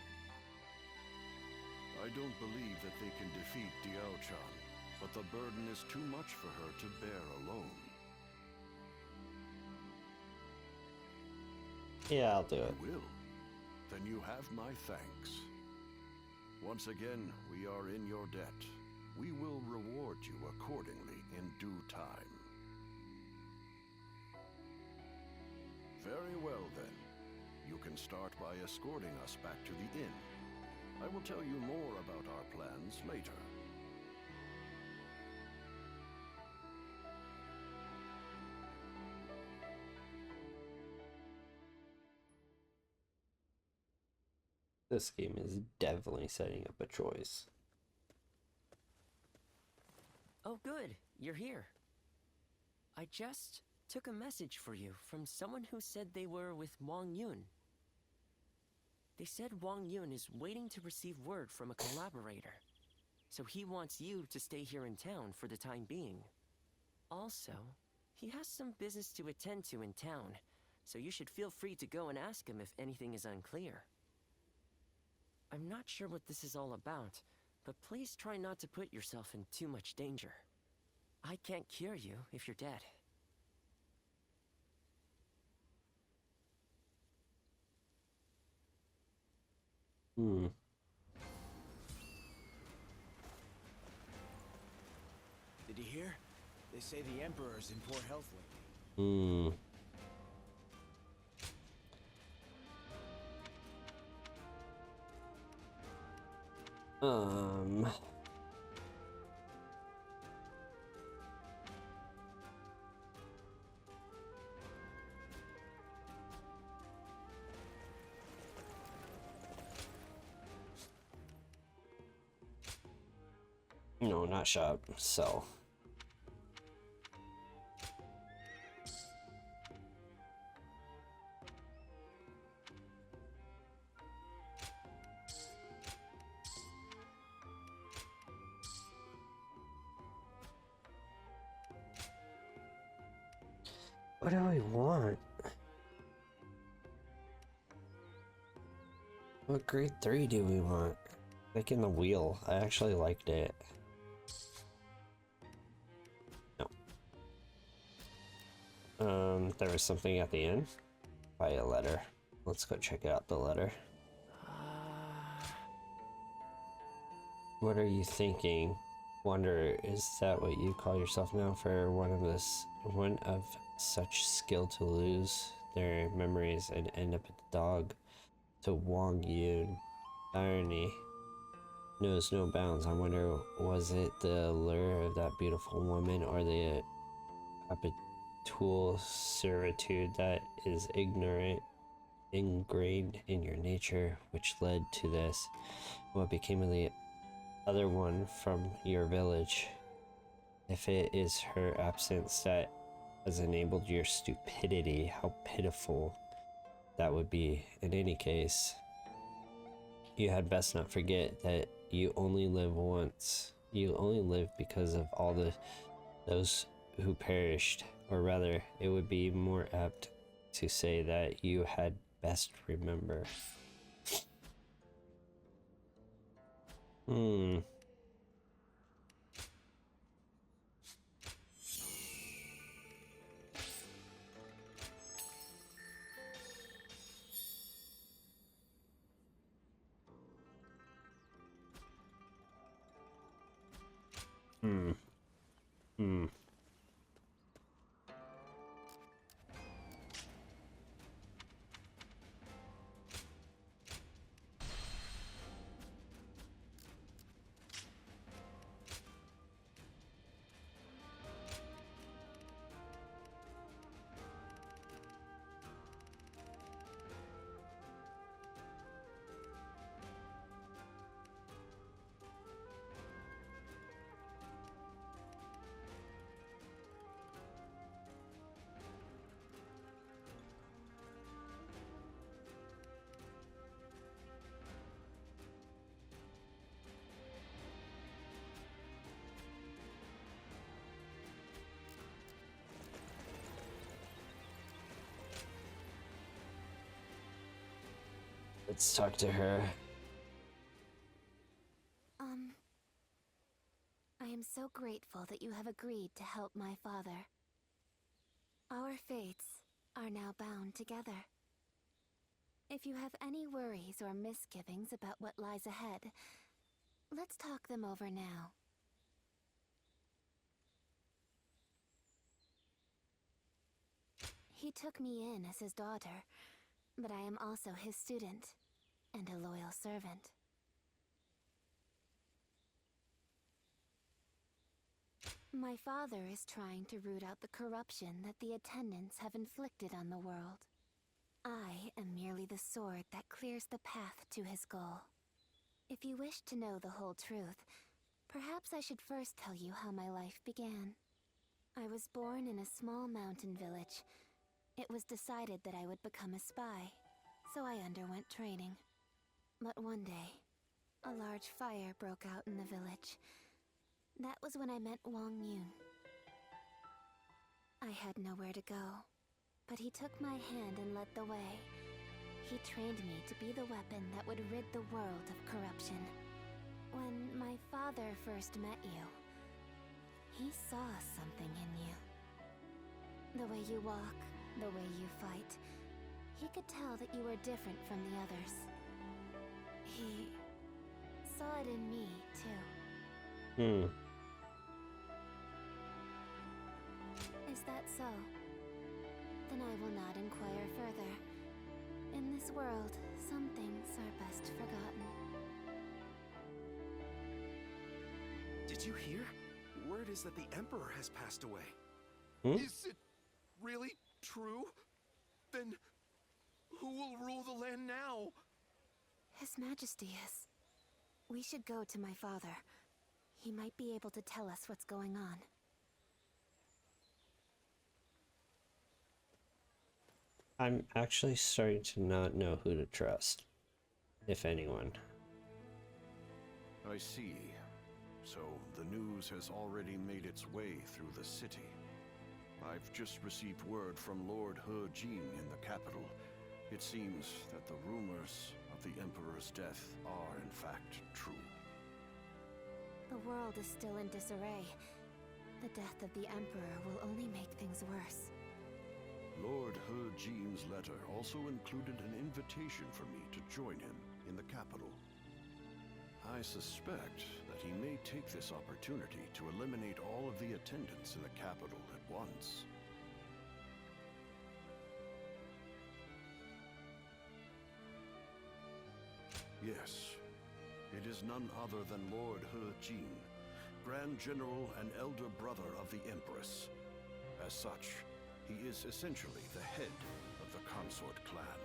I don't believe that they can defeat Diao-chan, but the burden is too much for her to bear alone. Yeah, I'll do it. You will? Then you have my thanks. Once again, we are in your debt. We will reward you accordingly in due time. Very well, then. You can start by escorting us back to the inn. I will tell you more about our plans later. This game is definitely setting up a choice. Oh, good. You're here. I just took a message for you from someone who said they were with Wang Yun. They said Wang Yun is waiting to receive word from a collaborator, so he wants you to stay here in town for the time being. Also, he has some business to attend to in town, so you should feel free to go and ask him if anything is unclear. I'm not sure what this is all about, but please try not to put yourself in too much danger. I can't cure you if you're dead. Did you hear? They say the Emperor's in poor health lately. No, not shop, sell. What do we want? What grade 3 do we want? Like in the wheel. I actually liked it. No. There was something at the end. By a letter. Let's go check out the letter. What are you thinking? Wonder, is that what you call yourself now? For one of such skill to lose their memories and end up at the dog to Wang Yun. Irony knows no bounds. I wonder, was it the allure of that beautiful woman or the perpetual servitude that is ingrained in your nature which led to this? What became of the other one from your village? If it is her absence that has enabled your stupidity, how pitiful that would be. In any case, you had best not forget that you only live once. You only live because of all those who perished, or rather, it would be more apt to say that you had best remember. Let's talk to her. I am so grateful that you have agreed to help my father. Our fates are now bound together. If you have any worries or misgivings about what lies ahead, let's talk them over now. He took me in as his daughter, but I am also his student and a loyal servant. My father is trying to root out the corruption that the attendants have inflicted on the world. I am merely the sword that clears the path to his goal. If you wish to know the whole truth, perhaps I should first tell you how my life began. I was born in a small mountain village. It was decided that I would become a spy, so I underwent training. But one day, a large fire broke out in the village. That was when I met Wang Yun. I had nowhere to go, but he took my hand and led the way. He trained me to be the weapon that would rid the world of corruption. When my father first met you, he saw something in you. The way you walk, the way you fight. He could tell that you were different from the others. He saw it in me, too. Is that so? Then I will not inquire further. In this world, some things are best forgotten. Did you hear? Word is that the Emperor has passed away. Is it really true? Then who will rule the land now? His Majesty is. We should go to my father. He might be able to tell us what's going on. I'm actually starting to not know who to trust, if anyone. I see. So the news has already made its way through the city. I've just received word from Lord He Jin in the capital. It seems that the rumors of the Emperor's death are in fact true. The world is still in disarray. The death of the Emperor will only make things worse. Lord He Jin's letter also included an invitation for me to join him in the capital. I suspect that he may take this opportunity to eliminate all of the attendants in the capital at once. Yes, it is none other than Lord He Jin, Grand General and elder brother of the Empress. As such, he is essentially the head of the consort clan.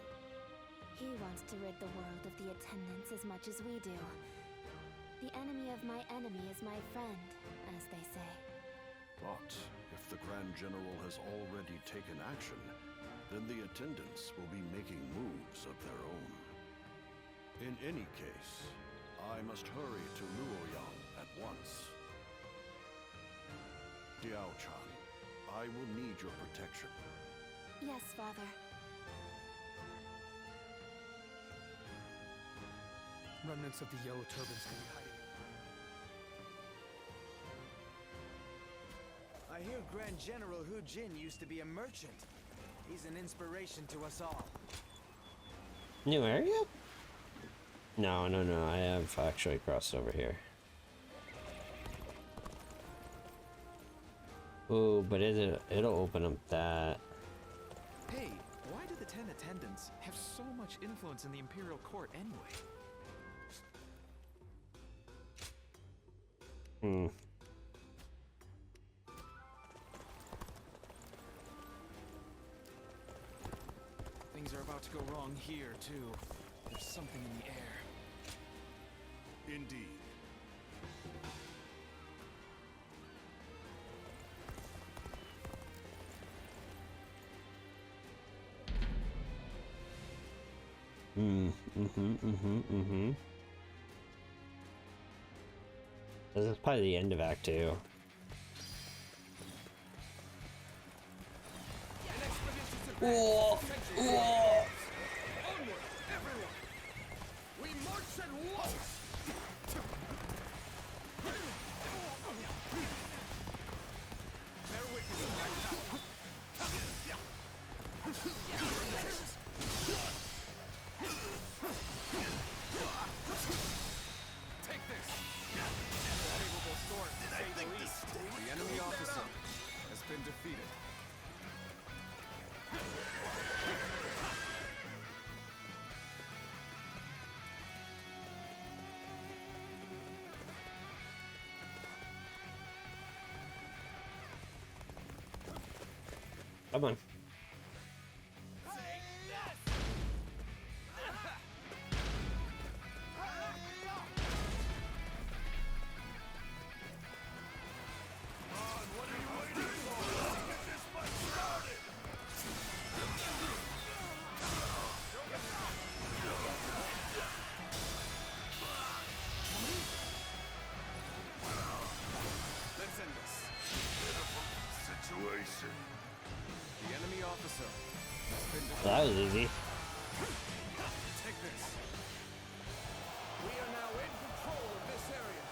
He wants to rid the world of the attendants as much as we do. The enemy of my enemy is my friend, as they say. But if the Grand General has already taken action, then the attendants will be making moves of their own. In any case, I must hurry to Luoyang at once. Diao-chan, I will need your protection. Yes, Father. Remnants of the yellow turbans can be hiding. I hear Grand General He Jin used to be a merchant. He's an inspiration to us all. New area? No, I have actually crossed over here. Ooh, but it'll open up that. Hey, why do the 10 attendants have so much influence in the Imperial Court anyway? Things are about to go wrong here, too. There's something in the air. Indeed. This is probably the end of Act 2. Whoa! Whoa! Onward, everyone! Said what? Bear with me right now. Take this. Favorable sword, to say the least. The enemy officer has been defeated. Come on. Let's end this. Situation. The enemy officer has been defeated. That was easy. Take this. We are now in control of this area.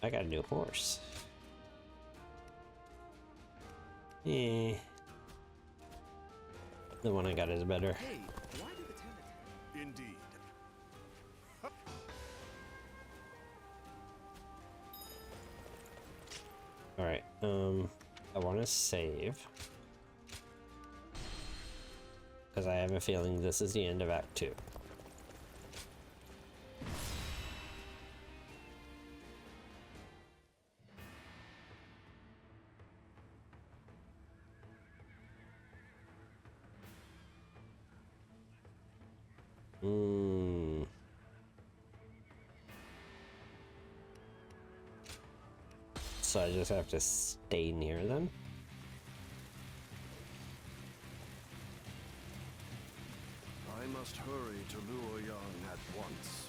I got a new horse. Eh. The one I got is better. Hey, why did the tenant? Indeed. Alright, I want to save. Because I have a feeling this is the end of Act 2. So I just have to stay near them? I must hurry to Luoyang at once.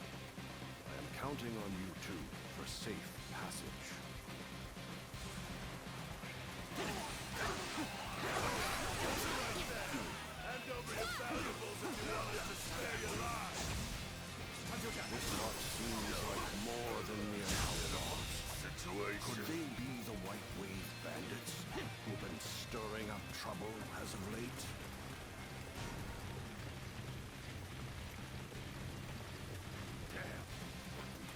I am counting on you two for safe passage. Hand over your valuables if you want us to spare your lives. This lot seems like more than mere outlaws. Could they be the White Wave bandits who've been stirring up trouble as of late? Damn.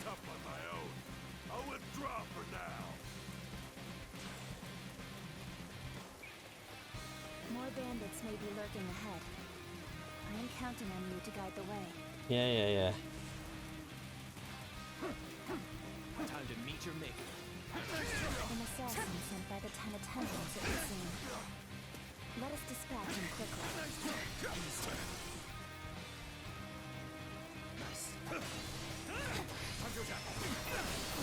Tough on my own. I'll withdraw for now. More bandits may be lurking ahead. I am counting on you to guide the way. Yeah. Time to meet your maker. An assassin sent by the 10 attendants, it would seem. Let us dispatch him quickly.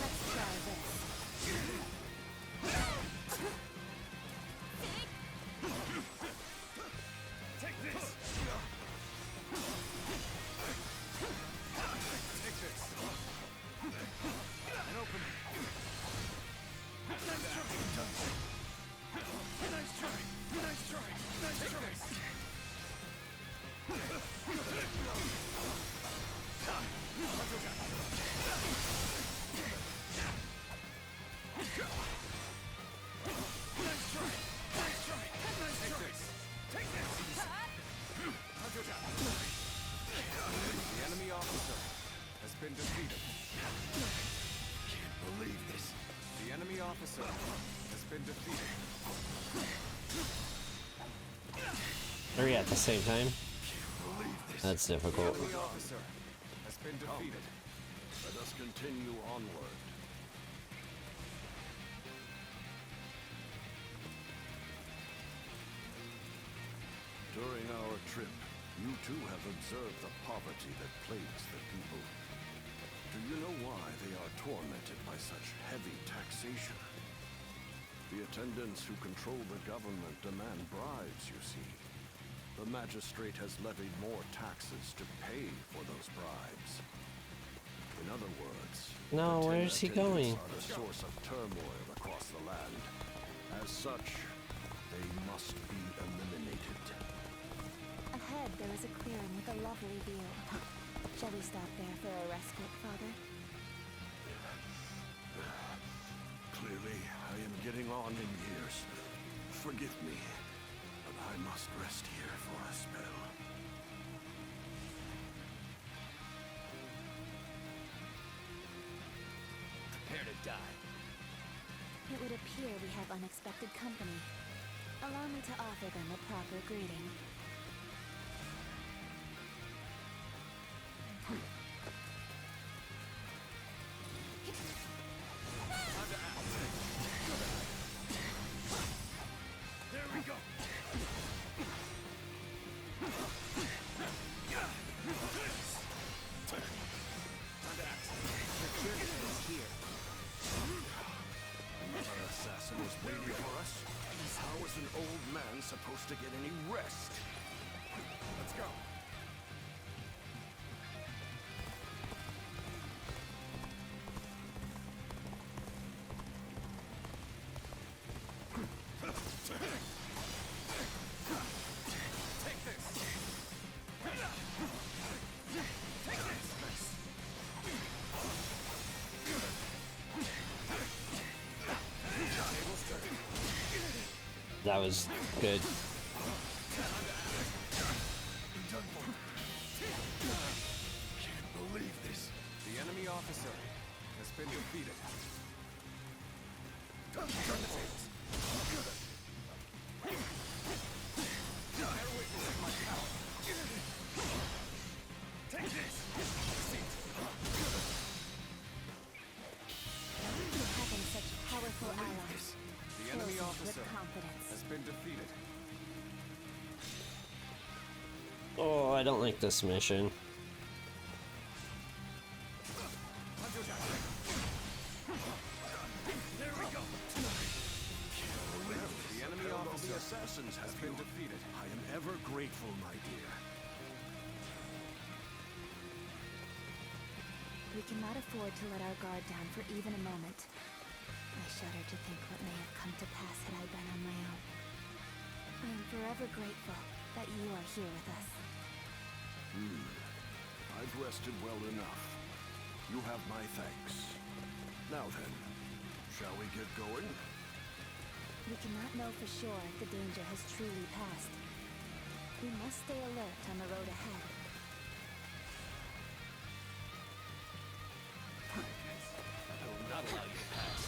Let's try this. Take this. Take this. And open it. Nice try. Nice try. Nice try. The enemy officer has been defeated. Can't believe this. The enemy officer has been defeated. 3 at the same time? That's difficult. The enemy officer has been defeated. Let us continue onward. During our trip, you too have observed the poverty that plagues the people. Do you know why they are tormented by such heavy taxation? The attendants who control the government demand bribes, you see. The magistrate has levied more taxes to pay for those bribes. In other words, no, the where is he going? are the source of turmoil across the land. As such, they must be eliminated. Ahead, there is a clearing with a lovely view. Shall we stop there for a respite, Father? Clearly, I am getting on in years. Forgive me, but I must rest here for a spell. Prepare to die. It would appear we have unexpected company. Allow me to offer them a proper greeting. There we go. Another assassin is waiting for us. How is an old man supposed to get any rest? Let's go. That was good. Can't believe this. The enemy officer has been defeated. Turn the tables. Bear witness of my power. Take this. Having such powerful allies. The enemy fills me officer with confidence. has been defeated. Oh, I don't like this mission. There we go. The enemy officer The assassins has have been you. defeated. I am ever grateful, my dear. We cannot afford to let our guard down for even a moment. I shudder to think what may have come to pass had I been on my own. I am forever grateful that you are here with us. I've rested well enough. You have my thanks. Now then, shall we get going? We cannot know for sure if the danger has truly passed. We must stay alert on the road ahead. I will not allow you to pass.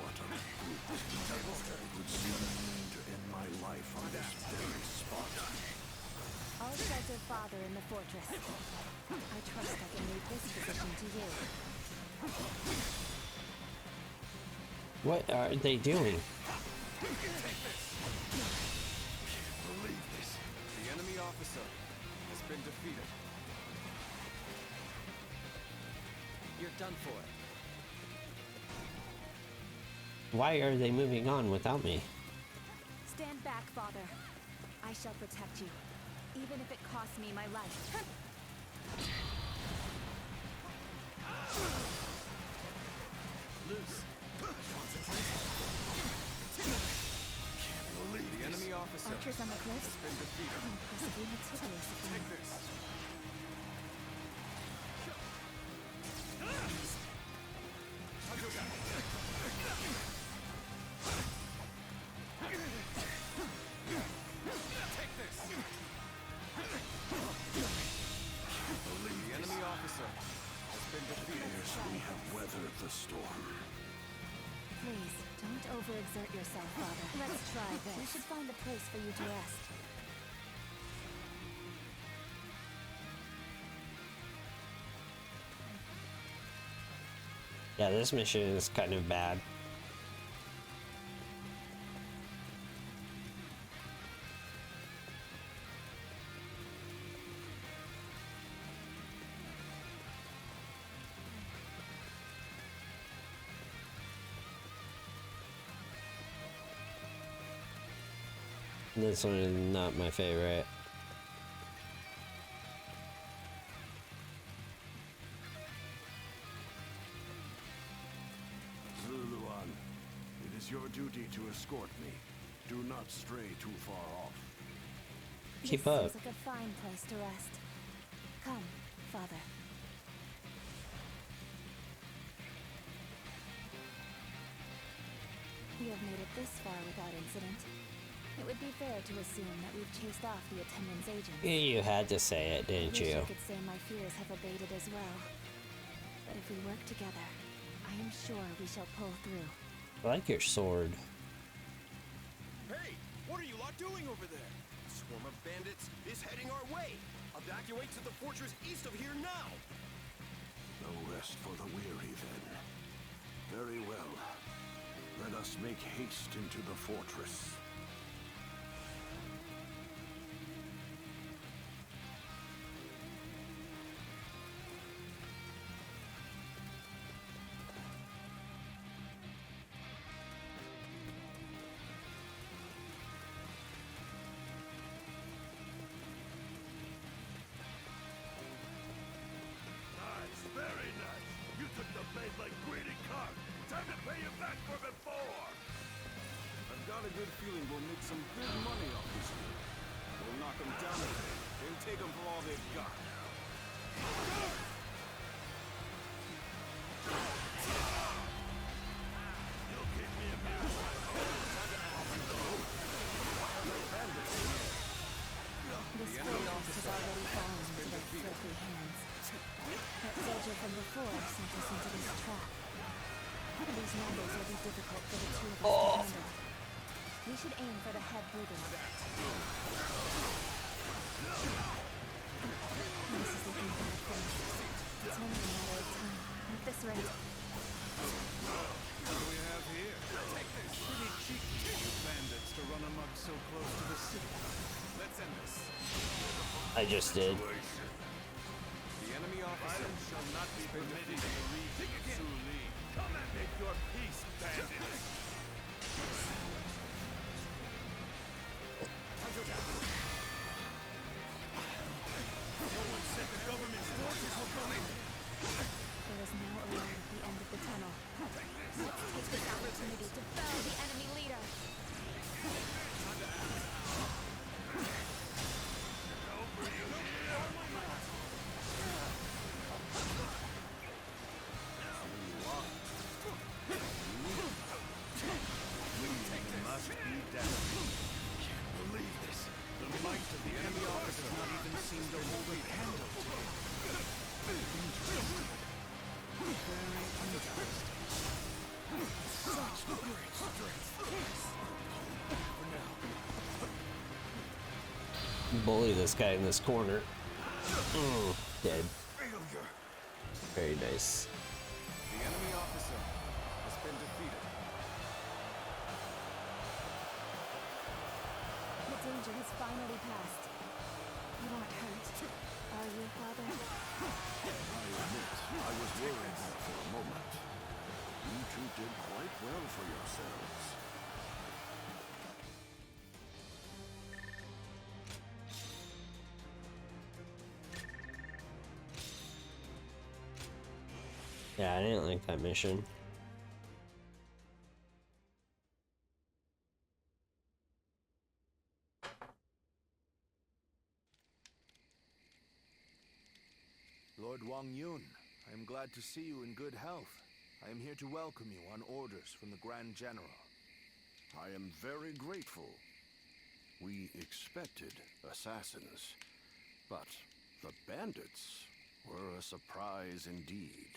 What a brute. I would seem to end my life on this very spot. I'll shelter Father in the fortress. I trust I can leave this position to you. What are they doing? Believe this. The enemy officer has been defeated. You're done for. Why are they moving on without me? Stand back, Father. I shall protect you, even if it costs me my life. Loose. The enemy officer Archers on the cliffs? has been defeated. How impressively meticulous of them. Take this. Take this. The enemy officer has been defeated. Yes, we have weathered the storm. Please, don't overexert yourself, Father. Let's try this. We should find a place for you to rest. Yeah, this mission is kind of bad. This one is not my favorite. Zuluan, it is your duty to escort me. Do not stray too far off. Keep This up. seems like a fine place to rest. Come, Father. We have made it this far without incident. It would be fair to assume that we've chased off the attendant's agents. You had to say it, didn't I wish you? I could say my fears have abated as well. But if we work together, I am sure we shall pull through. I like your sword. Hey, what are you lot doing over there? A swarm of bandits is heading our way. Evacuate to the fortress east of here now. No rest for the weary, then. Very well. Let us make haste into the fortress. Nice, very nice. You took the bait like greedy cock. Time to pay you back for before. I've got a good feeling we'll make some big money off this deal. We'll knock them down a bit and take them for all they've got. You'll keep me amused. This fortress has already fallen into their filthy hands. That soldier from before sent us into this trap. These numbers will be difficult for the two of us to handle. We should aim for the head brigand. This is looking bad for us. It's only a matter of time. At this rate. What do we have here? Pretty cheeky of you bandits to run amok so close to the city. Let's end this. I just did. The enemy officer shall not be permitted in the region of Suli. Come and make your peace, bandits! No one said the government's forces were coming! There is now a light at the end of the tunnel. Let's take this opportunity to fell the enemy leader. Must be down. Can't believe this. The might of the enemy officer does not even seem to hold a candle to it. Very interesting. Such great strength. For now. Bully this guy in this corner. Dead. Failure. Very nice. The enemy officer has been defeated. The danger has finally passed. You aren't hurt, are you, Father? I admit, I was worried there for a moment. You two did quite well for yourselves. Yeah, I didn't like that mission. Lord Wang Yun, I am glad to see you in good health. I am here to welcome you on orders from the Grand General. I am very grateful. We expected assassins, but the bandits were a surprise indeed.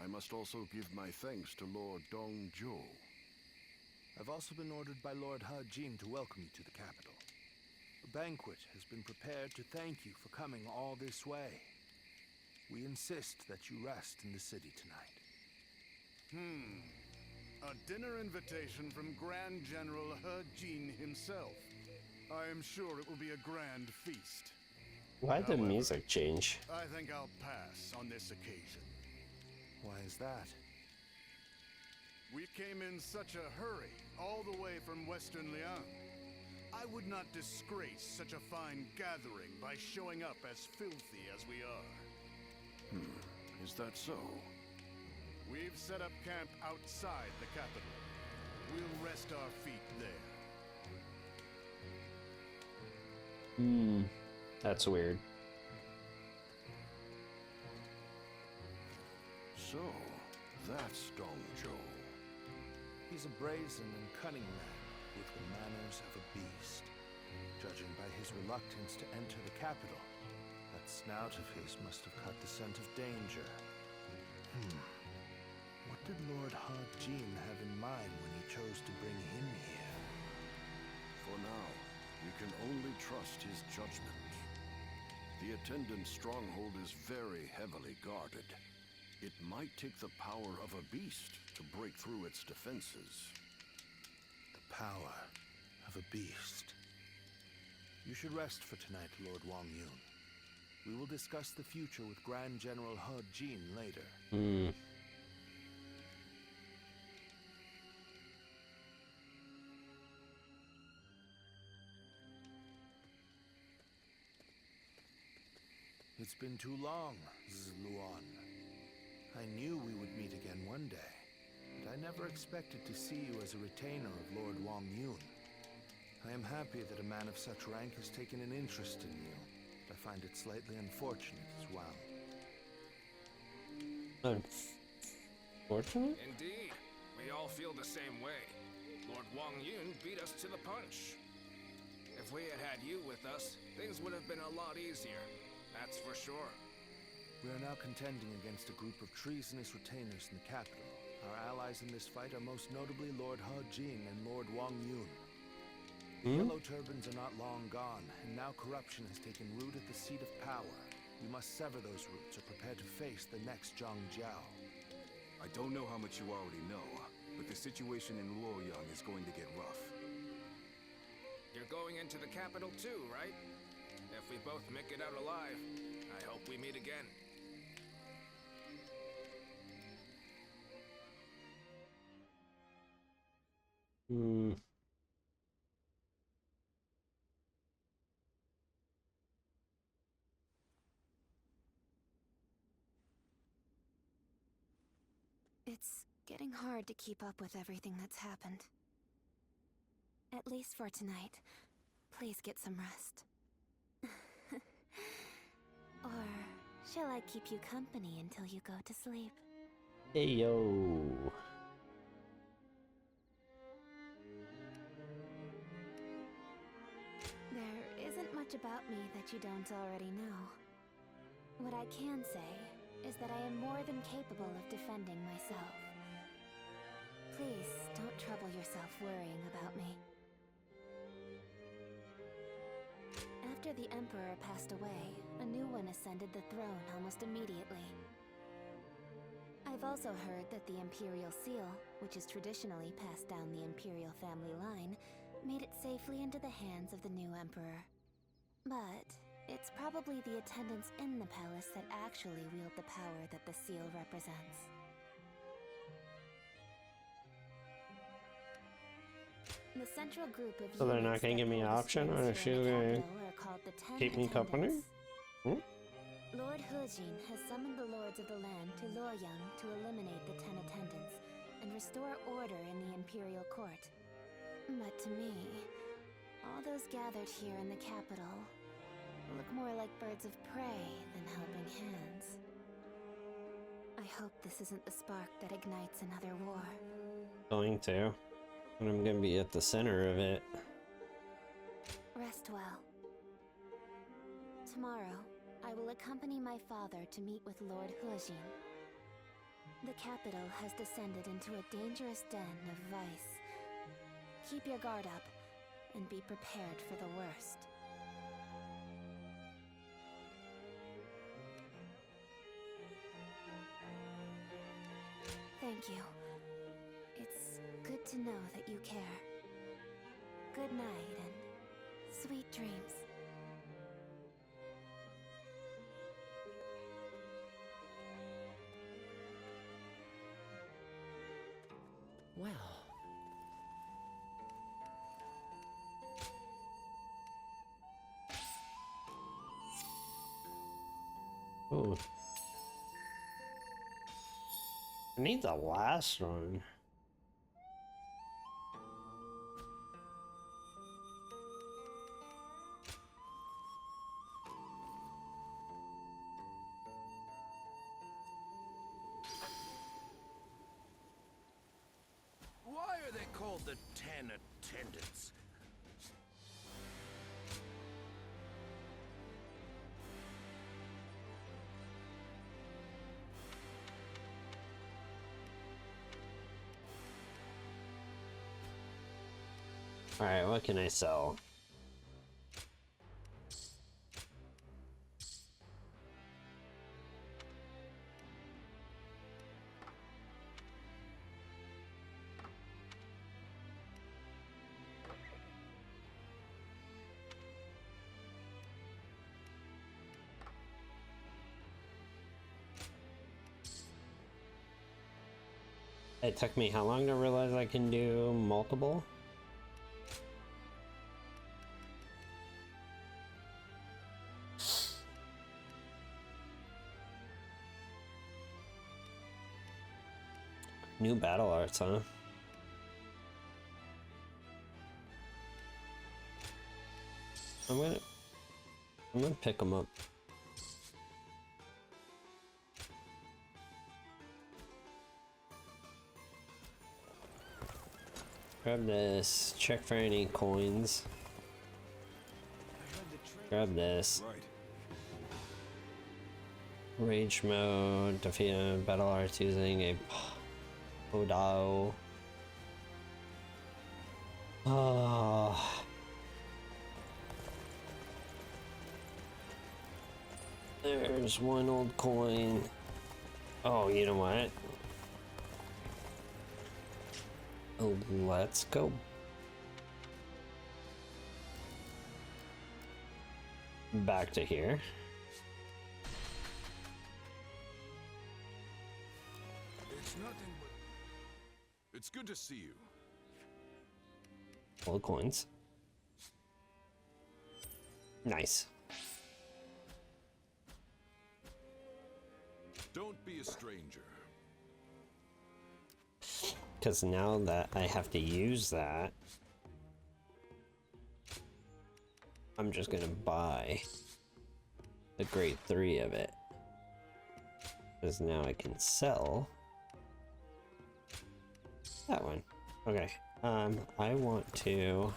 I must also give my thanks to Lord Dongzhou. I've also been ordered by Lord He Jin to welcome you to the capital. A banquet has been prepared to thank you for coming all this way. We insist that you rest in the city tonight. A dinner invitation from Grand General He Jin himself. I am sure it will be a grand feast. Why'd the music change? I think I'll pass on this occasion. Why is that? We came in such a hurry, all the way from Western Liang. I would not disgrace such a fine gathering by showing up as filthy as we are. Is that so? We've set up camp outside the capital. We'll rest our feet there. That's weird. So, that's Dongzhou. He's a brazen and cunning man with the manners of a beast. Judging by his reluctance to enter the capital, that snout of his must have caught the scent of danger. What did Lord He Jin have in mind when he chose to bring him here? For now, we can only trust his judgment. The attendant stronghold is very heavily guarded. It might take the power of a beast to break through its defenses. The power of a beast. You should rest for tonight, Lord Wang Yun. We will discuss the future with Grand General He Jin later. It's been too long, Zluan. I knew we would meet again one day, but I never expected to see you as a retainer of Lord Wang Yun. I am happy that a man of such rank has taken an interest in you, but I find it slightly unfortunate as well. Unfortunate? Indeed. We all feel the same way. Lord Wang Yun beat us to the punch. If we had had you with us, things would have been a lot easier. That's for sure. We are now contending against a group of treasonous retainers in the capital. Our allies in this fight are most notably Lord He Jin and Lord Wang Yun. The Yellow Turbans are not long gone, and now corruption has taken root at the seat of power. We must sever those roots or prepare to face the next Zhang Jiao. I don't know how much you already know, but the situation in Luoyang is going to get rough. You're going into the capital too, right? If we both make it out alive, I hope we meet again. It's getting hard to keep up with everything that's happened. At least for tonight, please get some rest. Or shall I keep you company until you go to sleep? Hey yo. There isn't much about me that you don't already know. What I can say is that I am more than capable of defending myself. Please don't trouble yourself worrying about me. After the Emperor passed away, a new one ascended the throne almost immediately. I've also heard that the Imperial Seal, which is traditionally passed down the Imperial family line, made it safely into the hands of the new Emperor. But it's probably the attendants in the palace that actually wield the power that the seal represents. The central group of So they're not gonna give me an option, or is she gonna keep me company? Lord He Jin has summoned the lords of the land to Luoyang to eliminate the 10 attendants and restore order in the Imperial Court. But to me, all those gathered here in the capital look more like birds of prey than helping hands. I hope this isn't the spark that ignites another war. Going to. And I'm gonna be at the center of it. Rest well. Tomorrow, I will accompany my father to meet with Lord He Jin. The capital has descended into a dangerous den of vice. Keep your guard up, and be prepared for the worst. Thank you. to know that you care. Good night and sweet dreams. Well. Ooh. I need the last one. Why are they called the 10 Attendants? Alright, what can I sell? It took me how long to realize I can do multiple? New battle arts, huh? I'm gonna pick them up. Grab this, check for any coins. Grab this. Rage mode, defeat battle arts using a Podao. Oh. There's one old coin. Oh, you know what? Oh, let's go back to here. It's nothing but... It's good to see you. Old coins. Nice. Don't be a stranger. Because now that I have to use that, I'm just gonna buy the grade 3 of it. Because now I can sell that one. Okay, I want to...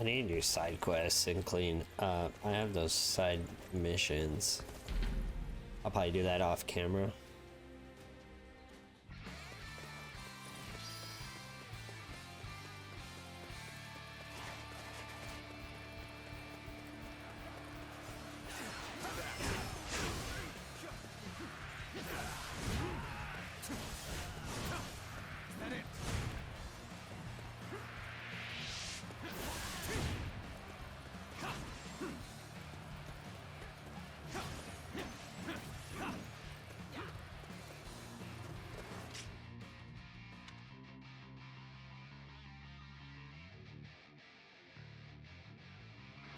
I need to do side quests and clean up. I have those side missions. I'll probably do that off camera.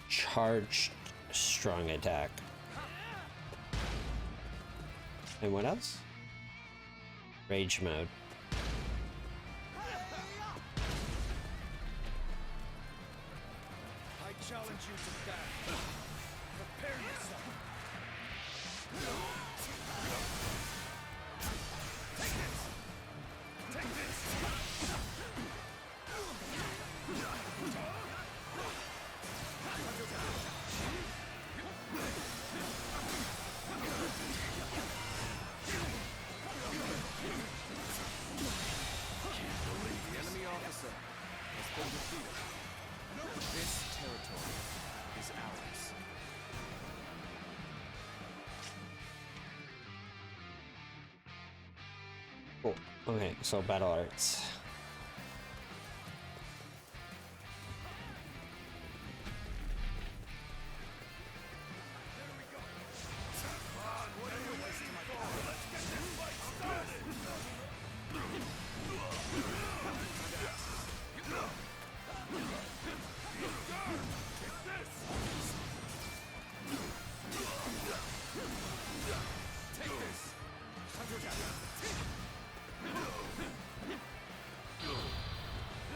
Charged strong attack. And what else? Rage mode. I challenge you to battle. Prepare yourself. Take this. Okay, so battle arts.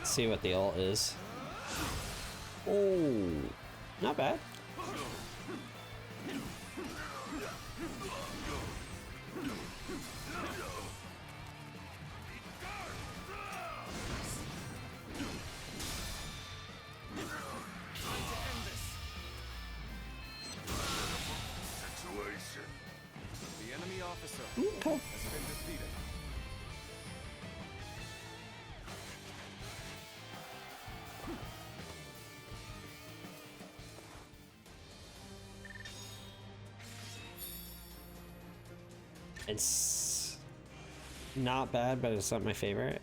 See what the ult is. Oh, not bad. The enemy officer Okay. has been defeated. It's not bad, but it's not my favorite.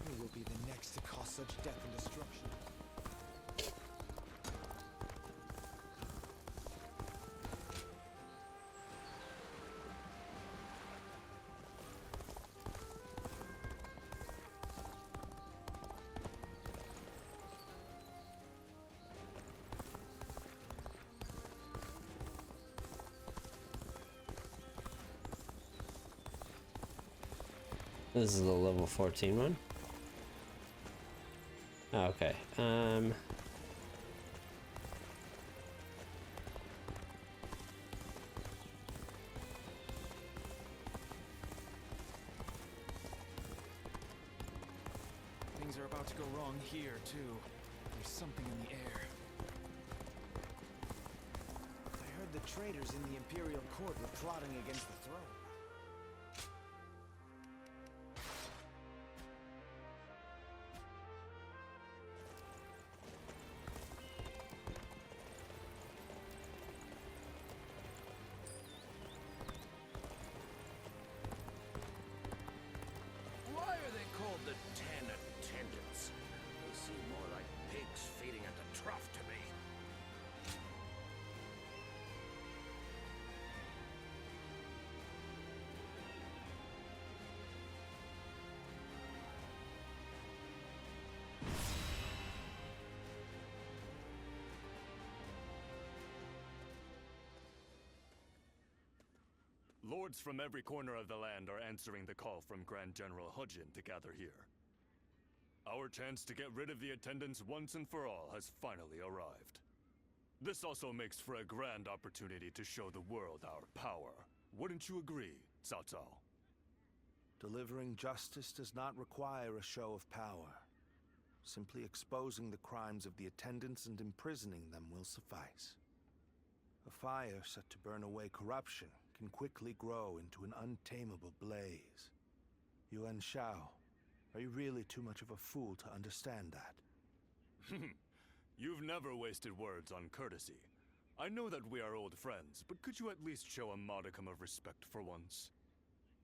Who will be the next to cause such death and destruction? This is the level 14 one. Okay. Things are about to go wrong here, too. There's something in the air. I heard the traitors in the Imperial Court were plotting against the throne. Why are they called the 10 Attendants? They seem more like pigs feeding at the trough to me. Lords from every corner of the land are answering the call from Grand General Hujin to gather here. Our chance to get rid of the attendants once and for all has finally arrived. This also makes for a grand opportunity to show the world our power. Wouldn't you agree, Cao Cao? Delivering justice does not require a show of power. Simply exposing the crimes of the attendants and imprisoning them will suffice. A fire set to burn away corruption can quickly grow into an untamable blaze. Yuan Shao, are you really too much of a fool to understand that? You've never wasted words on courtesy. I know that we are old friends, but could you at least show a modicum of respect for once?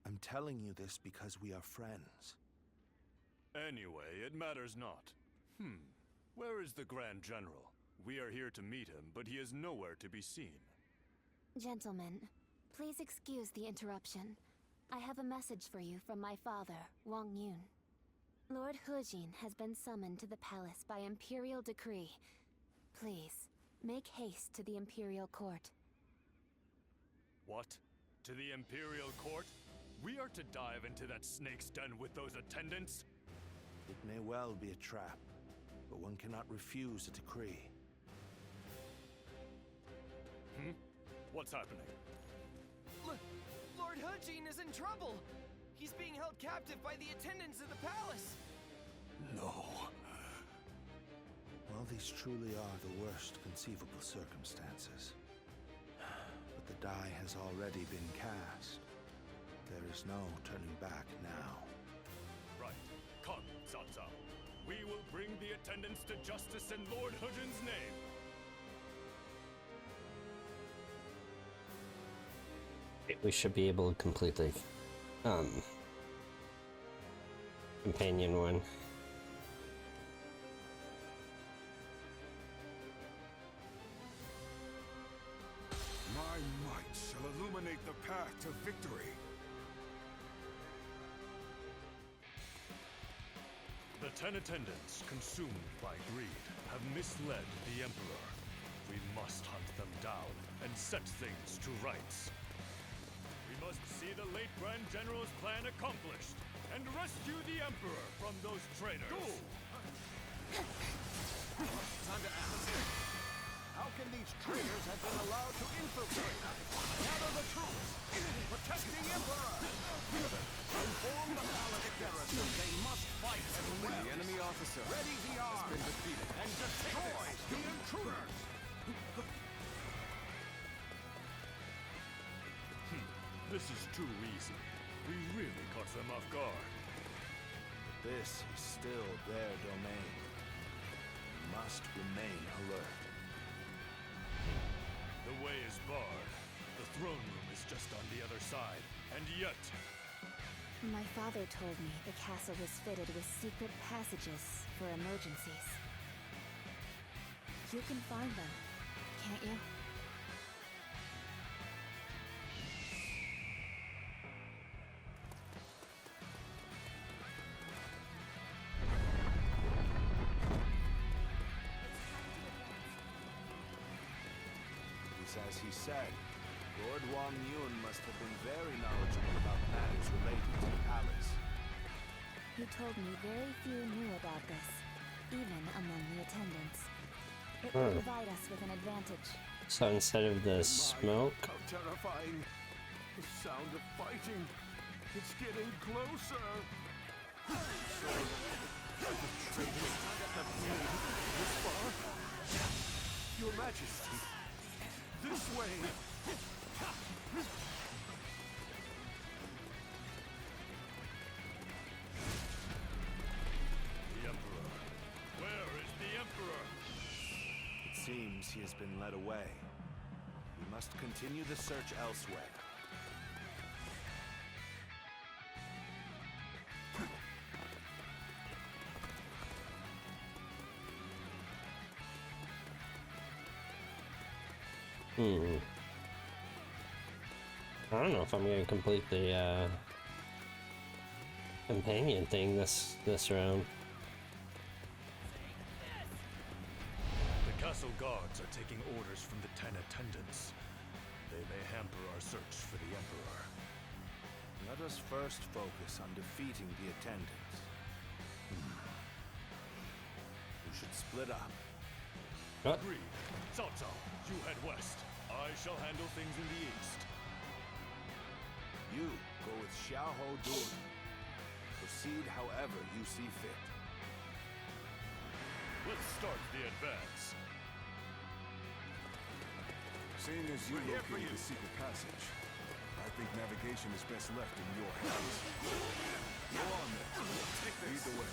I'm telling you this because we are friends. Anyway, it matters not. Where is the Grand General? We are here to meet him, but he is nowhere to be seen. Gentlemen, please excuse the interruption. I have a message for you from my father, Wang Yun. Lord Hujin has been summoned to the palace by Imperial decree. Please, make haste to the Imperial Court. What? To the Imperial Court? We are to dive into that snake's den with those attendants? It may well be a trap, but one cannot refuse a decree. What's happening? Lord Hujin is in trouble! He's being held captive by the attendants of the palace! No. These truly are the worst conceivable circumstances. But the die has already been cast. There is no turning back now. Right. Come, Cao Cao. We will bring the attendants to justice in Lord Hujin's name. We should be able to complete the companion one. My might shall illuminate the path to victory. The 10 attendants, consumed by greed, have misled the Emperor. We must hunt them down and set things to rights. We must see the late Grand General's plan accomplished and rescue the Emperor from those traitors. Time to ask. How can these traitors have been allowed to infiltrate? Gather the troops! Protect the Emperor! Inform the palace garrison they must fight and win. The enemy officer Ready the arms! has been defeated. And destroy the intruders! This is too easy. We really caught them off guard. This is still their domain. We must remain alert. The way is barred. The throne room is just on the other side. And yet... My father told me the castle was fitted with secret passages for emergencies. You can find them, can't you? As he said, Lord Wang Yun must have been very knowledgeable about matters related to the palace. He told me very few knew about this, even among the attendants. It will provide us with an advantage. So instead of the smoke... How terrifying! The sound of fighting! It's getting closer! The traitors have made this far? Your Majesty! This way! The Emperor. Where is the Emperor? It seems he has been led away. We must continue the search elsewhere. I don't know if I'm gonna complete the companion thing this round. The castle guards are taking orders from the 10 attendants. They may hamper our search for the Emperor. Let us first focus on defeating the attendants. We should split up. Agreed. Cao Cao, you head west. I shall handle things in the east. You go with Xiaoho Dun. Proceed however you see fit. Let's start the advance. Seeing as you located the secret passage, I think navigation is best left in your hands. Go on then. Lead the way.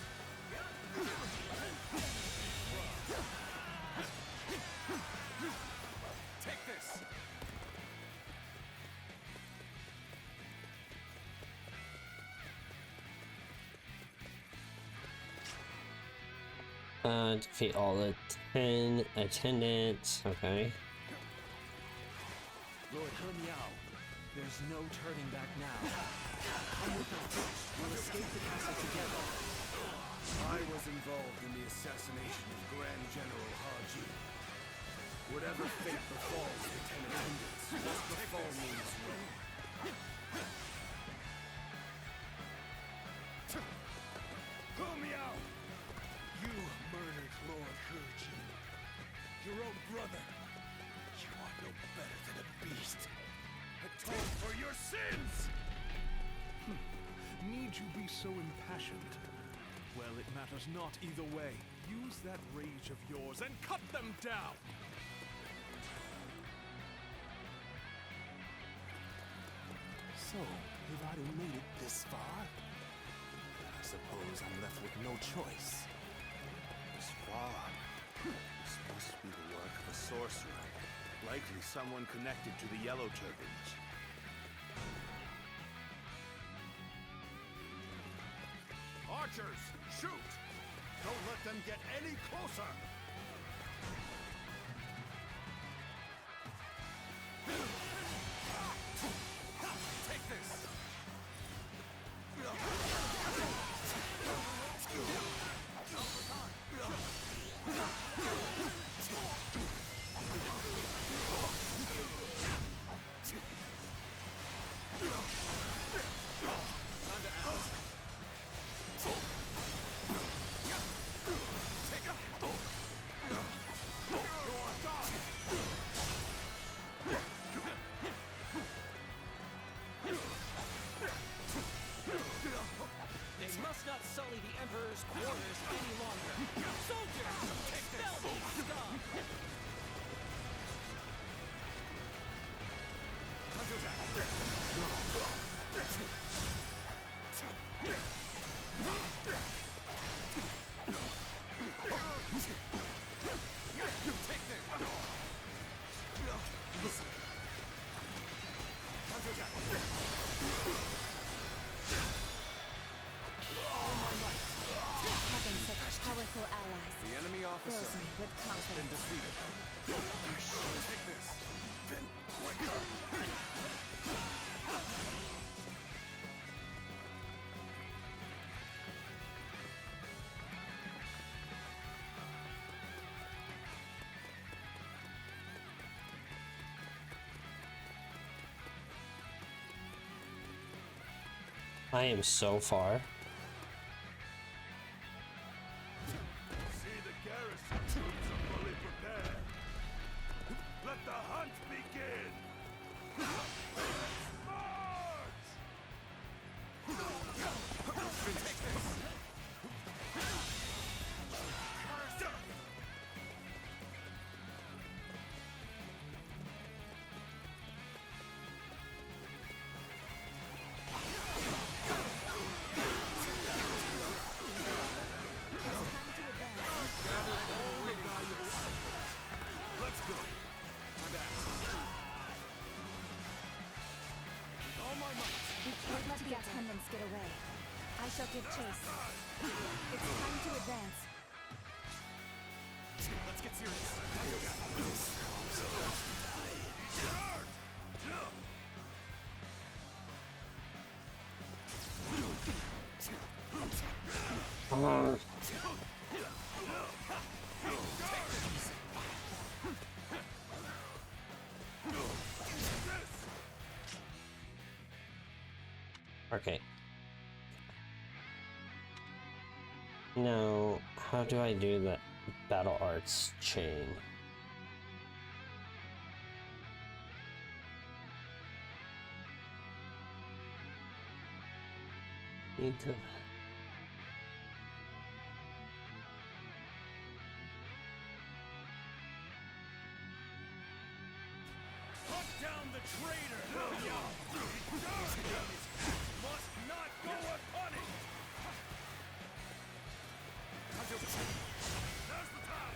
Take this! Defeat all the 10 attendants. Okay. Lord He Miao, there's no turning back now. Come with us. We'll escape the castle together. I was involved in the assassination of Grand General Haji. Whatever fate befalls the 10 attendants must befall me as well. He Miao! You murdered Lord Haji. Your own brother. You are no better than a beast. Atone for your sins! Need you be so impassioned? Well, it matters not either way. Use that rage of yours and cut them down! So, you've already made it this far? I suppose I'm left with no choice. This fog. This must be the work of a sorcerer. Likely someone connected to the Yellow Turbans. Archers, shoot! Don't let them get any closer! Take this! They must not sully the Emperor's quarters any longer. Soldiers, expel these scum! Having such powerful allies The enemy officer fills me with has been confidence. defeated. Take this. Then wake up. I am so far. See the garrison troops are fully prepared. Let the hunt begin! Let's go! We can't let the attendants get away. I shall give chase. It's time to advance. Let's get serious. Okay. Now, how do I do the battle arts chain? Need to. Hunt down the traitor! Must not go unpunished! Now's the time!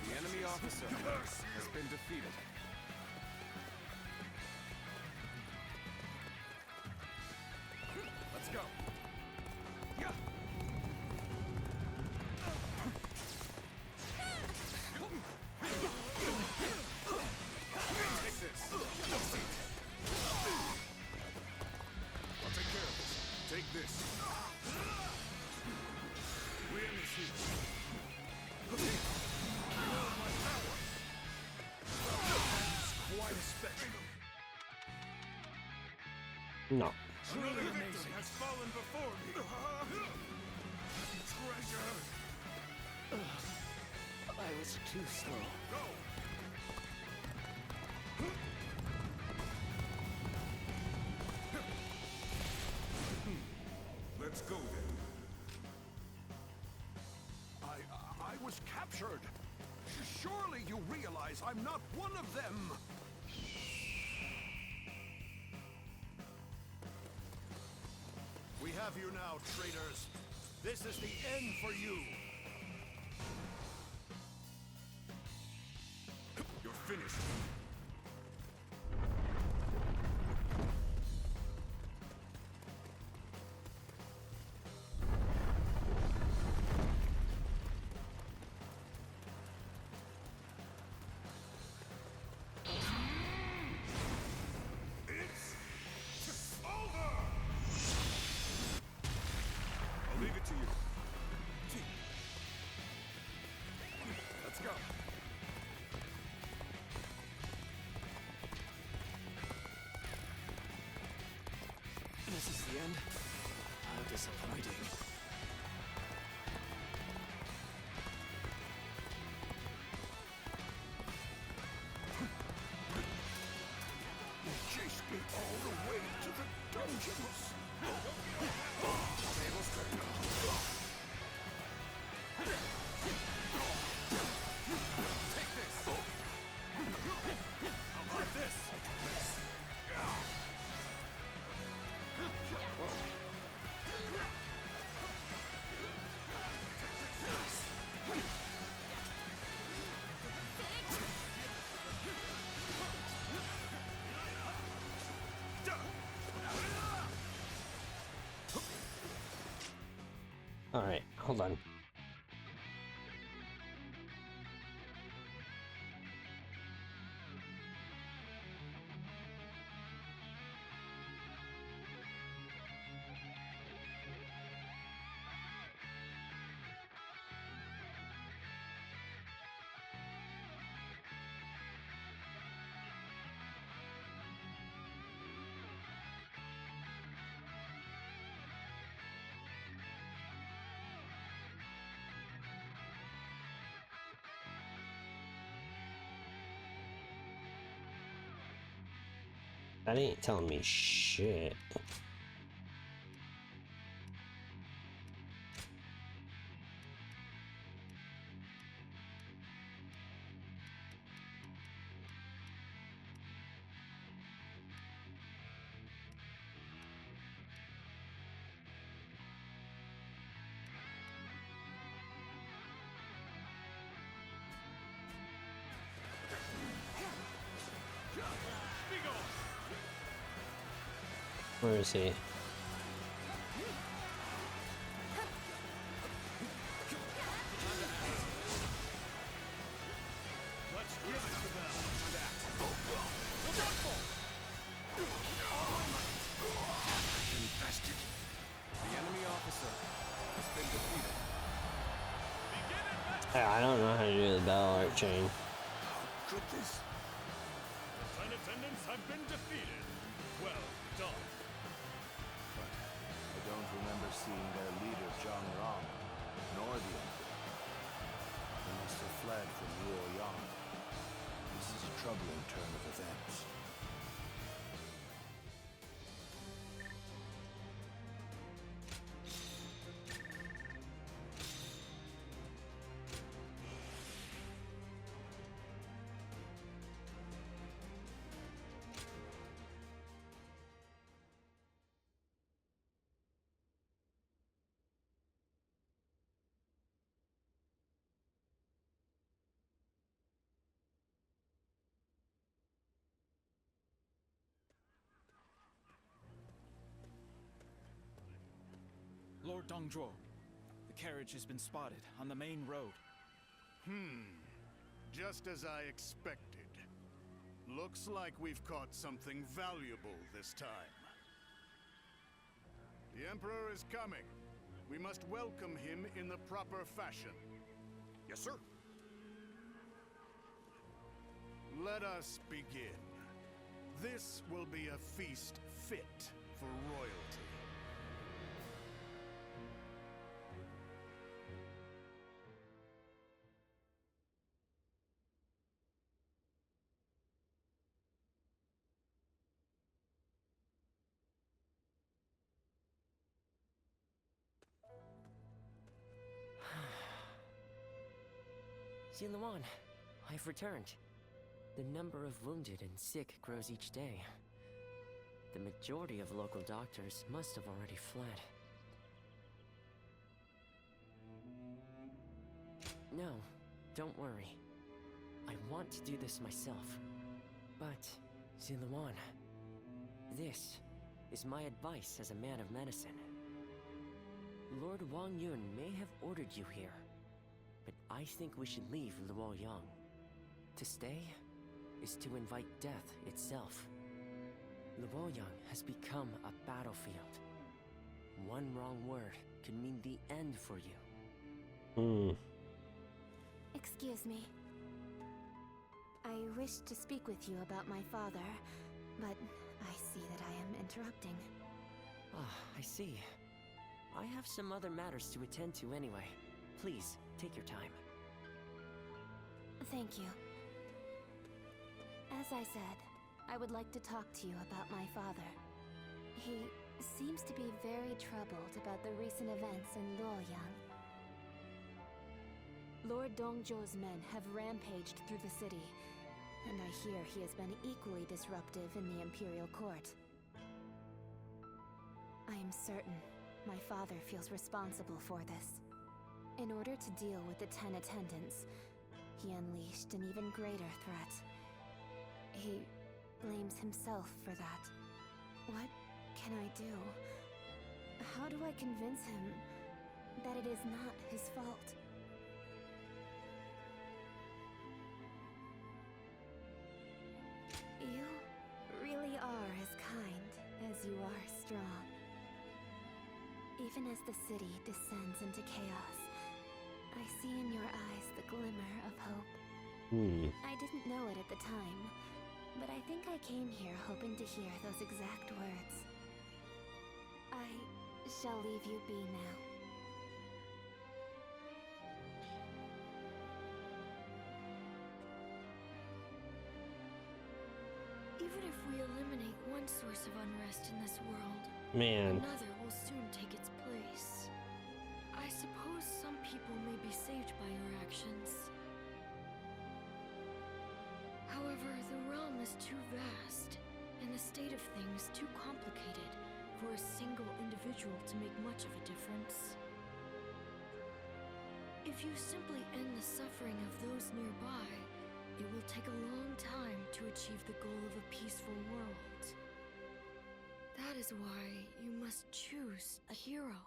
The enemy officer has been defeated. Let's go. Take this. I'll take care of this. Take this. No. Another victim has fallen before me. Treasure. I was too slow. Go. Let's go then. I was captured. Surely you realize I'm not one of them. We have you now, traitors. This is the end for you. You're finished. I'll leave it to you. Let's go. This is the end? How disappointing. You chased me all the way to the dungeons. Tables turn. Take this. How about this? All right, hold on. That ain't telling me shit. Where is he? Let's give it to them. Infested. The enemy officer has been defeated. I don't know how to do the battle art chain. Could this? The 10 attendants have been defeated. Well done. I don't remember seeing their leader, Zhang Rong, nor the Emperor. They must have fled from Luoyang. This is a troubling turn of events. Lord Dongzhuo, the carriage has been spotted on the main road. Just as I expected. Looks like we've caught something valuable this time. The Emperor is coming. We must welcome him in the proper fashion. Yes, sir. Let us begin. This will be a feast fit for royalty. Ziluan, I've returned. The number of wounded and sick grows each day. The majority of local doctors must have already fled. No, don't worry. I want to do this myself. But, Ziluan, this is my advice as a man of medicine. Lord Wang Yun may have ordered you here, but I think we should leave Luoyang. To stay is to invite death itself. Luoyang has become a battlefield. One wrong word could mean the end for you. Excuse me. I wish to speak with you about my father, but I see that I am interrupting. Ah, I see. I have some other matters to attend to anyway. Please, take your time. Thank you. As I said, I would like to talk to you about my father. He seems to be very troubled about the recent events in Luoyang. Lord Dongzhou's men have rampaged through the city, and I hear he has been equally disruptive in the Imperial Court. I am certain my father feels responsible for this. In order to deal with the 10 attendants, he unleashed an even greater threat. He blames himself for that. What can I do? How do I convince him that it is not his fault? You really are as kind as you are strong. Even as the city descends into chaos, I see in your eyes the glimmer of hope. I didn't know it at the time, but I think I came here hoping to hear those exact words. I shall leave you be now. Even if we eliminate one source of unrest in this world, Man. another will soon take its place. I suppose some people may be saved by your actions. However, the realm is too vast, and the state of things too complicated for a single individual to make much of a difference. If you simply end the suffering of those nearby, it will take a long time to achieve the goal of a peaceful world. That is why you must choose a hero.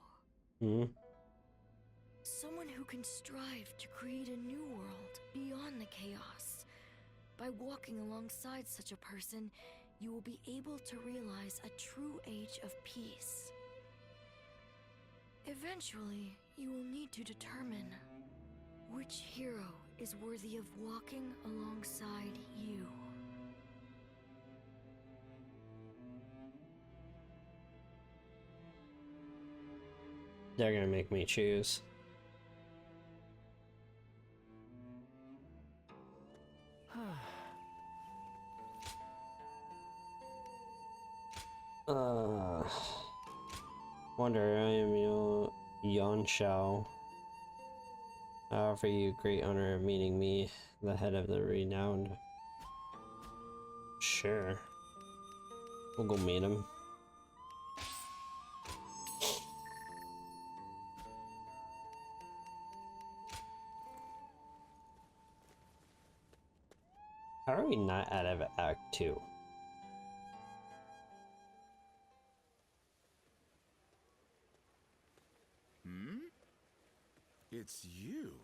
Someone who can strive to create a new world beyond the chaos. By walking alongside such a person, you will be able to realize a true age of peace. Eventually, you will need to determine which hero is worthy of walking alongside you. They're gonna make me choose. Wonder I am Yuan Shao. I offer you great honor of meeting me, the head of the renowned. Sure. We'll go meet him. How are we not out of Act 2? It's you.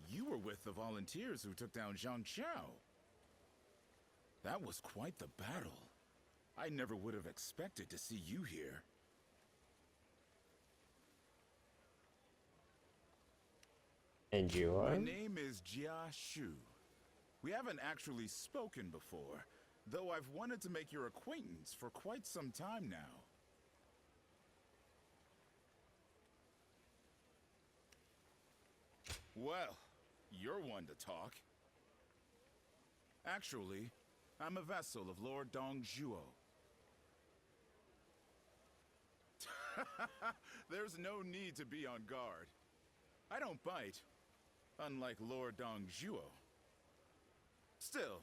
You were with the volunteers who took down Zhang Qiao. That was quite the battle. I never would have expected to see you here. And you are? My name is Jia Shu. We haven't actually spoken before, though I've wanted to make your acquaintance for quite some time now. Well, you're one to talk. Actually, I'm a vessel of Lord Dongzhuo. There's no need to be on guard. I don't bite, unlike Lord Dongzhuo. Still,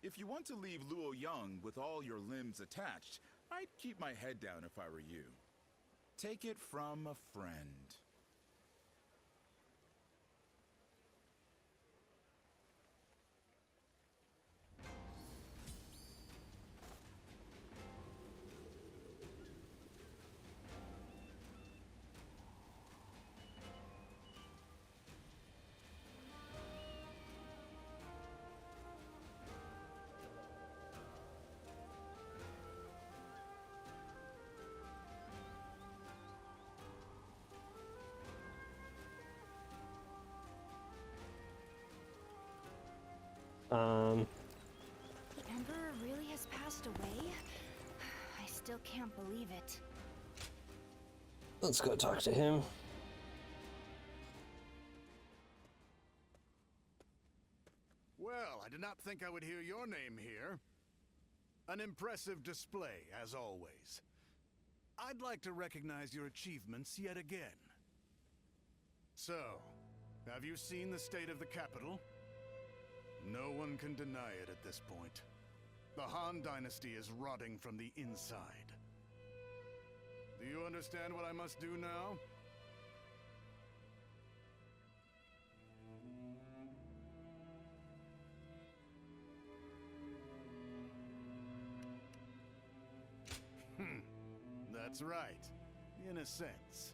if you want to leave Luoyang with all your limbs attached, I'd keep my head down if I were you. Take it from a friend. The Emperor really has passed away? I still can't believe it. Let's go talk to him. Well, I did not think I would hear your name here. An impressive display, as always. I'd like to recognize your achievements yet again. So, have you seen the state of the capital? No one can deny it at this point. The Han Dynasty is rotting from the inside. Do you understand what I must do now? That's right. In a sense.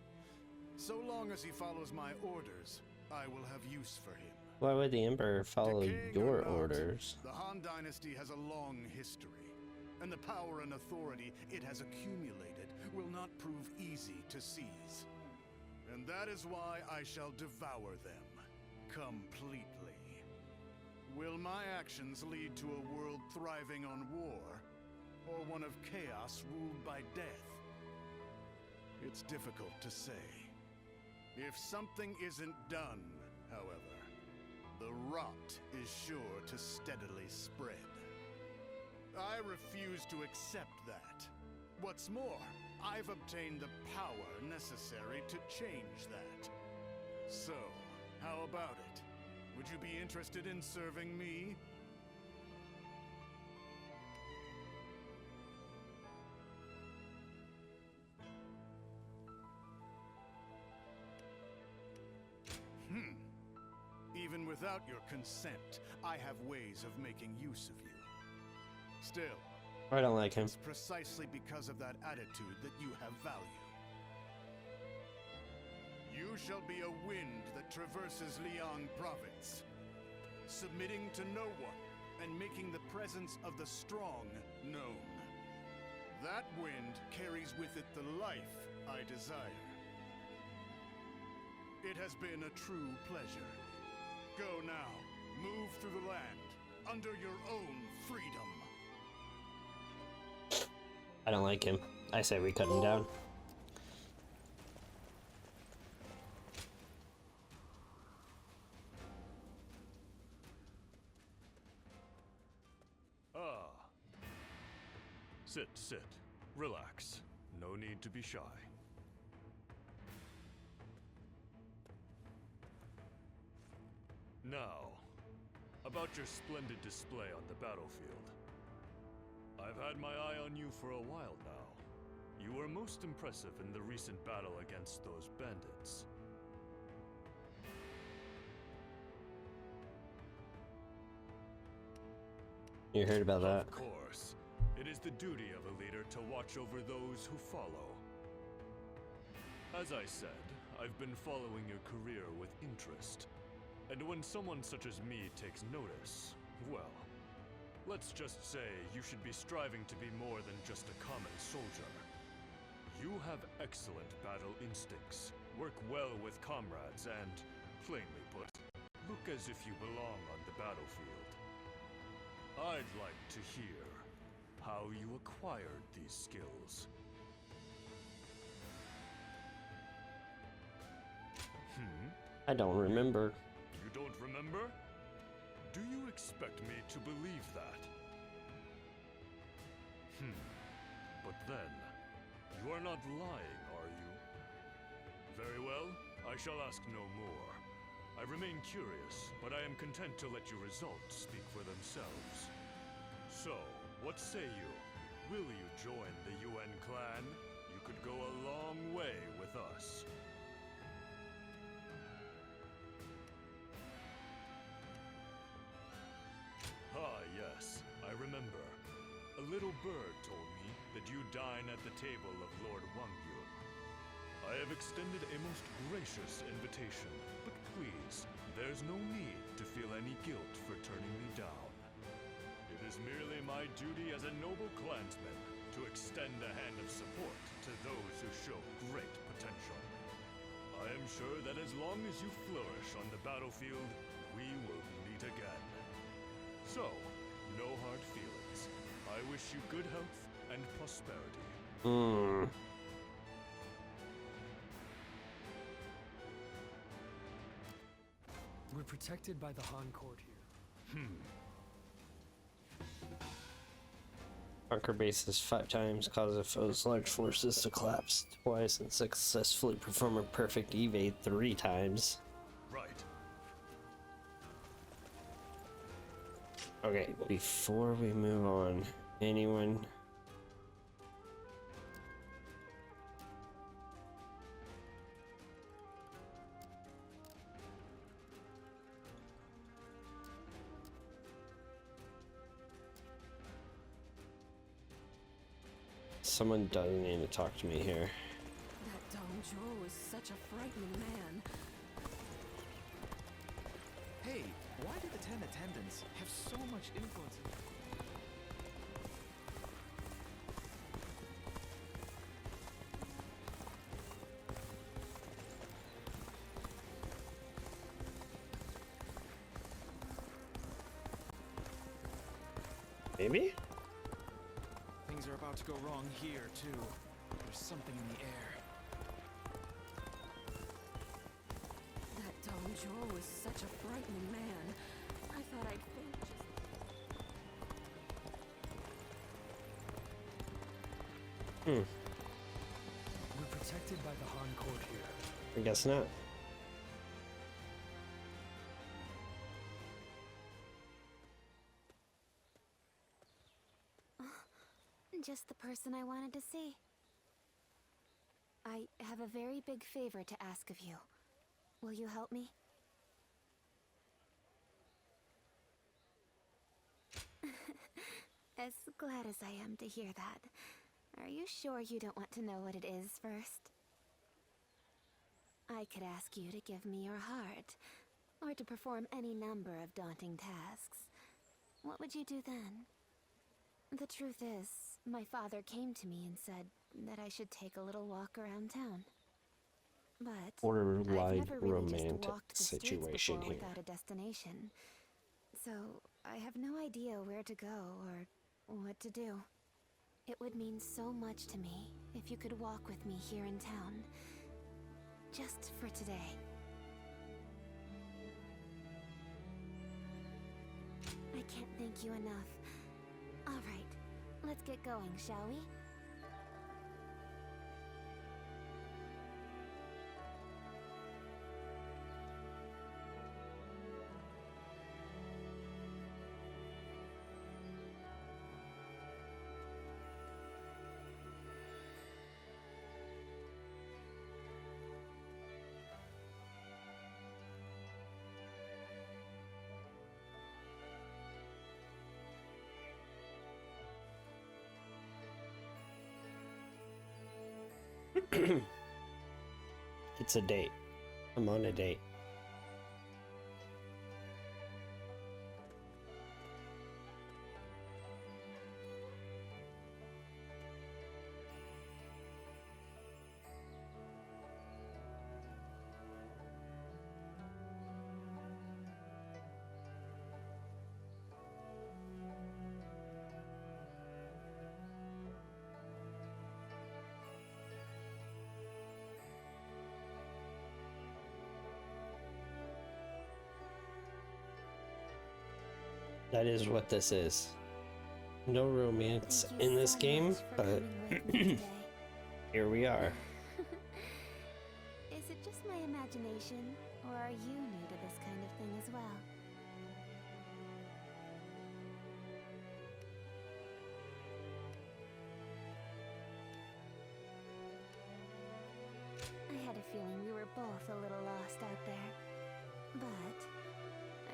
So long as he follows my orders, I will have use for him. Why would the Emperor follow your orders? The Han Dynasty has a long history, and the power and authority it has accumulated will not prove easy to seize. And that is why I shall devour them completely. Will my actions lead to a world thriving on war, or one of chaos ruled by death? It's difficult to say. If something isn't done, however, the rot is sure to steadily spread. I refuse to accept that. What's more, I've obtained the power necessary to change that. So, how about it? Would you be interested in serving me? Even without your consent, I have ways of making use of you. Still, I don't like him. It's precisely because of that attitude that you have value. You shall be a wind that traverses Liang Province, submitting to no one and making the presence of the strong known. That wind carries with it the life I desire. It has been a true pleasure. Go now. Move through the land, under your own freedom. I don't like him. I say we cut him down. Ah. Sit, sit. Relax. No need to be shy. Now, about your splendid display on the battlefield. I've had my eye on you for a while now. You were most impressive in the recent battle against those bandits. You heard about that? Of course. It is the duty of a leader to watch over those who follow. As I said, I've been following your career with interest. And when someone such as me takes notice, well, let's just say you should be striving to be more than just a common soldier. You have excellent battle instincts, work well with comrades, and, plainly put, look as if you belong on the battlefield. I'd like to hear how you acquired these skills. I don't remember. don't remember? Do you expect me to believe that? But then, you are not lying, are you? Very well, I shall ask no more. I remain curious, but I am content to let your results speak for themselves. So, what say you? Will you join the UN clan? You could go a long way with us. Ah, yes, I remember. A little bird told me that you dine at the table of Lord Wangyu. I have extended a most gracious invitation, but please, there's no need to feel any guilt for turning me down. It is merely my duty as a noble clansman to extend a hand of support to those who show great potential. I am sure that as long as you flourish on the battlefield, we will meet again. So, no hard feelings. I wish you good health and prosperity. We're protected by the Han Court here. Bunker bases 5 times, cause a foe's large forces to collapse twice, and successfully perform a perfect evade 3 times. Right. Okay, before we move on, anyone... Someone doesn't need to talk to me here. That Dong Zhuo is such a frightening man. Hey, why do the 10 attendants have so much influence? Maybe? Things are about to go wrong here, too. There's something in the air. That Dong Zhuo is such a frightening man. I thought I'd faint just... We're protected by the Han Court here. I guess not. Just the person I wanted to see. I have a very big favor to ask of you. Will you help me? As glad as I am to hear that. Are you sure you don't want to know what it is first? I could ask you to give me your heart, or to perform any number of daunting tasks. What would you do then? The truth is, my father came to me and said that I should take a little walk around town. But I've Borderline never really romantic just walked the streets situation before here. without a destination. So I have no idea where to go or what to do. It would mean so much to me if you could walk with me here in town. Just for today. I can't thank you enough. All right, let's get going, shall we? It's a date. I'm on a date. That is what this is. No romance in this game, but here we are. Is it just my imagination, or are you new to this kind of thing as well? I had a feeling we were both a little lost out there. But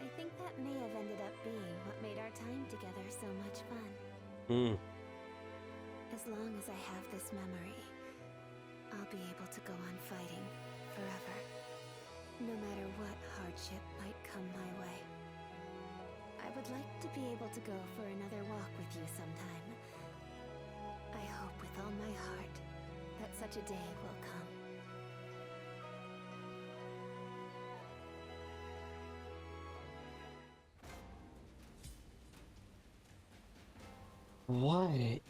I think that may have ended up being what made our time together so much fun. As long as I have this memory, I'll be able to go on fighting forever, no matter what hardship might come my way. I would like to be able to go for another walk with you sometime. I hope with all my heart that such a day will come. What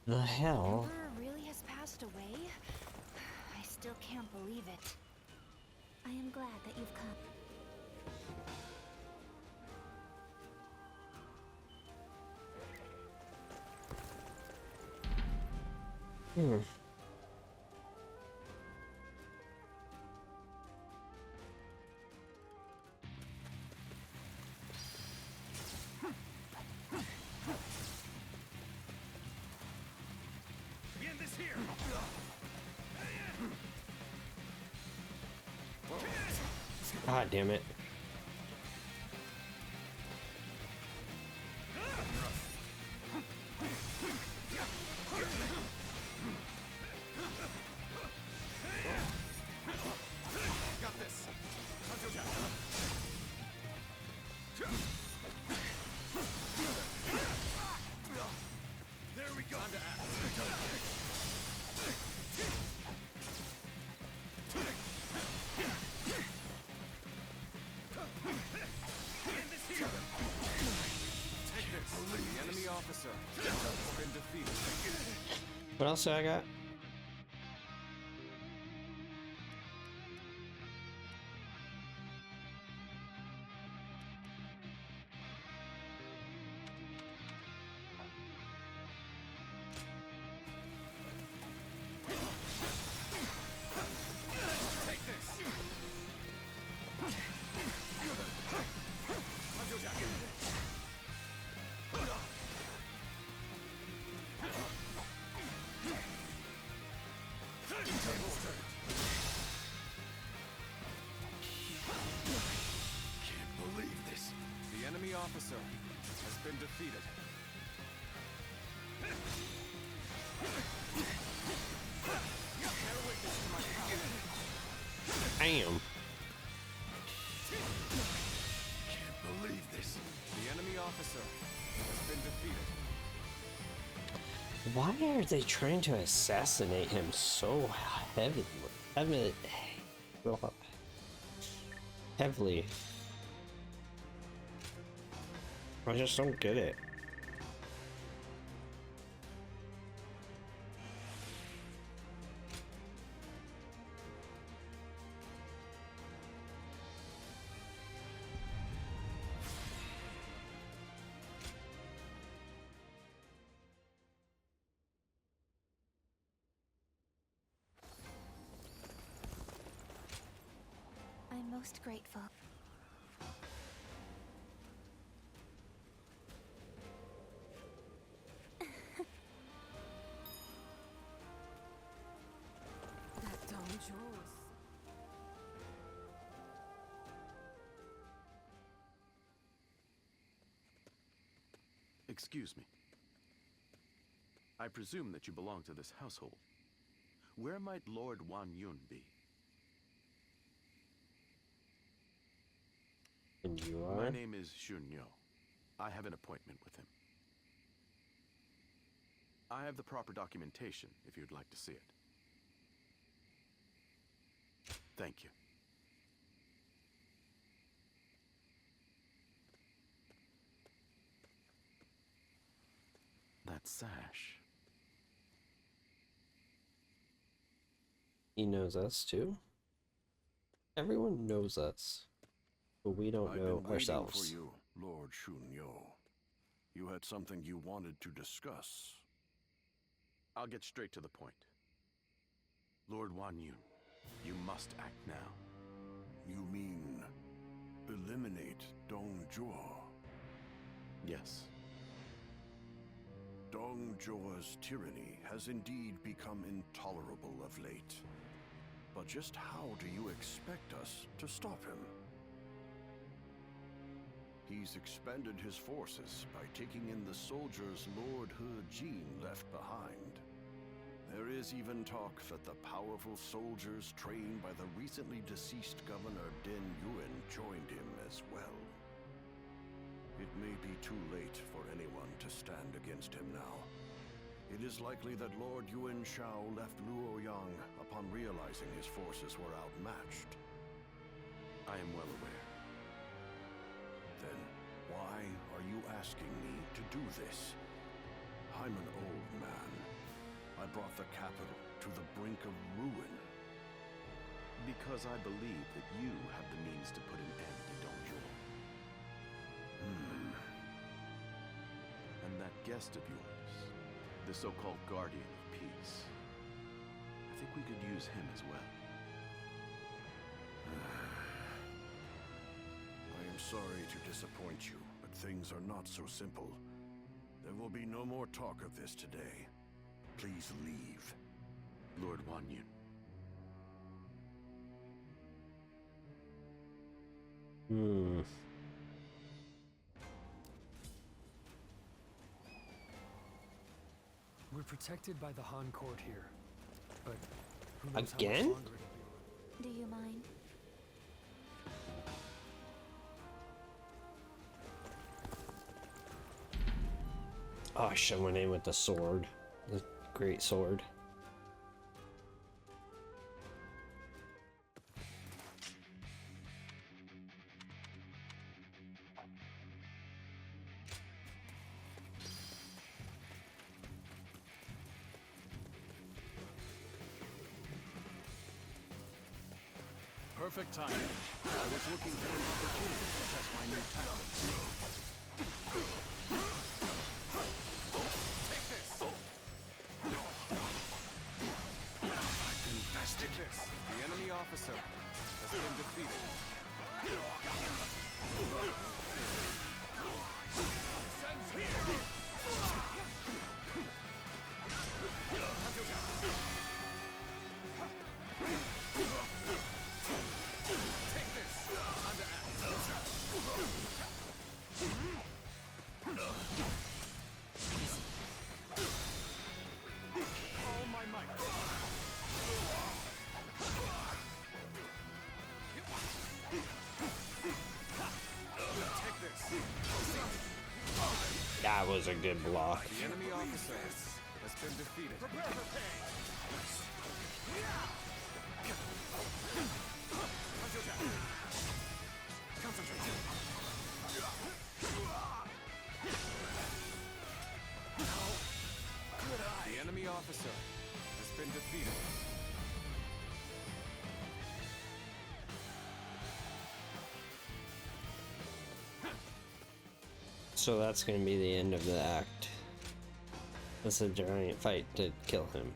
the hell? Emperor really has passed away? I still can't believe it. I am glad that you've come. Begin this here. God damn it. Got this. There we go. Time to act. The enemy officer has been defeated. What else do I got? Take this. Can't believe this. The enemy officer has been defeated. Bear witness to my power. Damn. Can't believe this. The enemy officer has been defeated. Why are they trying to assassinate him so heavily? Heavily. I just don't get it. I'm most grateful. That Dom Jules. Excuse me. I presume that you belong to this household. Where might Lord Wan Yun be? And you are? My name is Xun Yo. I have an appointment with him. I have the proper documentation if you'd like to see it. Thank you. That sash. He knows us too. Everyone knows us, but we don't know I've been ourselves. waiting for you, Lord Shun Yo. You had something you wanted to discuss. I'll get straight to the point. Lord Wan Yun, you must act now. You mean eliminate Dong Zhuo? Yes. Dong Zhuo's tyranny has indeed become intolerable of late. But just how do you expect us to stop him? He's expanded his forces by taking in the soldiers Lord He Jin left behind. There is even talk that the powerful soldiers trained by the recently deceased Governor Din Yuan joined him as well. It may be too late for anyone to stand against him now. It is likely that Lord Yuan Shao left Luoyang upon realizing his forces were outmatched. I am well aware. Then why are you asking me to do this? I'm an old man. I brought the capital to the brink of ruin. Because I believe that you have the means to put an end to Dong Zhuo. And that guest of yours, the so-called Guardian of Peace, I think we could use him as well. I am sorry to disappoint you, but things are not so simple. There will be no more talk of this today. Please leave. Lord Wan Yun. We're protected by the Han court here, but who knows Again? how much longer it'll be. Do you mind? Oh, I should have went in with the sword. The great sword. Perfect timing. I was looking for an opportunity to test my new tactics. Take this! Infested this. The enemy officer has been defeated. Sends here! Take this! Under all my might. Take this. That was a good block. The enemy officer has been defeated. Prepare for pain. Concentrate. The enemy officer has been defeated. So that's going to be the end of the act. That's a giant fight to kill him.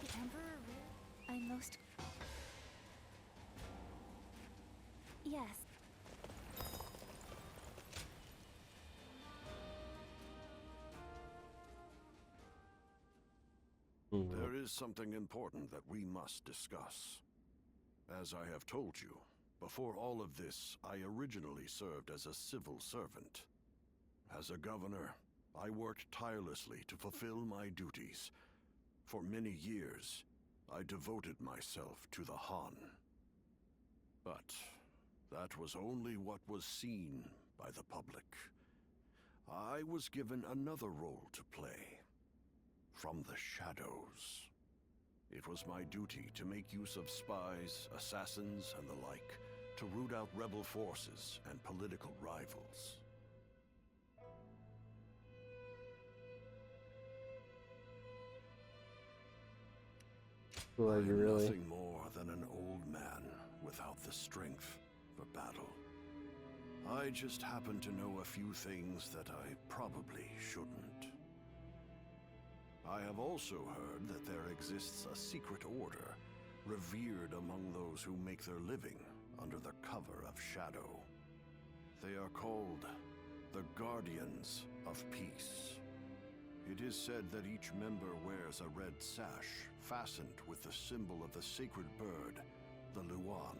The Emperor I'm most... Yes. There is something important that we must discuss. As I have told you, before all of this, I originally served as a civil servant. As a governor, I worked tirelessly to fulfill my duties. For many years, I devoted myself to the Han. But that was only what was seen by the public. I was given another role to play. From the shadows. It was my duty to make use of spies, assassins, and the like, to root out rebel forces and political rivals. Well, you really... Nothing more than an old man without the strength for battle. I just happen to know a few things that I probably shouldn't. I have also heard that there exists a secret order, revered among those who make their living under the cover of shadow. They are called the Guardians of Peace. It is said that each member wears a red sash fastened with the symbol of the sacred bird, the Luan.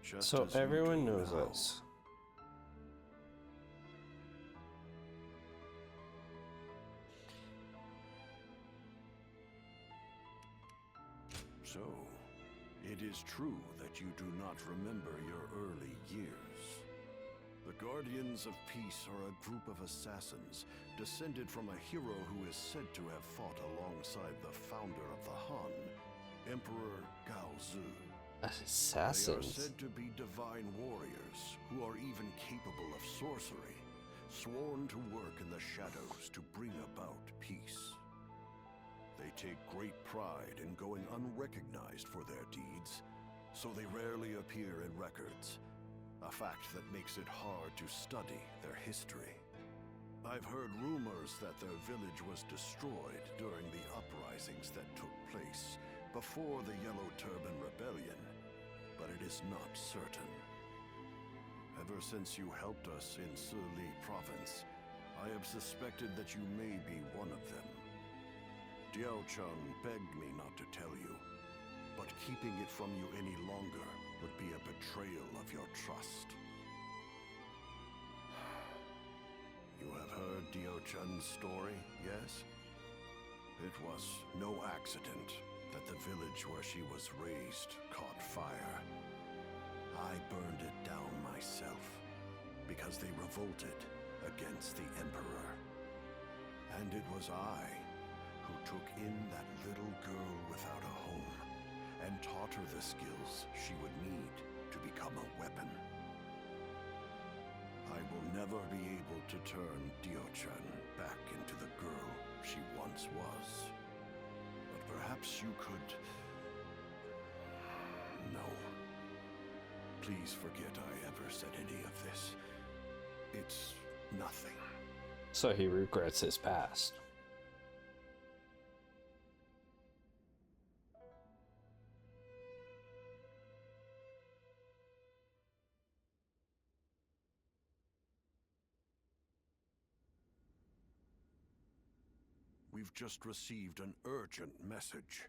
Just So as you everyone do knows now. this. So, it is true that you do not remember your early years. The Guardians of Peace are a group of assassins descended from a hero who is said to have fought alongside the founder of the Han, Emperor Gao Zu. They are Assassins? said to be divine warriors who are even capable of sorcery, sworn to work in the shadows to bring about peace. They take great pride in going unrecognized for their deeds, so they rarely appear in records, a fact that makes it hard to study their history. I've heard rumors that their village was destroyed during the uprisings that took place before the Yellow Turban Rebellion, but it is not certain. Ever since you helped us in Sili Province, I have suspected that you may be one of them. Diao Chun begged me not to tell you, but keeping it from you any longer would be a betrayal of your trust. You have heard Diao Chun's story, yes? It was no accident that the village where she was raised caught fire. I burned it down myself because they revolted against the Emperor. And it was I who took in that little girl without a home and taught her the skills she would need to become a weapon. I will never be able to turn Dio-chan back into the girl she once was. But perhaps you could... No. Please forget I ever said any of this. It's nothing. So he regrets his past. We've just received an urgent message.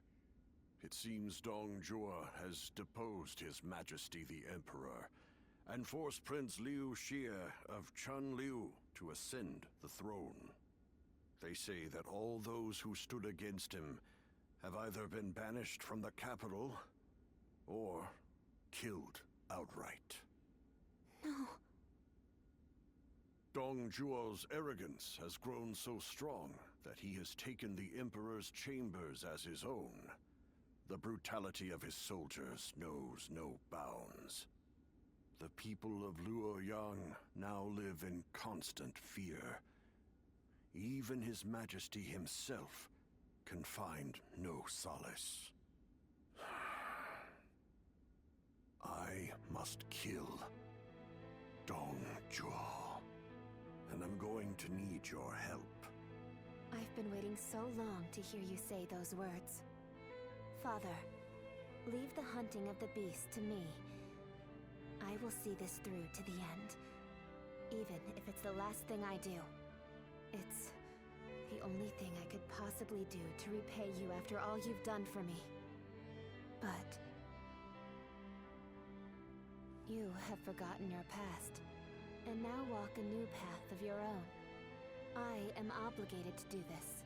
It seems Dong Zhuo has deposed His Majesty the Emperor and forced Prince Liu Xie of Chunliu to ascend the throne. They say that all those who stood against him have either been banished from the capital or killed outright. No. Dong Zhuo's arrogance has grown so strong that he has taken the Emperor's chambers as his own. The brutality of his soldiers knows no bounds. The people of Luoyang now live in constant fear. Even His Majesty himself can find no solace. I must kill Dong Zhuo, and I'm going to need your help. I've been waiting so long to hear you say those words. Father, leave the hunting of the beast to me. I will see this through to the end, even if it's the last thing I do. It's the only thing I could possibly do to repay you after all you've done for me. But you have forgotten your past, and now walk a new path of your own. I am obligated to do this,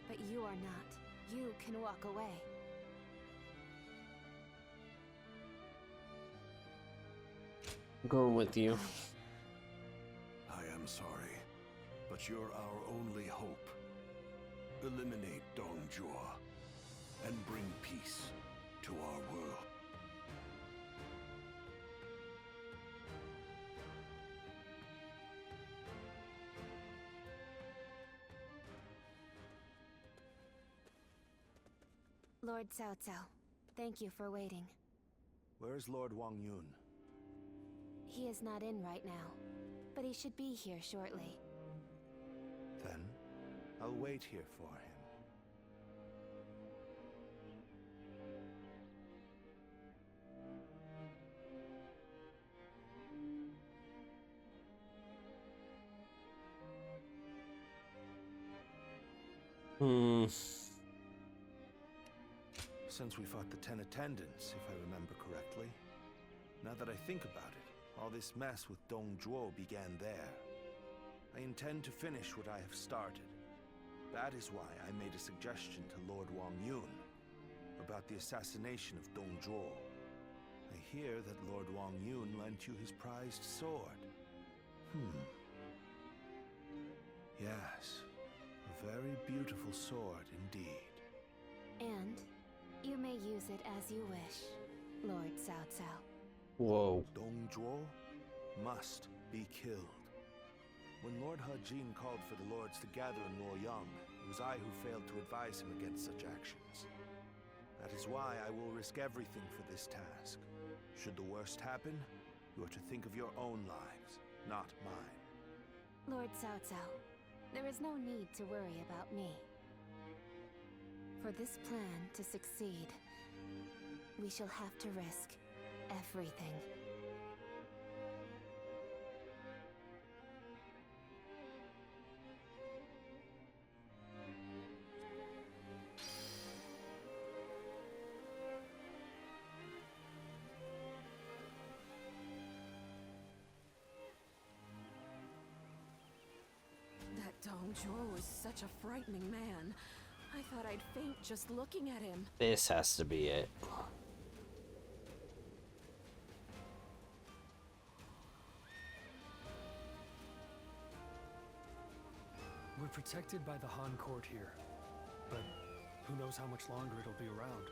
but you are not. You can walk away. I'm going with you. I am sorry, but you're our only hope. Eliminate Dong Zhuo and bring peace to our world. Lord Cao Cao, Thank you for waiting. Where is Lord Wang Yun? He is not in right now, but he should be here shortly. Then, I'll wait here for him. Since we fought the 10 attendants, if I remember correctly. Now that I think about it, all this mess with Dong Zhuo began there. I intend to finish what I have started. That is why I made a suggestion to Lord Wang Yun about the assassination of Dong Zhuo. I hear that Lord Wang Yun lent you his prized sword. Yes, a very beautiful sword indeed. And you may use it as you wish, Lord Cao Cao. Whoa. Dong Zhuo must be killed. When Lord He Jin called for the lords to gather in Luoyang, it was I who failed to advise him against such actions. That is why I will risk everything for this task. Should the worst happen, you are to think of your own lives, not mine. Lord Cao Cao, there is no need to worry about me. For this plan to succeed, we shall have to risk everything. That Dong Zhuo was such a frightening man. I thought I'd faint just looking at him. This has to be it. We're protected by the Han court here, but who knows how much longer it'll be around.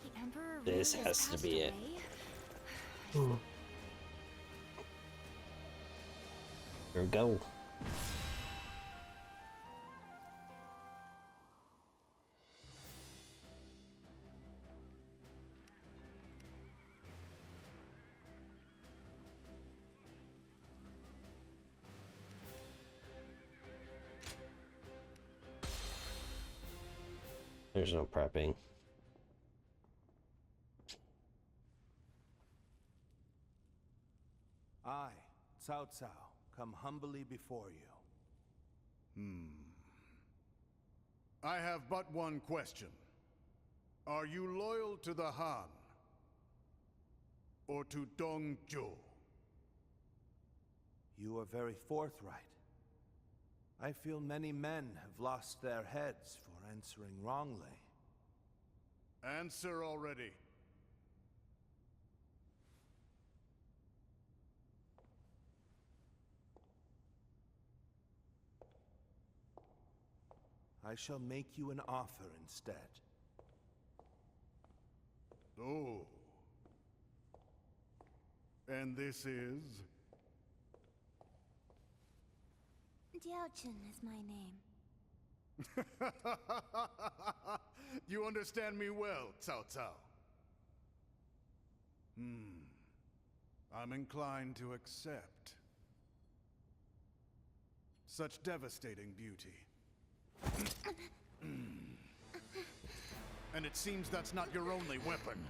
The Emperor This really has to be it. away? Here we go. There's no prepping. I, Cao Cao, come humbly before you. I have but one question. Are you loyal to the Han? Or to Dong Zhuo? You are very forthright. I feel many men have lost their heads for answering wrongly. Answer already. I shall make you an offer instead. Oh. And this is? Diaochun is my name. You understand me well, Cao Cao. I'm inclined to accept. Such devastating beauty. And it seems that's not your only weapon.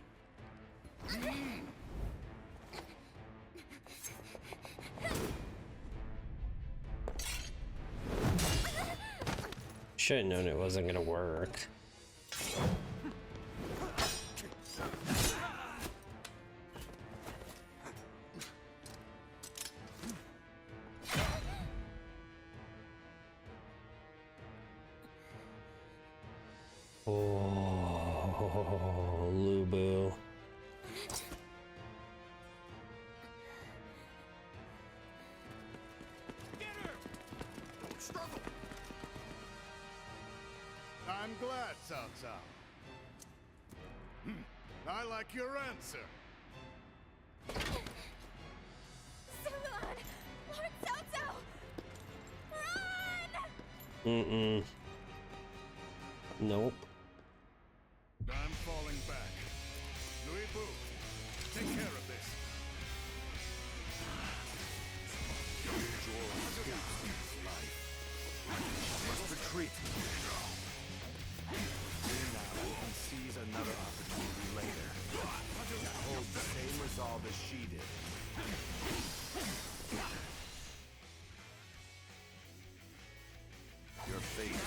Should've known it wasn't gonna work. Oh, Lubu. I'm glad, Cao Cao. I like your answer. Mm-mm. Nope. I'm falling back. Louis Boo, take care of this. Must retreat. Now we can seize another opportunity later. Hold the same resolve as she did. Your fate is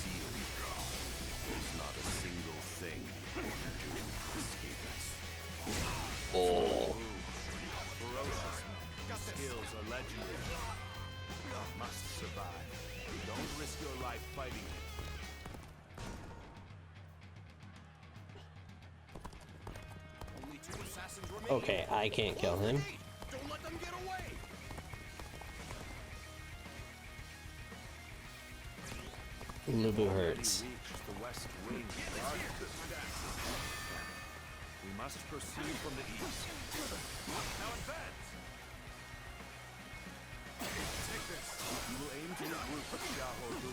sealed. There's not a single thing you can do to escape it. Oh. Ferocious. Skills are legendary. Must survive. Don't risk your life fighting it. Only 2 assassins remain. Okay, I can't kill him. Don't let them get away. Lubu hurts. Reached the west wing. We must proceed from the east. Now advance. Take this. We will aim to regroup with Xiahou. We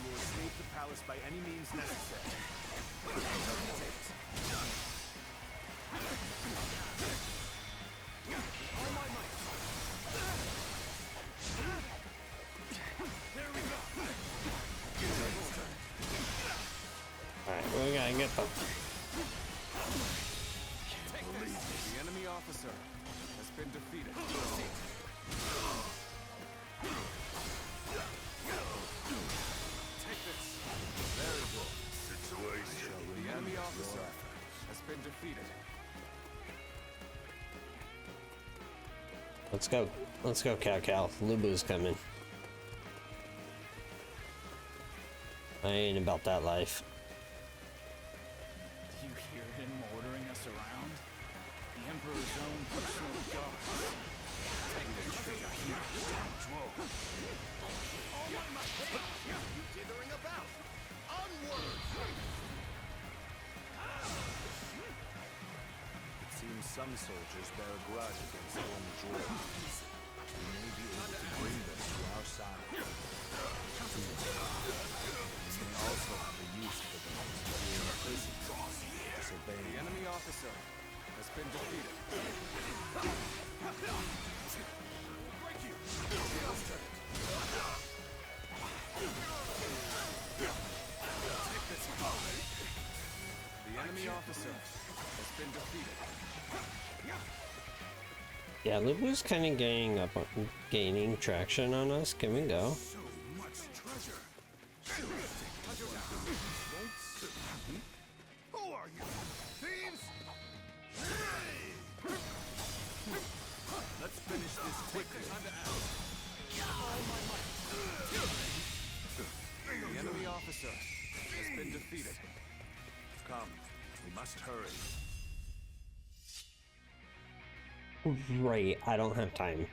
will escape the palace by any means necessary. On my mic. There we go. Alright, we gotta get them. The enemy officer has been defeated. Take this. Very good. Situation. The enemy officer has been defeated. Let's go. Let's go, Cal. Lubu's coming. I ain't about that life. You hear him ordering us around? The Emperor's own personal guard. Take the trigger here, Zhuo. You dithering about. Onward. It seems some soldiers bear a grudge against Long Zhuo. We may be able to bring them to our side. We may also have a use for those who are in prison, disobeying. The enemy officer has been defeated. Break you. Take this. The enemy officer has been defeated. Yeah, Lubu's kind of gaining traction on us. Can we go? So much treasure. Who are you? Thieves? Let's finish this quickly. The enemy officer has been defeated. Come, we must hurry. Right, I don't have time.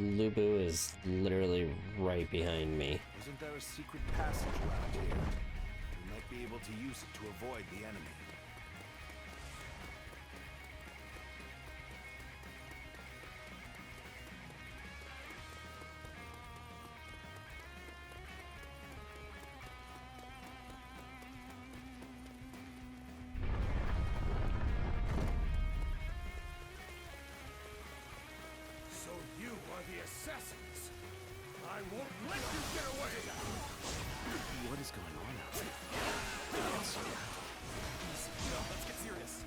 Lubu is literally right behind me. Isn't there a secret passage around here? We might be able to use it to avoid the enemy. So you are the assassins. I won't let you get away. What is going on out there? Let's get serious.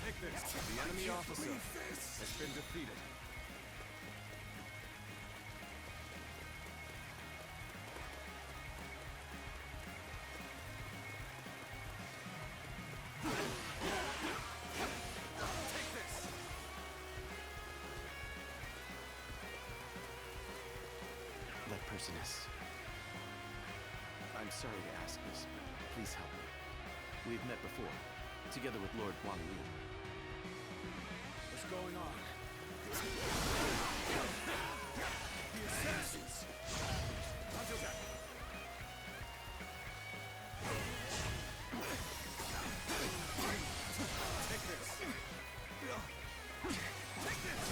Take this. The enemy officer has been defeated. Take this. That person is... I'm sorry to ask this, but please help me. We've met before, together with Lord Wang Yun. What's going on? The assassins! Take this! Take this!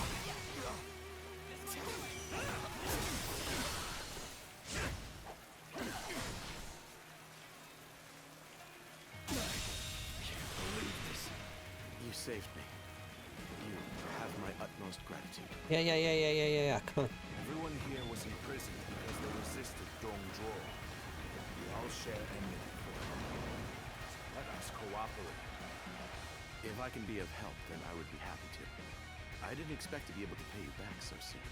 You saved me. You have my utmost gratitude. Yeah. Come on. Everyone here was imprisoned because they resisted Dong Zhuo. We all share enmity for him. Let us cooperate. If I can be of help, then I would be happy to. I didn't expect to be able to pay you back so soon.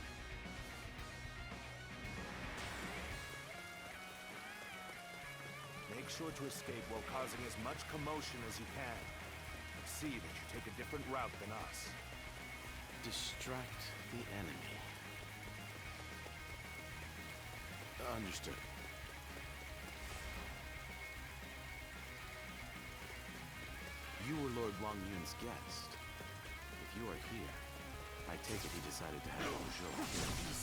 Make sure to escape while causing as much commotion as you can. See that you take a different route than us. Distract the enemy. Understood. You were Lord Wang Yun's guest. If you are here, I take it he decided to have Zhou killed.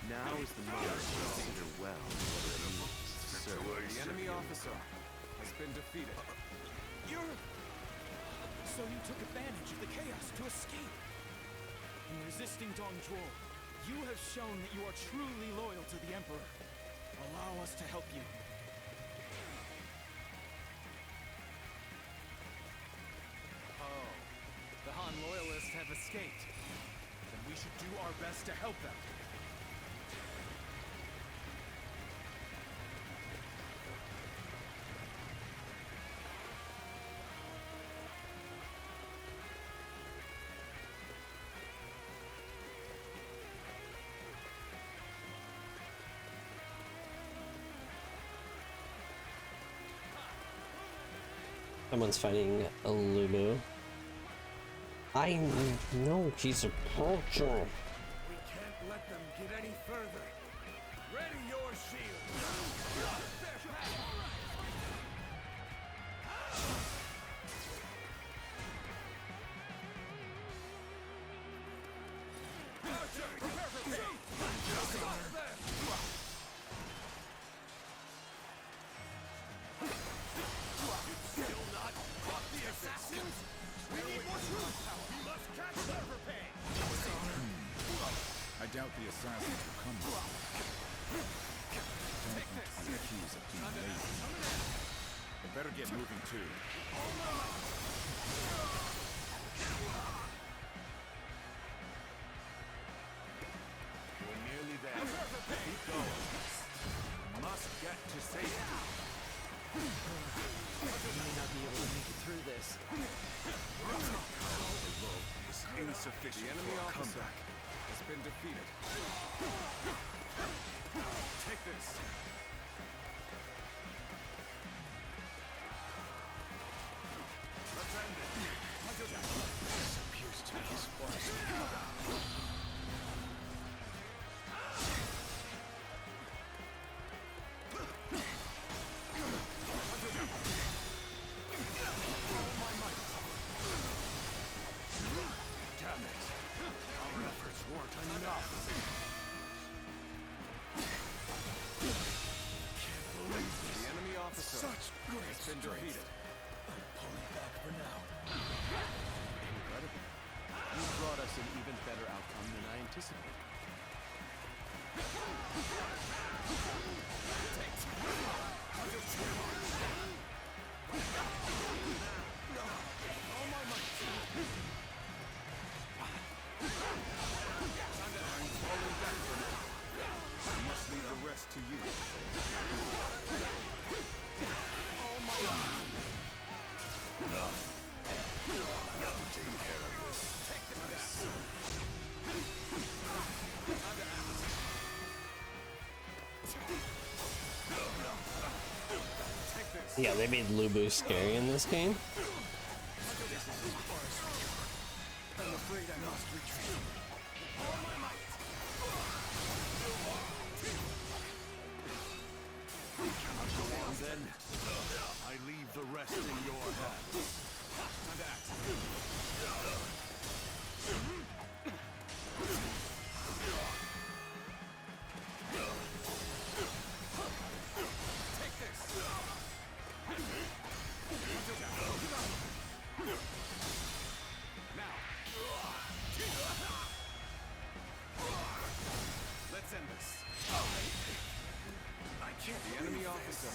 Now is the moment to consider well whether it means to serve The enemy officer has been defeated. So you took advantage of the chaos to escape. In resisting Dong Zhuo, you have shown that you are truly loyal to the Emperor. Allow us to help you. Oh, the Han loyalists have escaped. Then we should do our best to help them. Someone's fighting a Lubu. I know he's approaching. We can't let them get any further. Ready your shield. I doubt the assassins will come this way. Don't want to be accused of being lazy. I better get moving too. We're nearly there. Keep going. Must get to safety. We may not be able to make it through this. Is insufficient The enemy for a officer comeback. has been defeated. Take this. Let's end it. This appears to be his force. Damn it. Our efforts weren't enough. Can't believe The this. enemy officer Such great has been strength. defeated. I'm pulling back for now. Incredible. You brought us an even better outcome than I anticipated. I must leave the rest to you. Take care of this. Yeah, they made Lubu scary in this game. I'm afraid I must retreat. Then, I leave the rest in your hands. Time to act. Take this. Now. Let's end this. I can't. The enemy officer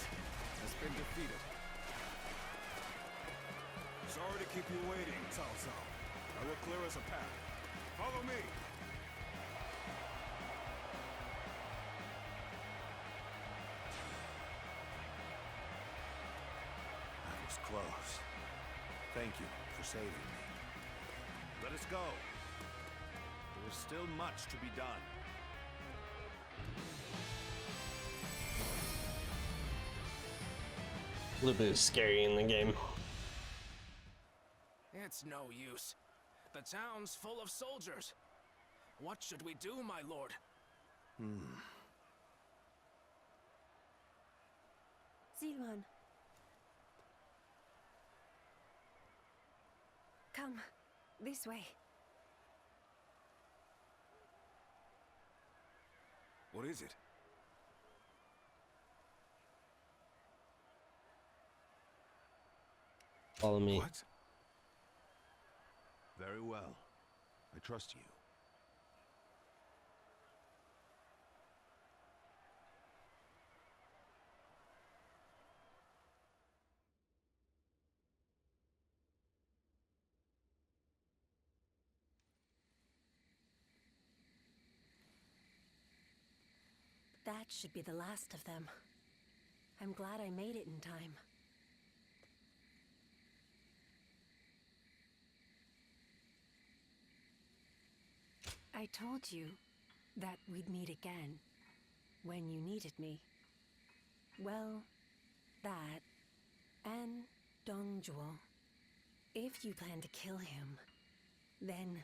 has been defeated. Sorry to keep you waiting, Cao Cao. I will clear us a path. Follow me. That was close. Thank you for saving me. Let us go. There is still much to be done. A little bit scary in the game. It's no use. The town's full of soldiers. What should we do, my lord? Zilwan. Come, this way. What is it? Follow me. What? Very well. I trust you. That should be the last of them. I'm glad I made it in time. I told you that we'd meet again when you needed me. Well, that and Dongjuo. If you plan to kill him, then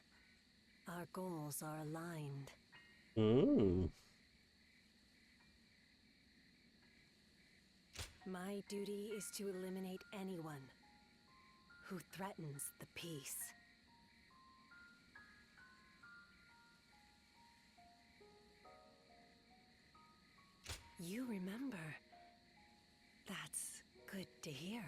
our goals are aligned. My duty is to eliminate anyone who threatens the peace. You remember. That's good to hear.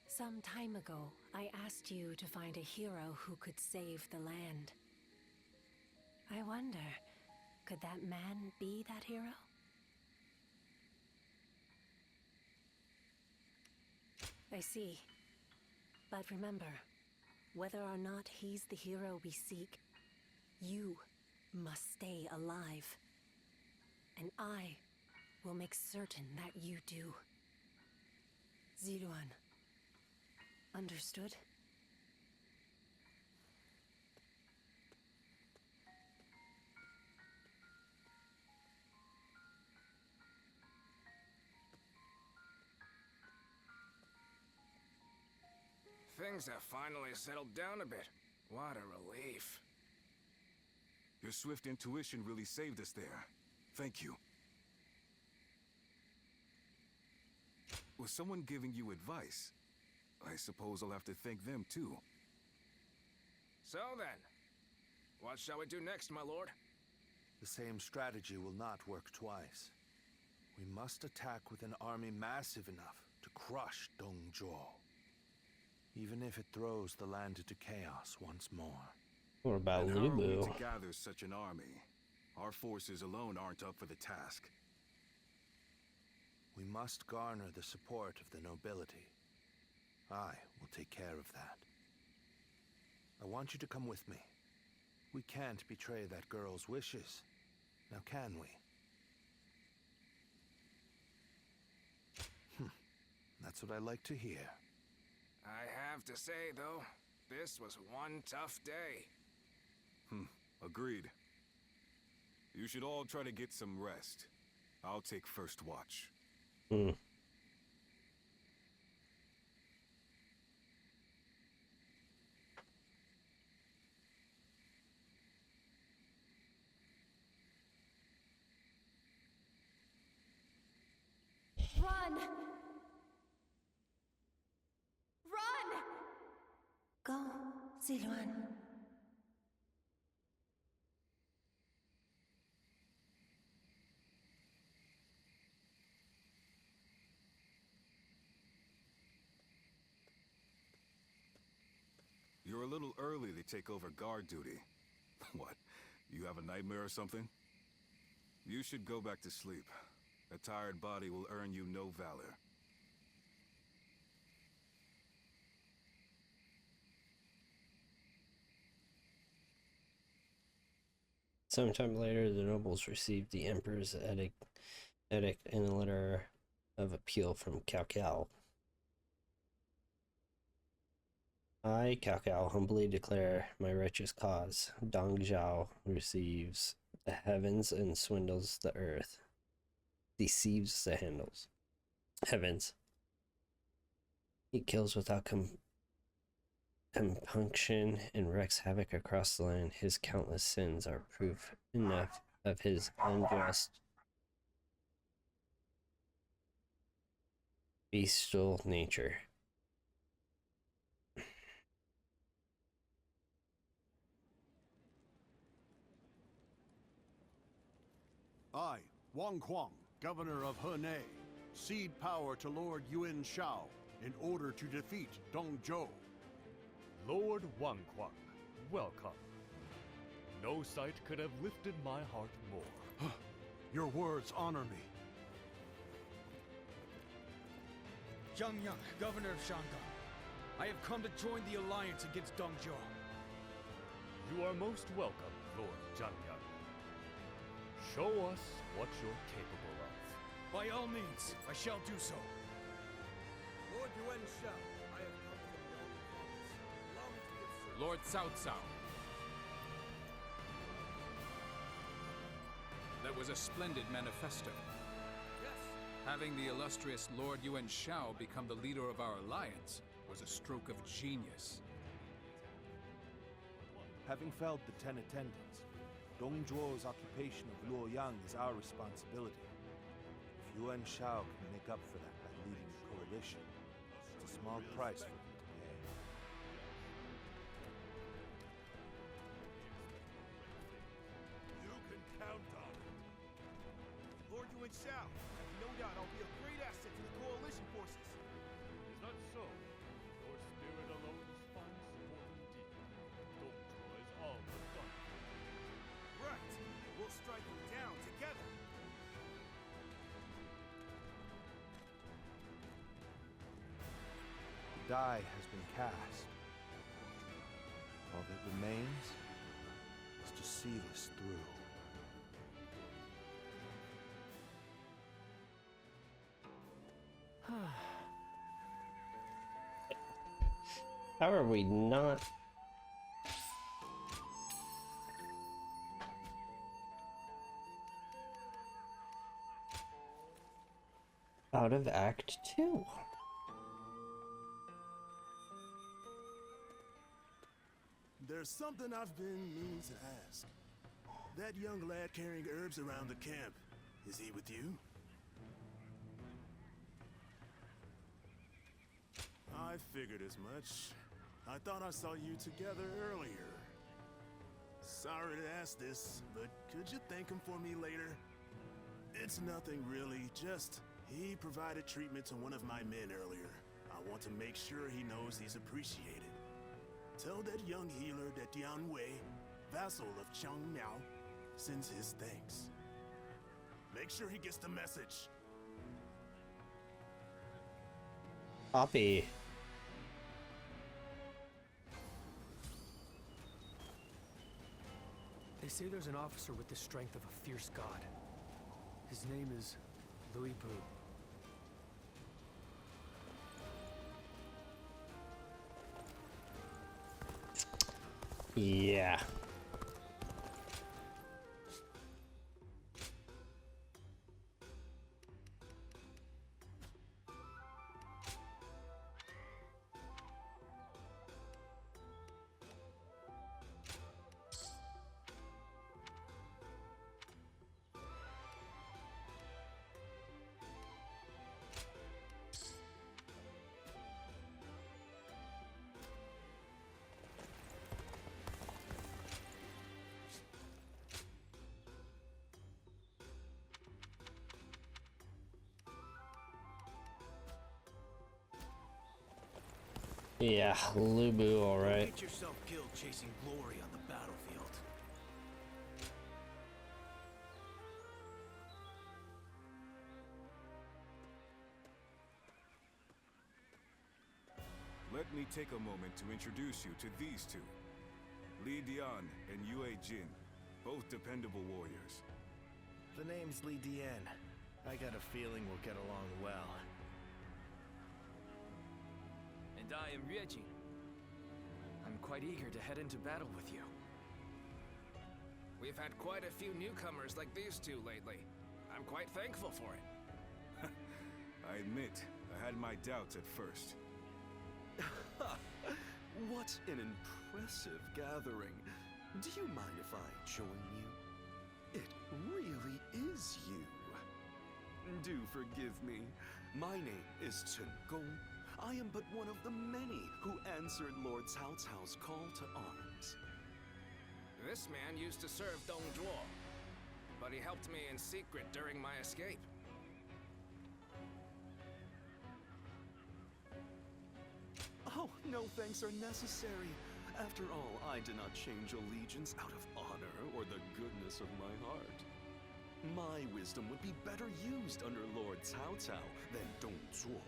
Some time ago, I asked you to find a hero who could save the land. I wonder, could that man be that hero? I see. But remember, whether or not he's the hero we seek, you must stay alive. And I will make certain that you do. Zilwan. Understood? Things have finally settled down a bit. What a relief. Your swift intuition really saved us there. Thank you. Was someone giving you advice? I suppose I'll have to thank them too. So then, what shall we do next, my lord? The same strategy will not work twice. We must attack with an army massive enough to crush Dongjuo. Even if it throws the land into chaos once more. What about And how are we Lulu? to gather such an army? Our forces alone aren't up for the task. We must garner the support of the nobility. I will take care of that. I want you to come with me. We can't betray that girl's wishes. Now can we? That's what I like to hear. I have to say, though, this was one tough day. Agreed. You should all try to get some rest. I'll take first watch. Run! s'éloigne. You're a little early to take over guard duty. What? You have a nightmare or something? You should go back to sleep. A tired body will earn you no valor. Sometime later, the nobles received the emperor's edict and a letter of appeal from Cao Cao. I, Cao Cao, humbly declare my righteous cause. Dong Zhao receives the heavens and swindles the earth. Deceives the heavens. He kills without compunction and wreaks havoc across the land. His countless sins are proof enough of his unjust, bestial nature. I, Wang Huang, governor of Henei, cede power to Lord Yuan Shao in order to defeat Dong Zhou. Lord Wang Huang, welcome. No sight could have lifted my heart more. Your words honor me. Zhang Yang, governor of Shanghai. I have come to join the alliance against Dong Zhou. You are most welcome, Lord Zhang Yang. Show us what you're capable of. By all means, I shall do so. Lord Yuan Shao, I have come from the realm of promise. Allow me to give service. Lord Cao Cao. That was a splendid manifesto. Yes. Having the illustrious Lord Yuan Shao become the leader of our alliance was a stroke of genius. Having felled the 10 attendants, Dong Zhuo's occupation of Luoyang is our responsibility. If Yuan Shao can make up for that by leading the coalition, it's a small price for him to pay. You can count on it. Lord Yuan Shao, I have no doubt I'll be a great asset to the coalition forces. Is that so? Your spirit alone is fine support indeed. Dong Zhuo is all but done. Right. We'll strike them down together. The die has been cast. All that remains is to see this through. How are we not? Out of Act 2. There's something I've been meaning to ask. That young lad carrying herbs around the camp, is he with you? I figured as much. I thought I saw you together earlier. Sorry to ask this, but could you thank him for me later? It's nothing really, just he provided treatment to one of my men earlier. I want to make sure he knows he's appreciated. Tell that young healer that Dian Wei, vassal of Chang Miao, sends his thanks. Make sure he gets the message. Copy. They say there's an officer with the strength of a fierce god. His name is Louis Bu. Yeah. Yeah, Lubu, alright. Get yourself killed chasing glory on the battlefield. Let me take a moment to introduce you to these two. Li Dian and Yue Jin, both dependable warriors. The name's Li Dian. I got a feeling we'll get along well. And I am Yue Jin. I'm quite eager to head into battle with you. We've had quite a few newcomers like these two lately. I'm quite thankful for it. I admit, I had my doubts at first. What an impressive gathering. Do you mind if I join you? It really is you. Do forgive me. My name is Chen Gong. I am but one of the many who answered Lord Cao Cao's call to arms. This man used to serve Dong Zhuo, but he helped me in secret during my escape. Oh, no thanks are necessary. After all, I did not change allegiance out of honor or the goodness of my heart. My wisdom would be better used under Lord Cao Cao than Dong Zhuo.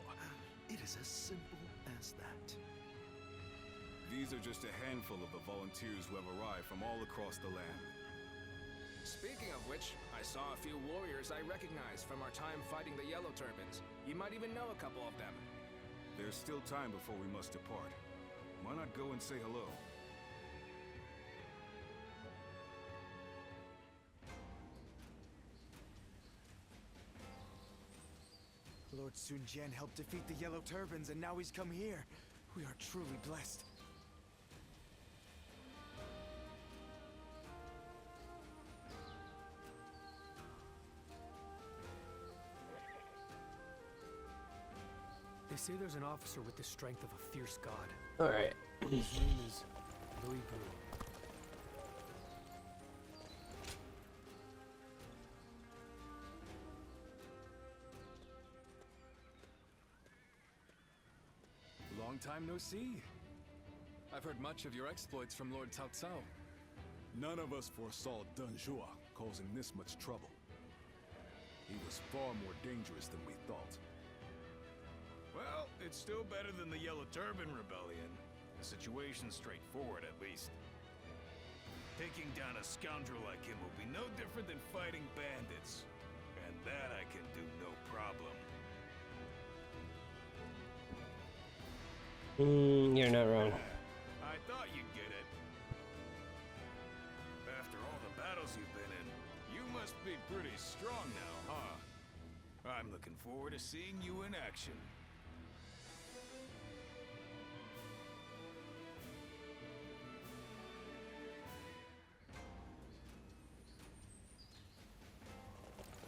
It is as simple as that. These are just a handful of the volunteers who have arrived from all across the land. Speaking of which, I saw a few warriors I recognized from our time fighting the Yellow Turbans. You might even know a couple of them. There's still time before we must depart. Why not go and say hello? Lord Sun Jian helped defeat the Yellow Turbans, and now he's come here. We are truly blessed. They say there's an officer with the strength of a fierce god. Alright. His name is Louis Gu. Long time no see. I've heard much of your exploits from Lord Cao Cao. None of us foresaw Dong Zhuo causing this much trouble. He was far more dangerous than we thought. Well, it's still better than the Yellow Turban Rebellion. The situation's straightforward, at least. Taking down a scoundrel like him will be no different than fighting bandits. And that I can do no problem. You're not wrong. I thought you'd get it. After all the battles you've been in, you must be pretty strong now, huh? I'm looking forward to seeing you in action.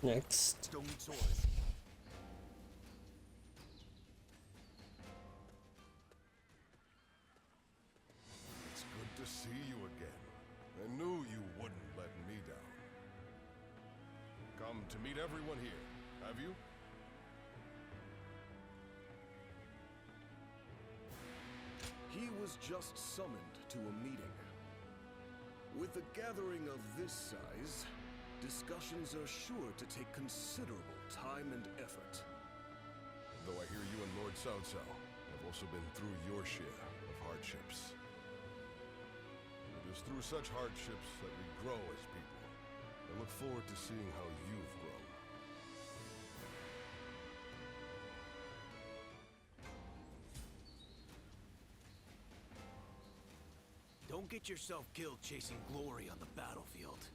Next. Stone Sword. It's good to see you again. I knew you wouldn't let me down. Come to meet everyone here, have you? He was just summoned to a meeting. With a gathering of this size, discussions are sure to take considerable time and effort. Though I hear you and Lord Cao Cao have also been through your share of hardships. It is through such hardships that we grow as people. I look forward to seeing how you've grown. Don't get yourself killed chasing glory on the battlefield.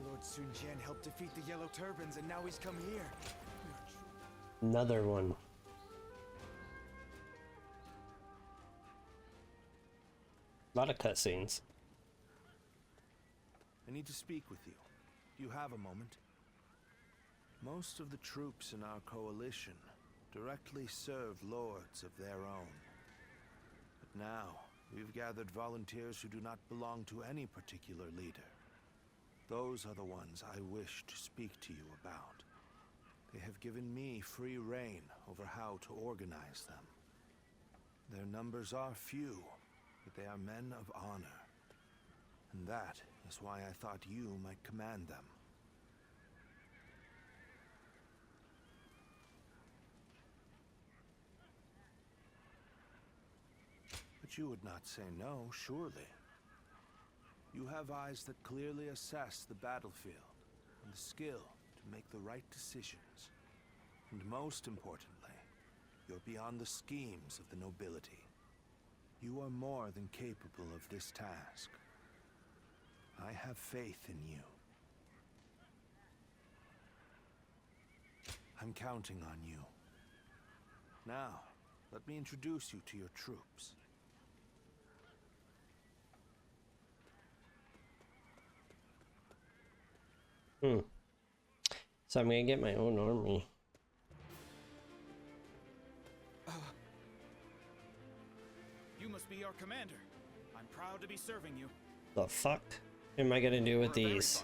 Lord Sun Jian helped defeat the Yellow Turbans, and now he's come here. Another one. A lot of cutscenes. I need to speak with you. Do you have a moment? Most of the troops in our coalition directly serve lords of their own. But now, we've gathered volunteers who do not belong to any particular leader. Those are the ones I wish to speak to you about. They have given me free rein over how to organize them. Their numbers are few, but they are men of honor. And that is why I thought you might command them. But you would not say no, surely. You have eyes that clearly assess the battlefield, and the skill to make the right decisions. And most importantly, you're beyond the schemes of the nobility. You are more than capable of this task. I have faith in you. I'm counting on you. Now, let me introduce you to your troops. So I'm gonna get my own army. You must be our commander. I'm proud to be serving you. The fuck am I gonna do with these?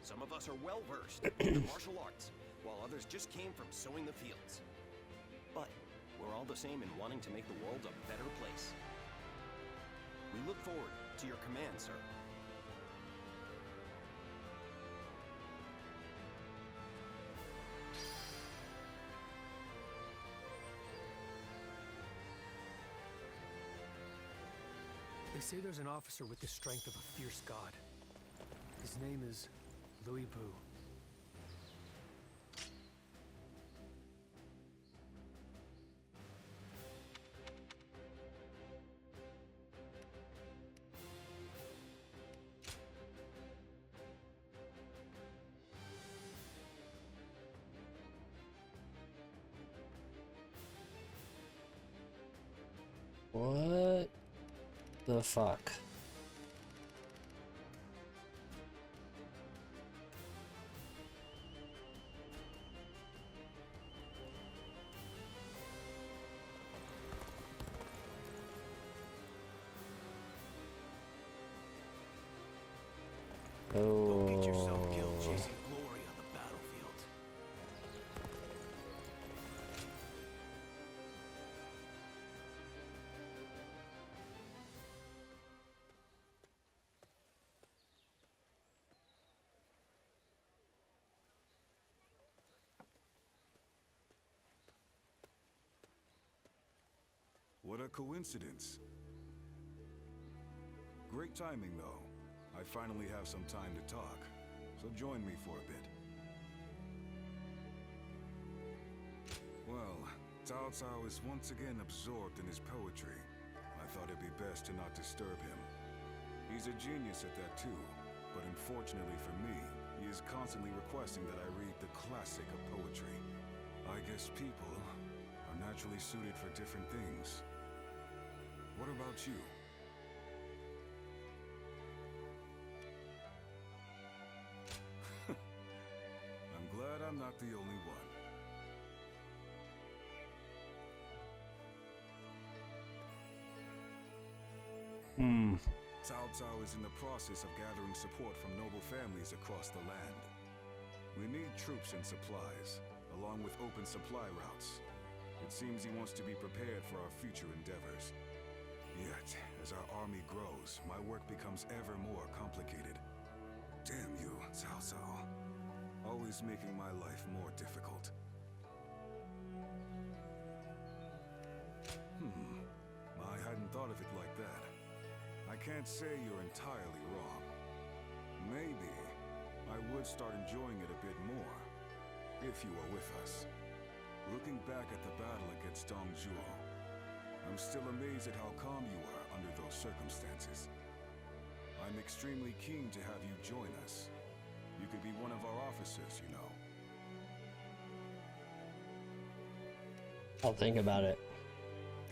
Some of us are well versed in the martial arts, while others just came from sowing the fields. But we're all the same in wanting to make the world a better place. We look forward to your command, sir. They say there's an officer with the strength of a fierce god. His name is Louis Boo. What the fuck? Don't get yourself killed chasing glory on the battlefield. What a coincidence. Great timing, though. I finally have some time to talk, so join me for a bit. Well, Cao Cao is once again absorbed in his poetry. I thought it'd be best to not disturb him. He's a genius at that too, but unfortunately for me, he is constantly requesting that I read the classic of poetry. I guess people are naturally suited for different things. What about you? I'm glad I'm not the only one. Cao Cao is in the process of gathering support from noble families across the land. We need troops and supplies, along with open supply routes. It seems he wants to be prepared for our future endeavors. Yet, as our army grows, my work becomes ever more complicated. Damn you, Cao Cao. Always making my life more difficult. I hadn't thought of it like that. I can't say you're entirely wrong. Maybe I would start enjoying it a bit more, if you were with us. Looking back at the battle against Dong Zhuo, I'm still amazed at how calm you were under those circumstances. I'm extremely keen to have you join us. You could be one of our officers, you know. I'll think about it.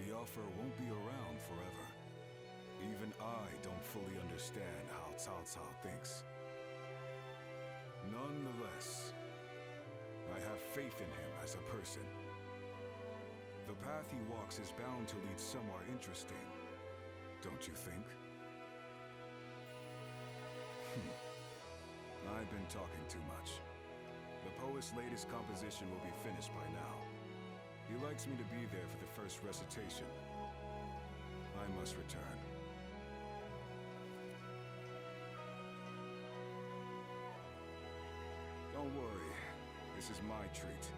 The offer won't be around forever. Even I don't fully understand how Cao Cao thinks. Nonetheless, I have faith in him as a person. The path he walks is bound to lead somewhere interesting, don't you think? I've been talking too much. The poet's latest composition will be finished by now. He likes me to be there for the first recitation. I must return. Don't worry. This is my treat.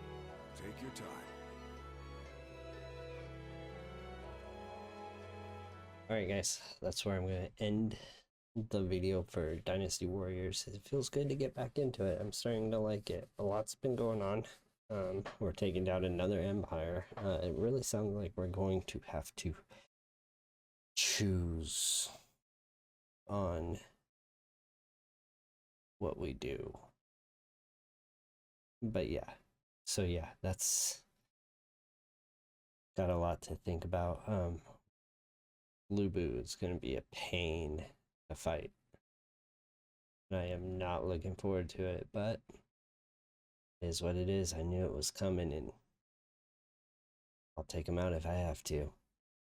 Take your time. Alright guys, that's where I'm going to end the video for Dynasty Warriors. It feels good to get back into it. I'm starting to like it. A lot's been going on. We're taking down another empire. It really sounds like we're going to have to choose on what we do. But yeah, so yeah, that's got a lot to think about. Lubu is going to be a pain to fight. I am not looking forward to it, but it is what it is. I knew it was coming, and I'll take him out if I have to.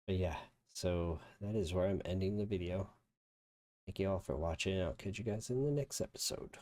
But yeah, so that is where I'm ending the video. Thank you all for watching. I'll catch you guys in the next episode.